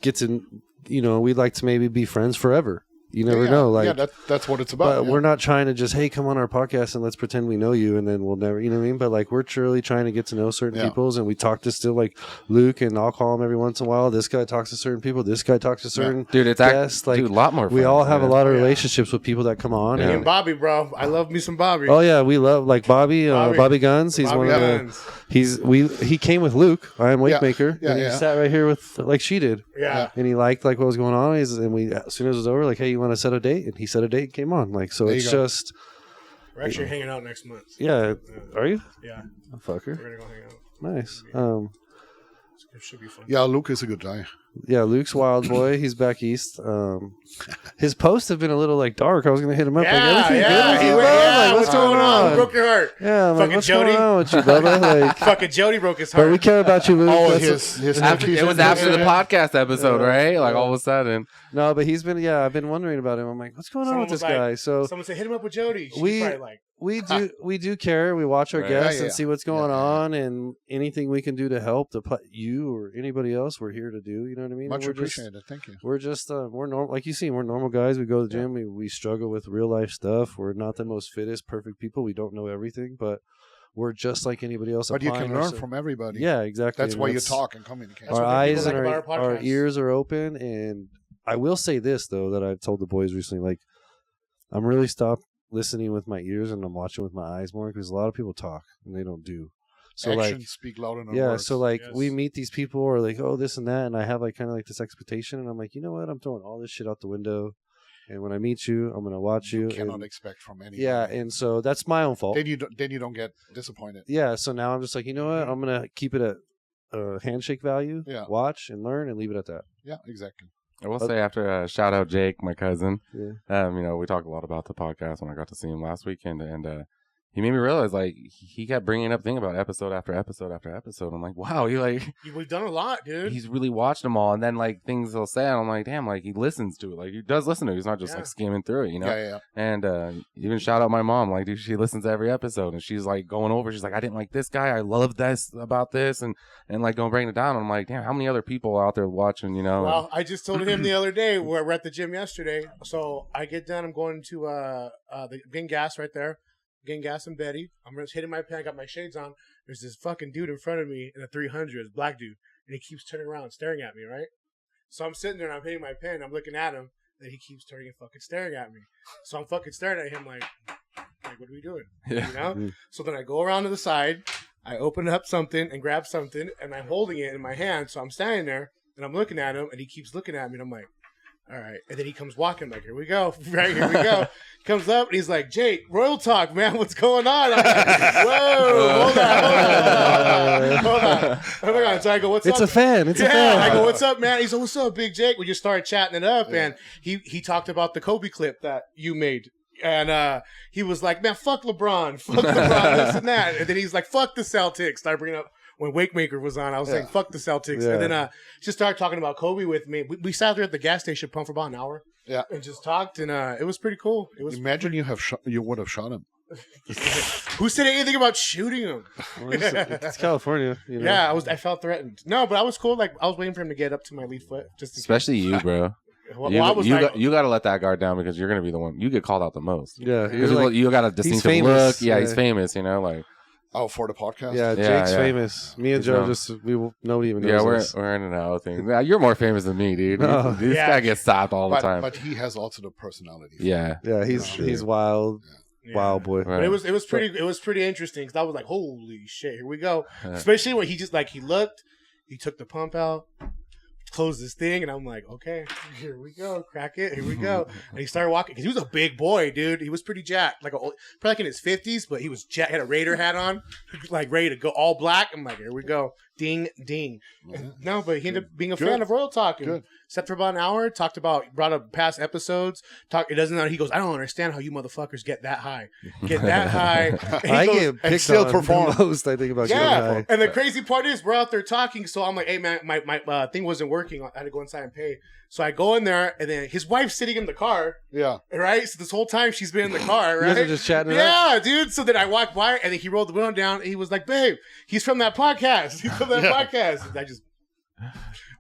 get to, you know, we'd like to maybe be friends forever. You never Yeah, know. Like, yeah, that's what it's about. but yeah. we're not trying to just, hey, come on our podcast and let's pretend we know you and then we'll never, you know what I mean? But like, we're truly trying to get to know certain Yeah. peoples and we talk to still like Luke and I'll call him every once in a while. This guy talks to certain people. This guy talks to certain dude, it's guests. Like, a lot more. we fun, all have a man. lot of relationships with people that come on. Yeah. Me And, and Bobby, bro. I love me some Bobby. oh yeah, we love like Bobby Guns. He's Bobby one Guns. of the, he came with Luke. I am Yeah. Wakemaker. Yeah, and he yeah. sat right here with like she did. Yeah. And he liked like what was going on. And we, as soon as it was over, like, hey, you want to set a date? And he set a date and came on. Like, so There it's you go. just, We're actually hanging out next month. yeah. Are you? Yeah. Oh, fucker. We're gonna go hang out. Nice. It should be fun. Yeah, Luke is a good guy. Yeah, Luke's wild boy. He's back east. His posts have been a little like dark. I was gonna hit him up. like, everything good with you, bro? Like, what's going on? Who broke your heart? Yeah, I'm like, Fucking what's Jody? going on with you, brother? Like, Fucking Jody broke his heart. but we care about you, Luke. Oh, That's his It was after the podcast episode, right? Like all of a sudden. no, but he's been. Yeah, I've been wondering about him. I'm like, what's going on Someone with this was like- guy? So Someone said, hit him up with Jody. She's We- probably like, we do care. We watch our Right. guests Yeah, and yeah. see what's going Yeah, yeah, on, and anything we can do to help you or anybody else, we're here to do. You know what I mean? Much And we're just- appreciated. Thank you. We're just we're normal, like you see, we're normal guys. We go to the gym. We struggle with real life stuff. We're not the most fittest, perfect people. We don't know everything, but we're just like anybody else. But you applying can learn ourselves- from everybody. Yeah, exactly. That's And why you talk and communicate. That's Our what people eyes like and about our our podcast. ears are open. And I will say this though, that I've told the boys recently, like I'm really stopped listening with my ears and I'm watching with my eyes more because a lot of people talk and they don't do. So Actions like. speak louder than Yeah, words. so like Yes. we meet these people or like, oh, this and that, and I have like kind of like this expectation, and I'm like, you know what, I'm throwing all this shit out the window, and when I meet you, I'm gonna watch you. cannot and, expect from anybody. yeah, and so that's my own fault. then you don't get disappointed. Yeah, so now I'm just like, you know what, I'm gonna keep it at handshake value. Yeah. Watch and learn and leave it at that. Yeah, exactly. I will say after shout out Jake, my cousin. Yeah. You know, we talked a lot about the podcast when I got to see him last weekend, and he made me realize, like, he kept bringing up thing about episode after episode after episode. I'm like, wow, we've done a lot, dude. he's really watched them all. And then, like, things he'll say, and I'm like, damn, like, he listens to it. Like, he does listen to it. He's not just, like, skimming through it, you know? Yeah. And even shout out my mom. Like, dude, she listens to every episode, and she's, like, going over. She's like, I didn't like this guy. I love this about this. And like, going breaking it down. And I'm like, damn, how many other people out there watching, you know? Well, I just told him the other day, we're at the gym yesterday. So I get done. I'm going to getting gas right there. Getting gas and Betty. I'm just hitting my pen. I got my shades on. There's this fucking dude in front of me in a 300, black dude, and he keeps turning around, staring at me. Right. So I'm sitting there and I'm hitting my pen. I'm looking at him, and he keeps turning and fucking staring at me. So I'm fucking staring at him like what are we doing? Yeah. You know. So then I go around to the side. I open up something and grab something, and I'm holding it in my hand. So I'm standing there and I'm looking at him, and he keeps looking at me, and I'm like, all right. And then he comes walking like, here we go. Right, here we go. Comes up and he's like, Jake, Royal Talk, man, what's going on? I'm like, whoa, hold on. So I go, what's up? It's a fan. It's a fan. I go, what's up, man? He's like, what's up, Big Jake? We just started chatting it up, and he talked about the Kobe clip that you made. And he was like, man, fuck LeBron, this and that. And then he's like, fuck the Celtics. Started bringing up when Wakemaker was on, I was saying, fuck the Celtics. Yeah. And then just started talking about Kobe with me. We sat there at the gas station pump for about an hour. Yeah. And just talked, and it was pretty cool. It was. Imagine you would have shot him. Who said anything about shooting him? Well, it's California. You know? Yeah, I felt threatened. No, but I was cool. Like, I was waiting for him to get up to my lead foot. Especially you, bro. Well, you I was you got to let that guard down because you're going to be the one. You get called out the most. Yeah. Because you got a distinctive famous. look. Yeah, Yeah. he's famous, you know, like. Oh, for the podcast? Yeah, Yeah, Jake's yeah. famous. Me and Joe nobody even knows Yeah, us. we're in and out thing. Yeah, you're more famous than me, dude. Oh. This Yeah. guy gets stopped all the time. But he has also the personality. Yeah. Yeah, he's wild, wild boy. Right. But it was pretty interesting because I was like, holy shit, here we go. Yeah. Especially when he just like he looked, he took the pump out, closed this thing, and I'm like, okay, here we go, crack it, here we go. And he started walking because he was a big boy, dude. He was pretty jacked, probably like in his 50s, but he was jacked. Had a Raider hat on, like ready to go, all black. I'm like, here we go, ding, ding. And no, but he ended up being a fan of Royal Talk. And Good. sat for about an hour, brought up past episodes. It doesn't know. He goes, I don't understand how you motherfuckers get that high. Get that high. And he I goes, get picked still on perform. the most. I think about getting yeah, high. and the crazy part is we're out there talking. So I'm like, hey man, my thing wasn't working. I had to go inside and pay. So I go in there, and then his wife's sitting in the car. Yeah. Right. So this whole time she's been in the car. Right. You guys are just chatting it up? Yeah, dude. So then I walked by, and then he rolled the window down. And he was like, "Babe, he's from that podcast. He's from that podcast." And I just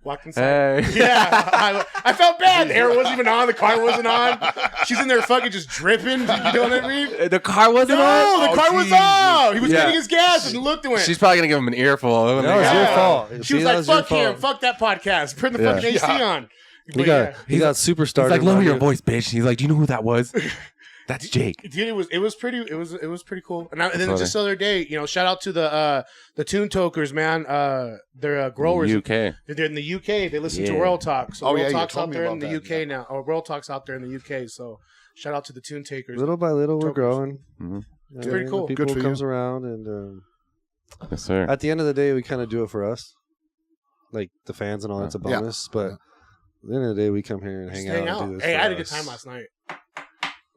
walked inside. Hey. Yeah, I felt bad. The air wasn't even on. The car wasn't on. She's in there fucking just dripping. You know what I mean? The car wasn't No, on? the car was Jesus. on. He was Yeah. getting his gas and looked and went. She's probably going to give him an earful. No, it's your fault. She See, was that like, was your fuck him. fault. Fuck that podcast. Turn the Yeah. fucking AC on. He But got superstar. He's like, lower your voice, bitch. He's like, do you know who that was? That's Jake. Dude, it was pretty cool. And then funny. just the other day, shout out to the Toon Tokers, man. They're growers. UK. They're in the UK. They listen to Yeah. Royal Talk. So Oh, Royal yeah, you Talk's told out me there in about the that, UK yeah. now. Or Royal Talk's out there in the UK. So shout out to the Toon Takers. Little by little, we're Tokers. growing. Mhm. It's pretty cool. People Good for comes you. around, and Yes, sir. at the end of the day, we kind of do it for us, like the fans and all. That's a Yeah. bonus, but at the end of the day, we come here and Just hang out and do this. Hey, for I had a good us. time last night.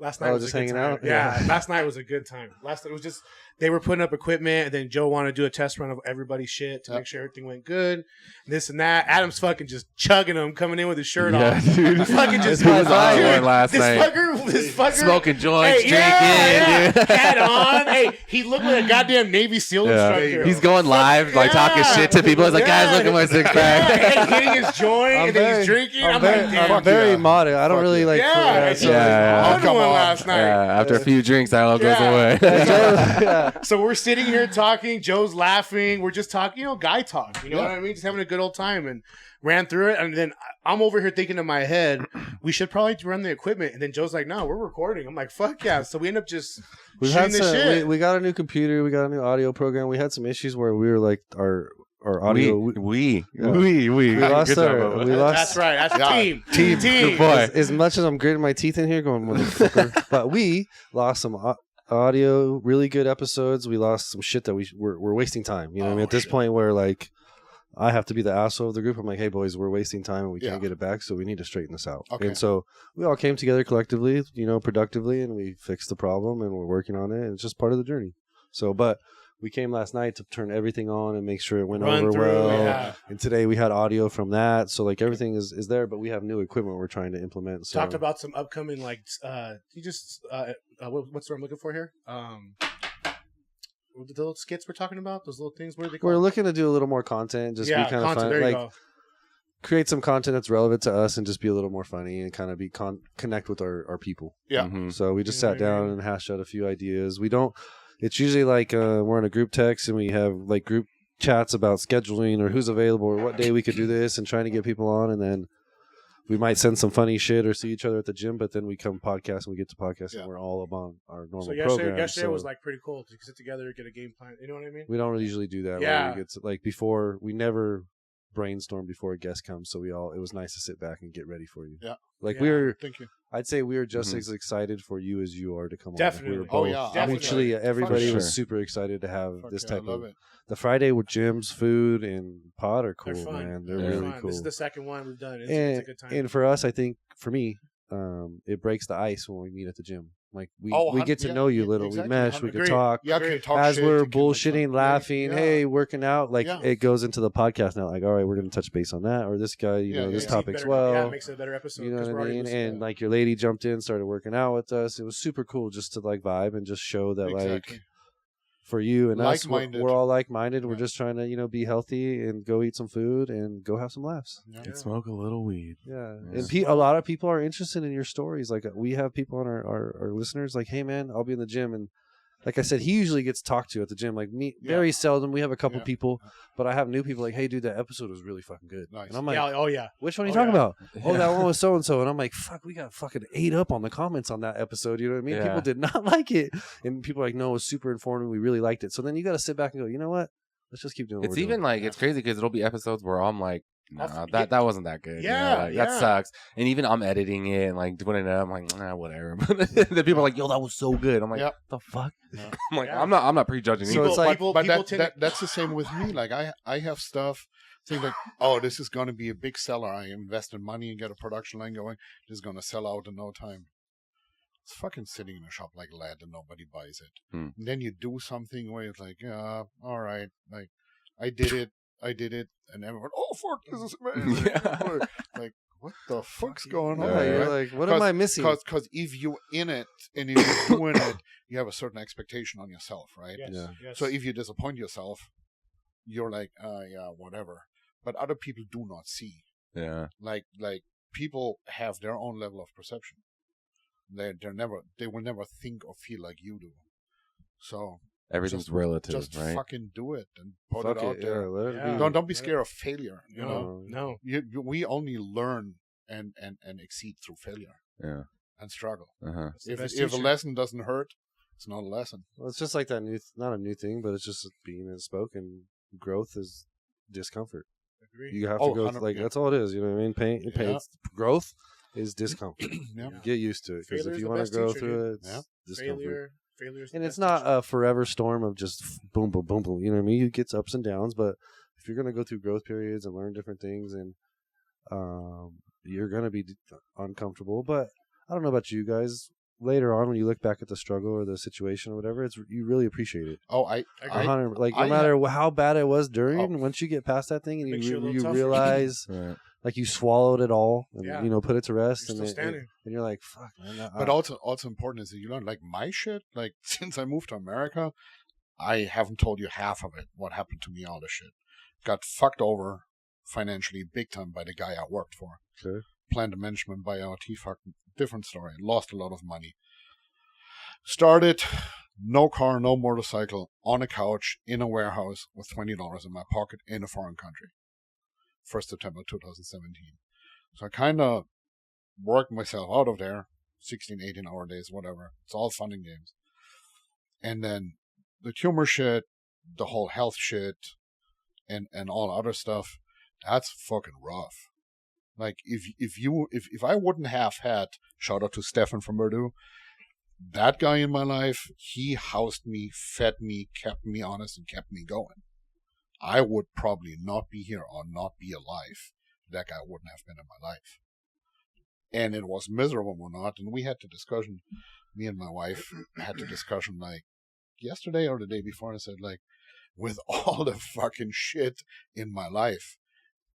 Last night was just a good hanging time. out? Yeah, Yeah. last night was a good time. Last night was just they were putting up equipment, and then Joe wanted to do a test run of everybody's shit to make sure everything went good. This and that. Adam's fucking just chugging them, coming in with his shirt off. dude. Fucking just He was on dude, one last night. This fucker, Smoking joints, hey, drinking, dude. Hat on. Hey, he looked like a goddamn Navy SEAL instructor. He's going live, like talking shit to people. He's like, guys, look at my six pack. Yeah, getting his joint, and then he's drinking. I'm like, damn. I'm very modest. I don't Fuck really yeah. like. Yeah, so- Yeah. on one last night. Yeah, after a few drinks, that all goes Yeah. away. yeah. So we're sitting here talking. Joe's laughing. We're just talking, guy talk. You know what I mean? Just having a good old time, and ran through it. And then I'm over here thinking in my head, we should probably run the equipment. And then Joe's like, no, we're recording. I'm like, fuck yeah. So we end up just We've shooting had this some, shit. we got a new computer. We got a new audio program. We had some issues where we were like our audio. We We lost Good job, our. Bubba. We lost. That's right. That's Yeah. team. Good boy. As much as I'm gritting my teeth in here, going motherfucker, but we lost some audio. Really good episodes. We lost some shit that we're wasting time. You know what I mean? At this point, where like I have to be the asshole of the group. I'm like, hey boys, we're wasting time and we Yeah. can't get it back, so we need to straighten this out. Okay. And so we all came together collectively, productively, and we fixed the problem and we're working on it. And it's just part of the journey. So, but we came last night to turn everything on and make sure it went Run over through, well. yeah. And today we had audio from that, so like everything is there, but we have new equipment we're trying to implement. So Talked about some upcoming what's the word I'm looking for here? The little skits we're talking about, those little things. What are they called? we're looking to do a little more content, just be kind of content. fun, There you like go. create some content that's relevant to us and just be a little more funny and kind of be connect with our people. Yeah. Mhm. So we just You know sat what I down mean? and hashed out a few ideas. We don't. It's usually like we're in a group text and we have like group chats about scheduling or who's available or what day we could do this and trying to get people on, and then we might send some funny shit or see each other at the gym, but then we come podcast and we get to podcast Yeah. and we're all on our normal So program. yesterday so was like pretty cool to sit together, get a game plan. You know what I mean? we don't usually do that. Yeah. Where we get to, like before, we never brainstorm before a guest comes, so it was nice to sit back and get ready for you. Yeah. Like Yeah. Thank you. I'd say we were just Mhm. as excited for you as you are to come Definitely. on. We were Oh, both. yeah. Definitely. Mutually, everybody For was sure. super excited to have Fuck this yeah, type I love of it. the Friday with gyms, food, and pod are cool, They're fun. man. They're They're really fun. cool. This is the second one we've done. It's and, a good time. and for us, I think for me, it breaks the ice when we meet at the gym. Like we Oh, get to yeah, know you a yeah, little. exactly, We mesh. We can Agreed. talk. Yeah, I can talk As shit, we're you can, like, bullshitting, laughing, yeah. hey, working out, like Yeah. it goes into the podcast now. Like, all right, we're going to touch base on that, or this guy, Yeah, this yeah. topic as Better- well. Yeah, it makes it a better episode. You know 'cause what we're I already mean? listening. And like your lady jumped in, started working out with us. It was super cool just to like vibe and just show that Exactly. like for you and us, Like-minded. we're all like-minded. We're Yeah. just trying to be healthy and go eat some food and go have some laughs. Yeah. And smoke a little weed. Yeah, Yeah. and a lot of people are interested in your stories. Like we have people on our listeners. Like, hey man, I'll be in the gym, and like I said, he usually gets talked to at the gym. Like me, Yeah. very seldom. We have a couple Yeah. people, but I have new people. Like, hey dude, that episode was really fucking good. Nice. And I'm like, yeah, oh yeah. which one are you Oh, talking yeah. about? Oh, that one was so and so. And I'm like, fuck, we got fucking ate up on the comments on that episode. You know what I mean? Yeah. People did not like it, and people are like, no, it was super informative. We really liked it. So then you got to sit back and go, you know what? Let's just keep doing. What It's we're even doing. like it's crazy because it'll be episodes where I'm like, nah, I'll- that wasn't that good. Yeah, like, yeah. that sucks. And even I'm editing it and like doing it, I'm like, nah, whatever. But the people are like, yo, that was so good. I'm like, Yeah. the fuck? Yeah. I'm like, Yeah. I'm not prejudging. So either. it's like- people but tend to- that's the same with me. Like I have stuff. Think like, oh, this is going to be a big seller. I invested money and get a production line going. This is going to sell out in no time. It's fucking sitting in a shop like lead and nobody buys it. Hmm. And then you do something where it's like, yeah, all right, like I did it, and everyone, oh fuck, this is amazing. Yeah. Like, what the fuck's going on? yeah, Right. you're right? like, what am I missing? Because if you're in it and if you're doing it, you have a certain expectation on yourself, right? Yes, Yeah. yes. So if you disappoint yourself, you're like, yeah, whatever. But other people do not see. Yeah. Like people have their own level of perception. They will never think or feel like you do. So Everything's just- relative, just right? fucking do it and put Fuck it out it, there. yeah, let it Yeah. be. Don't be scared of failure. You know, no. we only learn and exceed through failure Yeah. and struggle. Uh-huh. It's the If best a teacher. lesson doesn't hurt, it's not a lesson. Well, it's just like that not a new thing, but it's just being spoken. Growth is discomfort. Agree. You have to Oh, go 100%. that's all it is. You know what I mean? Yeah. Growth is discomfort. Yeah. Get used to it because Failure's if you the want best to go teacher, through dude. it, it's Yeah. discomfort. Failure's the And it's best not teacher. a forever storm of just boom, boom, boom, boom. You know what I mean? It gets ups and downs, but if you're going to go through growth periods and learn different things, and you're going to be uncomfortable. But I don't know about you guys. Later on, when you look back at the struggle or the situation or whatever, you really appreciate it. Oh, I 100, like no I matter how bad it was during, once you get past that thing and Makes you a you, little you tougher. realize Right. like you swallowed it all and Yeah. put it to rest, You're and still standing. and you're like, fuck, man. But also important is that you learn, like, my shit. Like, since I moved to America, I haven't told you half of it. What happened to me, all this shit. Got fucked over financially big time by the guy I worked for. Sure. Planned management buyout. He fucking different story. Lost a lot of money. Started no car, no motorcycle, on a couch in a warehouse with $20 in my pocket in a foreign country. 1st September 2017. So I kind of worked myself out of there, 16, 18-hour days, whatever. It's all fun and games. And then the tumor shit, the whole health shit, and all other stuff, that's fucking rough. Like, if I wouldn't have had, shout out to Stefan from Purdue, that guy in my life, he housed me, fed me, kept me honest, and kept me going. I would probably not be here or not be alive. That guy wouldn't have been in my life. And it was miserable or not. And we had the discussion, me and my wife had the discussion like yesterday or the day before. I said, like, with all the fucking shit in my life,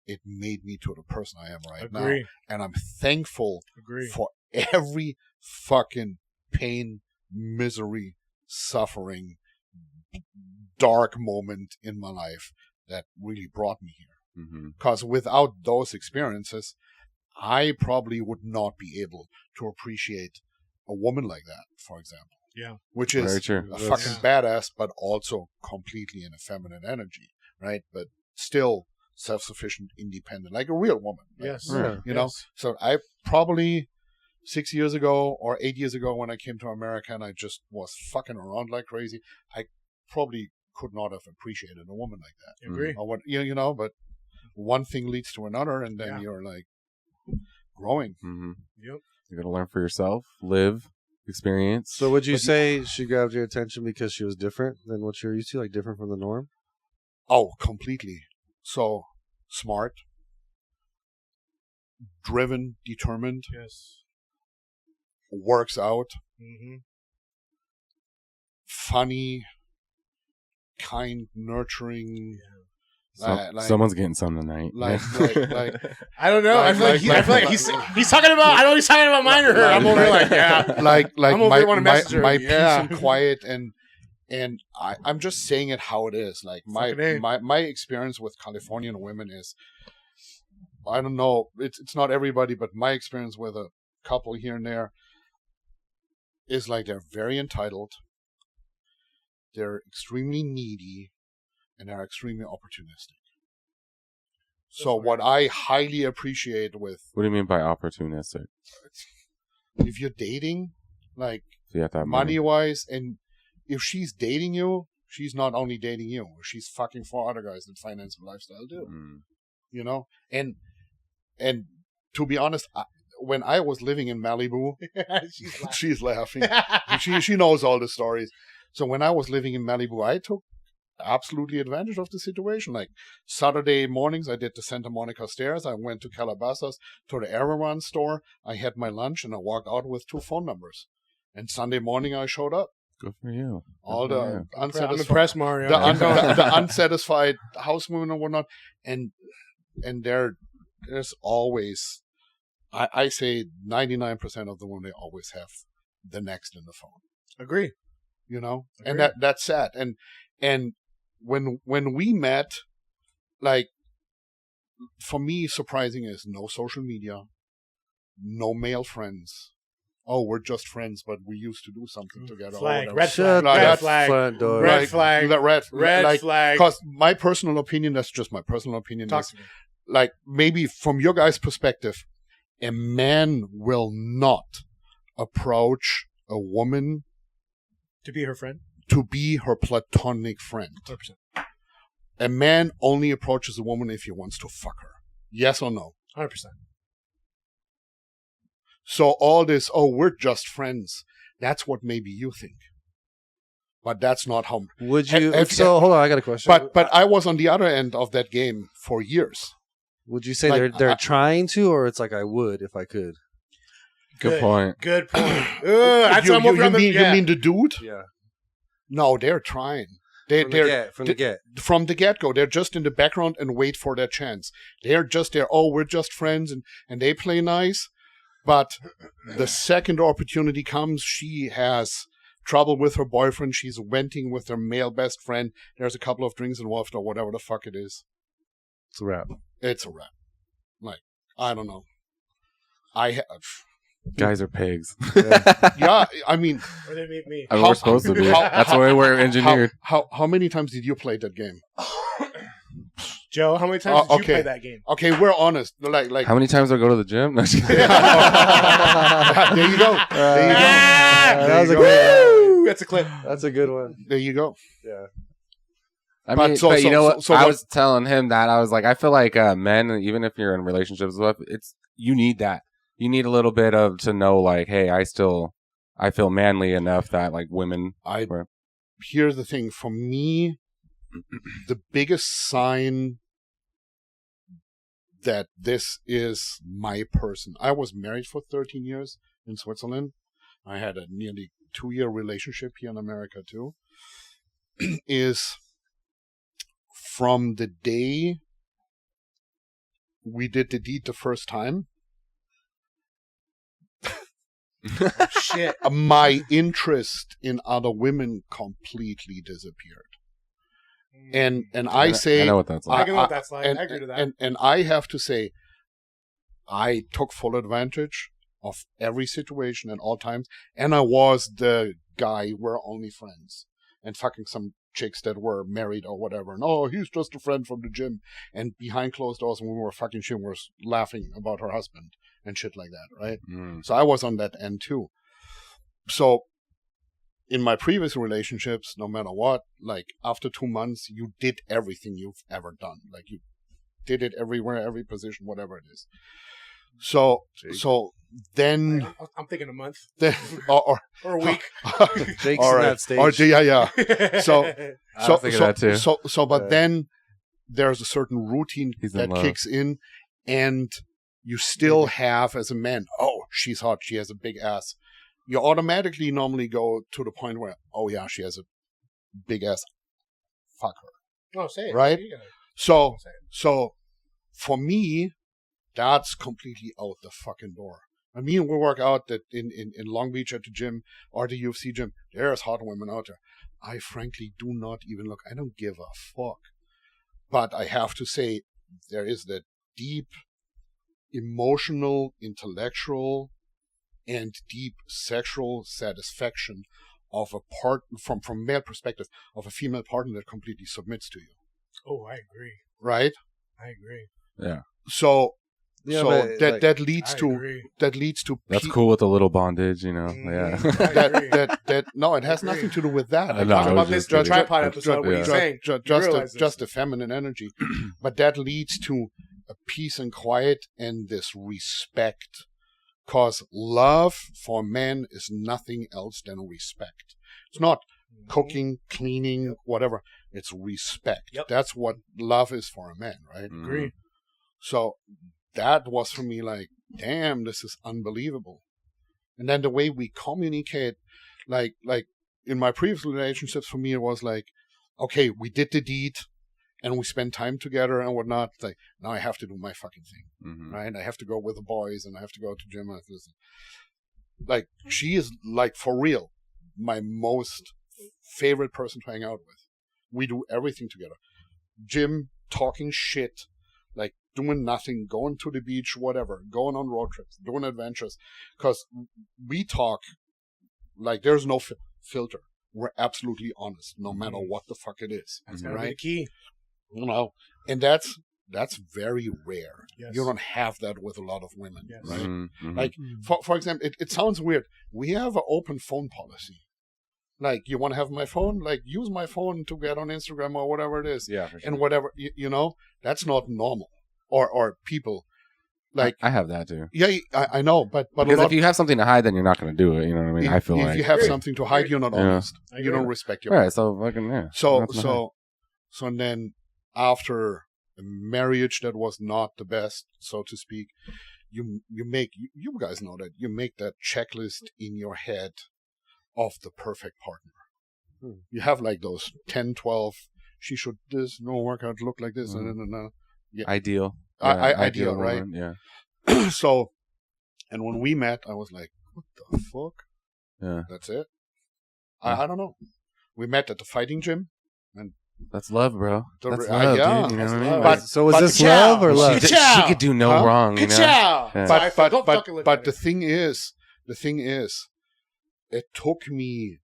it made me to the person I am right now. And I'm thankful for every fucking pain, misery, suffering, dark moment in my life that really brought me here. Because without those experiences, I probably would not be able to appreciate a woman like that, for example. Yeah. Which is a fucking badass, but also completely in a feminine energy, right? But still self-sufficient, independent, like a real woman. Right? Yes. You know? So I probably 6 years ago or 8 years ago when I came to America and I just was fucking around like crazy, I probably could not have appreciated a woman like that. Agree. Or what, you know, but one thing leads to another and then you're like growing. Yep. You got to learn for yourself, live, experience. So would you say she grabbed your attention because she was different than what you're used to, like different from the norm? Oh, completely. So smart, driven, determined. Yes. Works out. Funny, kind, nurturing. Someone's getting some tonight. Like I don't know. I feel like he's talking about. I know he's talking about mine or her. I'm over like like I'm over here wanting to message her. my peace and quiet and I'm just saying it how it is. Like my experience with Californian women is, I don't know, it's not everybody, but my experience with a couple here and there is like they're very entitled, they're extremely needy, and they're extremely opportunistic. So what I highly appreciate with... What do you mean by opportunistic? If you're dating, like so you have to have money-wise, and if she's dating you, she's not only dating you, she's fucking 4 other guys that finance and lifestyle do. You know? And to be honest, when I was living in Malibu, she's laughing. She knows all the stories. So when I was living in Malibu, I took absolutely advantage of the situation. Like Saturday mornings, I did the Santa Monica stairs. I went to Calabasas to the Arawan store. I had my lunch and I walked out with 2 phone numbers. And Sunday morning, I showed up. Good for you. All the unsatisfied, I'm impressed, Mario. the unsatisfied housewomen and whatnot, and there's always, I say 99% of the women, they always have the next in the phone. Agree. You know, and that's sad. And when we met, like, for me, surprising is no social media, no male friends. Oh, we're just friends, but we used to do something together. Flag, red flag, red flag, red flag, red flag. Because my personal opinion, that's just my personal opinion. Talk to me. Like, maybe from your guys' perspective, a man will not approach a woman to be her friend, to be her platonic friend. 100%. A man only approaches a woman if he wants to fuck her. Yes or no? 100%. So all this, oh, we're just friends. That's what maybe you think. But that's not how... Would you... hold on, I got a question. But I was on the other end of that game for years. Would you say like, they're trying to, or it's like I would if I could? Good point. Good point. You mean the dude? Yeah. No, they're trying. From the get-go. They're just in the background and wait for their chance. They're just there, oh, we're just friends, and they play nice. But the second opportunity comes, she has trouble with her boyfriend. She's venting with her male best friend. There's a couple of drinks involved or whatever the fuck it is. It's a wrap. It's a wrap. Like, I don't know. Guys are pigs. Yeah, I mean... Or they meet me. We're supposed to be. That's the way we're engineered. How many times did you play that game? Joe, how many times did you play that game? Okay, we're honest. Like how many times do I go to the gym? No, there you go. There you go. That was a good one. That's a clip. That's a good one. There you go. Yeah. I mean, but you know what? I was telling him that I was like, I feel like men, even if you're in relationships with, you need that. You need a little bit of to know, like, hey, I feel manly enough that like women. Here's the thing. For me, the biggest sign that this is my person. I was married for 13 years in Switzerland. I had a nearly 2-year relationship here in America too. Is from the day we did the deed the first time, Oh, shit. my interest in other women completely disappeared. And I say, I know what that's I like. can know what that's like. and, I agree to that. and I have to say, I took full advantage of every situation at all times, and I was the guy we're only friends, and fucking some chicks that were married or whatever. And oh, he's just a friend from the gym. And behind closed doors, when we were fucking shit, we were laughing about her husband and shit like that, right? Mm. So I was on that end too. So in my previous relationships, no matter what, like after 2 months, you did everything you've ever done. Like you did it everywhere, every position, whatever it is. So then, I'm thinking a month then or or a week. Jake's all in right. that stage. Or, yeah. So I was thinking that too. But then there's a certain routine He's in that love. kicks in, and you still have as a man, oh, she's hot, she has a big ass. You automatically normally go to the point where, oh yeah, she has a big ass. Fuck her. Oh, say it. Right? You gotta So say it. so for me, that's completely out the fucking door. I mean, we work out that in Long Beach at the gym or the UFC gym, there's hot women out there. I frankly do not even look. I don't give a fuck. But I have to say, there is that deep emotional, intellectual, and deep sexual satisfaction of a part from male perspective of a female partner that completely submits to you. Oh, I agree. Right? I agree. Yeah, So Yeah, so but, that like, that leads I to agree. that's pe- cool with a little bondage, you know. Mhm. Yeah. I agree. that no, it has Agree. nothing to do with that. I know, Talk I about was this just the kidding. tripod episode. What yeah. are you saying? You realize this. Just the feminine energy, but that leads to a peace and quiet and this respect, cause love for men is nothing else than respect. It's not cooking, cleaning, whatever. It's respect. Yep. That's what love is for a man, right? Mm. Agree. So that was for me like, damn, this is unbelievable. And then the way we communicate, like in my previous relationships, for me it was like, okay, we did the deed and we spent time together and whatnot. Like now I have to do my fucking thing, Mhm. right? I have to go with the boys and I have to go to gym. And listen. Like she is like for real my most favorite person to hang out with. We do everything together. Gym, talking shit, like doing nothing, going to the beach, whatever, going on road trips, doing adventures. Because we talk like there's no filter. We're absolutely honest, no matter what the fuck it is. That's gotta be right? the key. You know, and that's very rare. Yes. You don't have that with a lot of women, Yes. right? Mhm. Mhm. Like, for example, it sounds weird. We have an open phone policy. Like, you want to have my phone? Like, use my phone to get on Instagram or whatever it is. Yeah, for sure. And whatever, you know, that's not normal. Or people. Like, I have that too. yeah, I know, but a Because lot, if you have something to hide, then you're not going to do it. You know what I mean? if, I feel if like. you have Agree. something to hide, you're not Yeah. honest. I You agree. don't respect your All right, so fucking yeah. So Nothing to hide. so and then after a marriage that was not the best, so to speak, you guys know that you make that checklist in your head of the perfect partner. You have like those 10, 12, she should this, no workout, look like this, and Ideal. ideal, right? woman, Yeah. So, and when we met, I was like, what the fuck? Yeah. That's it? I don't know. We met at the fighting gym. That's love, bro. The- That's yeah, love, dude. You know that's what I mean? love. Like, So was but this Ka-chow! love or she, love? did- Ka-chow! she could do no Huh? wrong, you know? Ka-chow! Yeah. Sorry, don't fucking look But at the it. thing is, it took me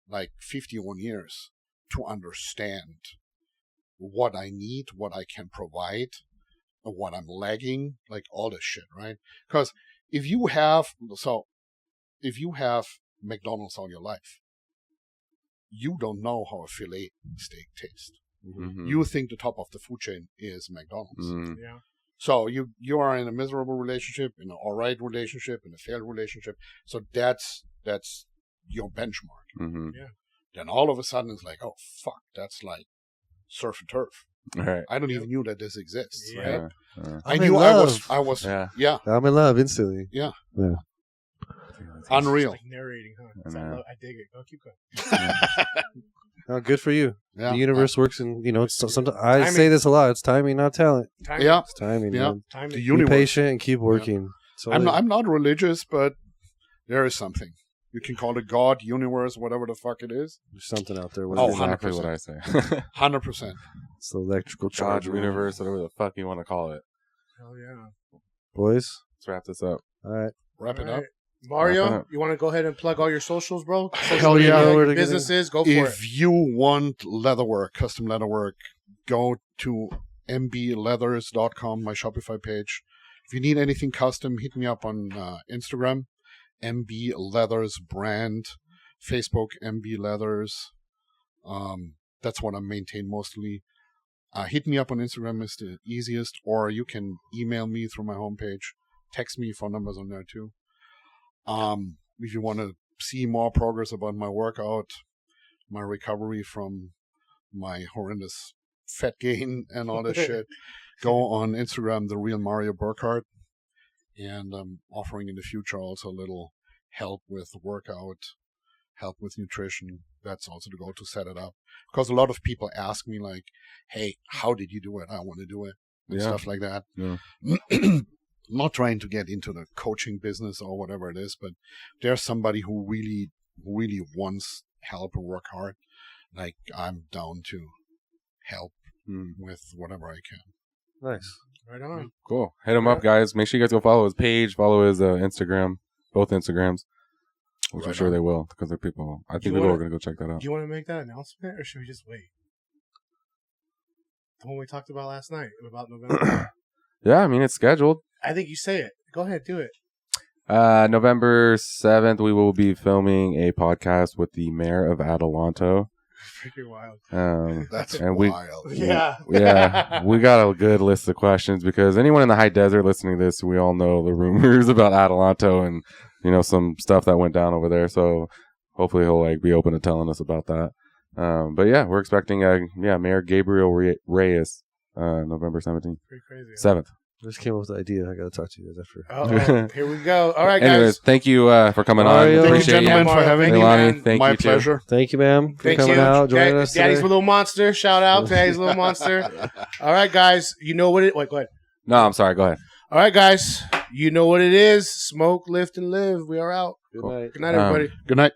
like 51 years to understand what I need, what I can provide, what I'm lagging, like all this shit, right? Because if you have McDonald's all your life, you don't know how a filet steak tastes. Mhm. You think the top of the food chain is McDonald's. Mhm. Yeah. So you are in a miserable relationship, in an alright relationship, in a failed relationship. So that's your benchmark. Mhm. Then all of a sudden it's like, oh fuck, that's like surf and turf. All right. I don't even knew that this exists. Yeah. Right? Yeah. I I'm knew in I love. was. Yeah. Yeah. I'm in love instantly. Unreal. Like narrating, huh? I So know. I dig it. Go keep going. Oh, good for you. Yeah. The universe works in, sometimes I Timing. say this a lot. It's timing, not talent. Timing. Yeah. It's timing, Yeah. man. Timing. The Be universe. patient and keep working. So I'm not religious, but there is something. You can call it God, universe, whatever the fuck it is. There's something out there. Oh, That's Whatever. exactly 100%. what I say. 100%. It's the electrical God, charge. universe, whatever the fuck you want to call it. Hell yeah. Boys. Let's wrap this up. All right. Wrap it All up. right. Mario, Wrap it up. you want to go ahead and plug all your socials, bro? Hell yeah. Where Your to get businesses, go for it. If you want leatherwork, custom leatherwork, go to mbleathers.com, my Shopify page. If you need anything custom, hit me up on Instagram, MB Leathers brand, Facebook, MB Leathers. That's what I maintain mostly. Hit me up on Instagram is the easiest, or you can email me through my homepage. Text me, phone numbers on there too. If you want to see more progress about my workout, my recovery from my horrendous fat gain and all this shit, go on Instagram, the real Mario Burkardt. And I'm offering in the future also a little help with workout, help with nutrition. That's also the goal, to set it up. Because a lot of people ask me like, hey, how did you do it? I want to do it. And stuff like that. Yeah. I'm not trying to get into the coaching business or whatever it is, but there's somebody who really wants help and work hard. Like, I'm down to help with whatever I can. Nice. Right on. Cool. Hit him up, guys. Make sure you guys go follow his page, follow his Instagram, both Instagrams, which I'm Right sure on. they will, because they're people. I think You people wanna- are going to go check that out. Do you want to make that announcement, or should we just wait? The one we talked about last night about November. Yeah, I mean, it's scheduled. I think you say it. Go ahead, do it. November 7th, we will be filming a podcast with the mayor of Adelanto. Freaking wild. That's And we- wild. Yeah. Yeah, we got a good list of questions, because anyone in the high desert listening to this, we all know the rumors about Adelanto and, some stuff that went down over there. So hopefully he'll be open to telling us about that. But yeah, we're expecting, Mayor Gabriel Reyes, November 17th, Pretty crazy. 7th. I just came up with the idea. I got to talk to you guys after. Uh-oh. Here we go. All right, guys. Anyways, thank you for coming Mario. on. Thank you, Appreciate gentlemen, you. for having Thank me. you, Ilani, man. thank My you too. pleasure. Thank you, ma'am, for Thank coming you. out, joining us Daddy's today. Little Monster. Shout out to Daddy's Little Monster. All right, guys. You know what it... Wait, go ahead. No, I'm sorry. Go ahead. All right, guys. You know what it is. Smoke, lift, and live. We are out. Good night. Good night, everybody. Good night.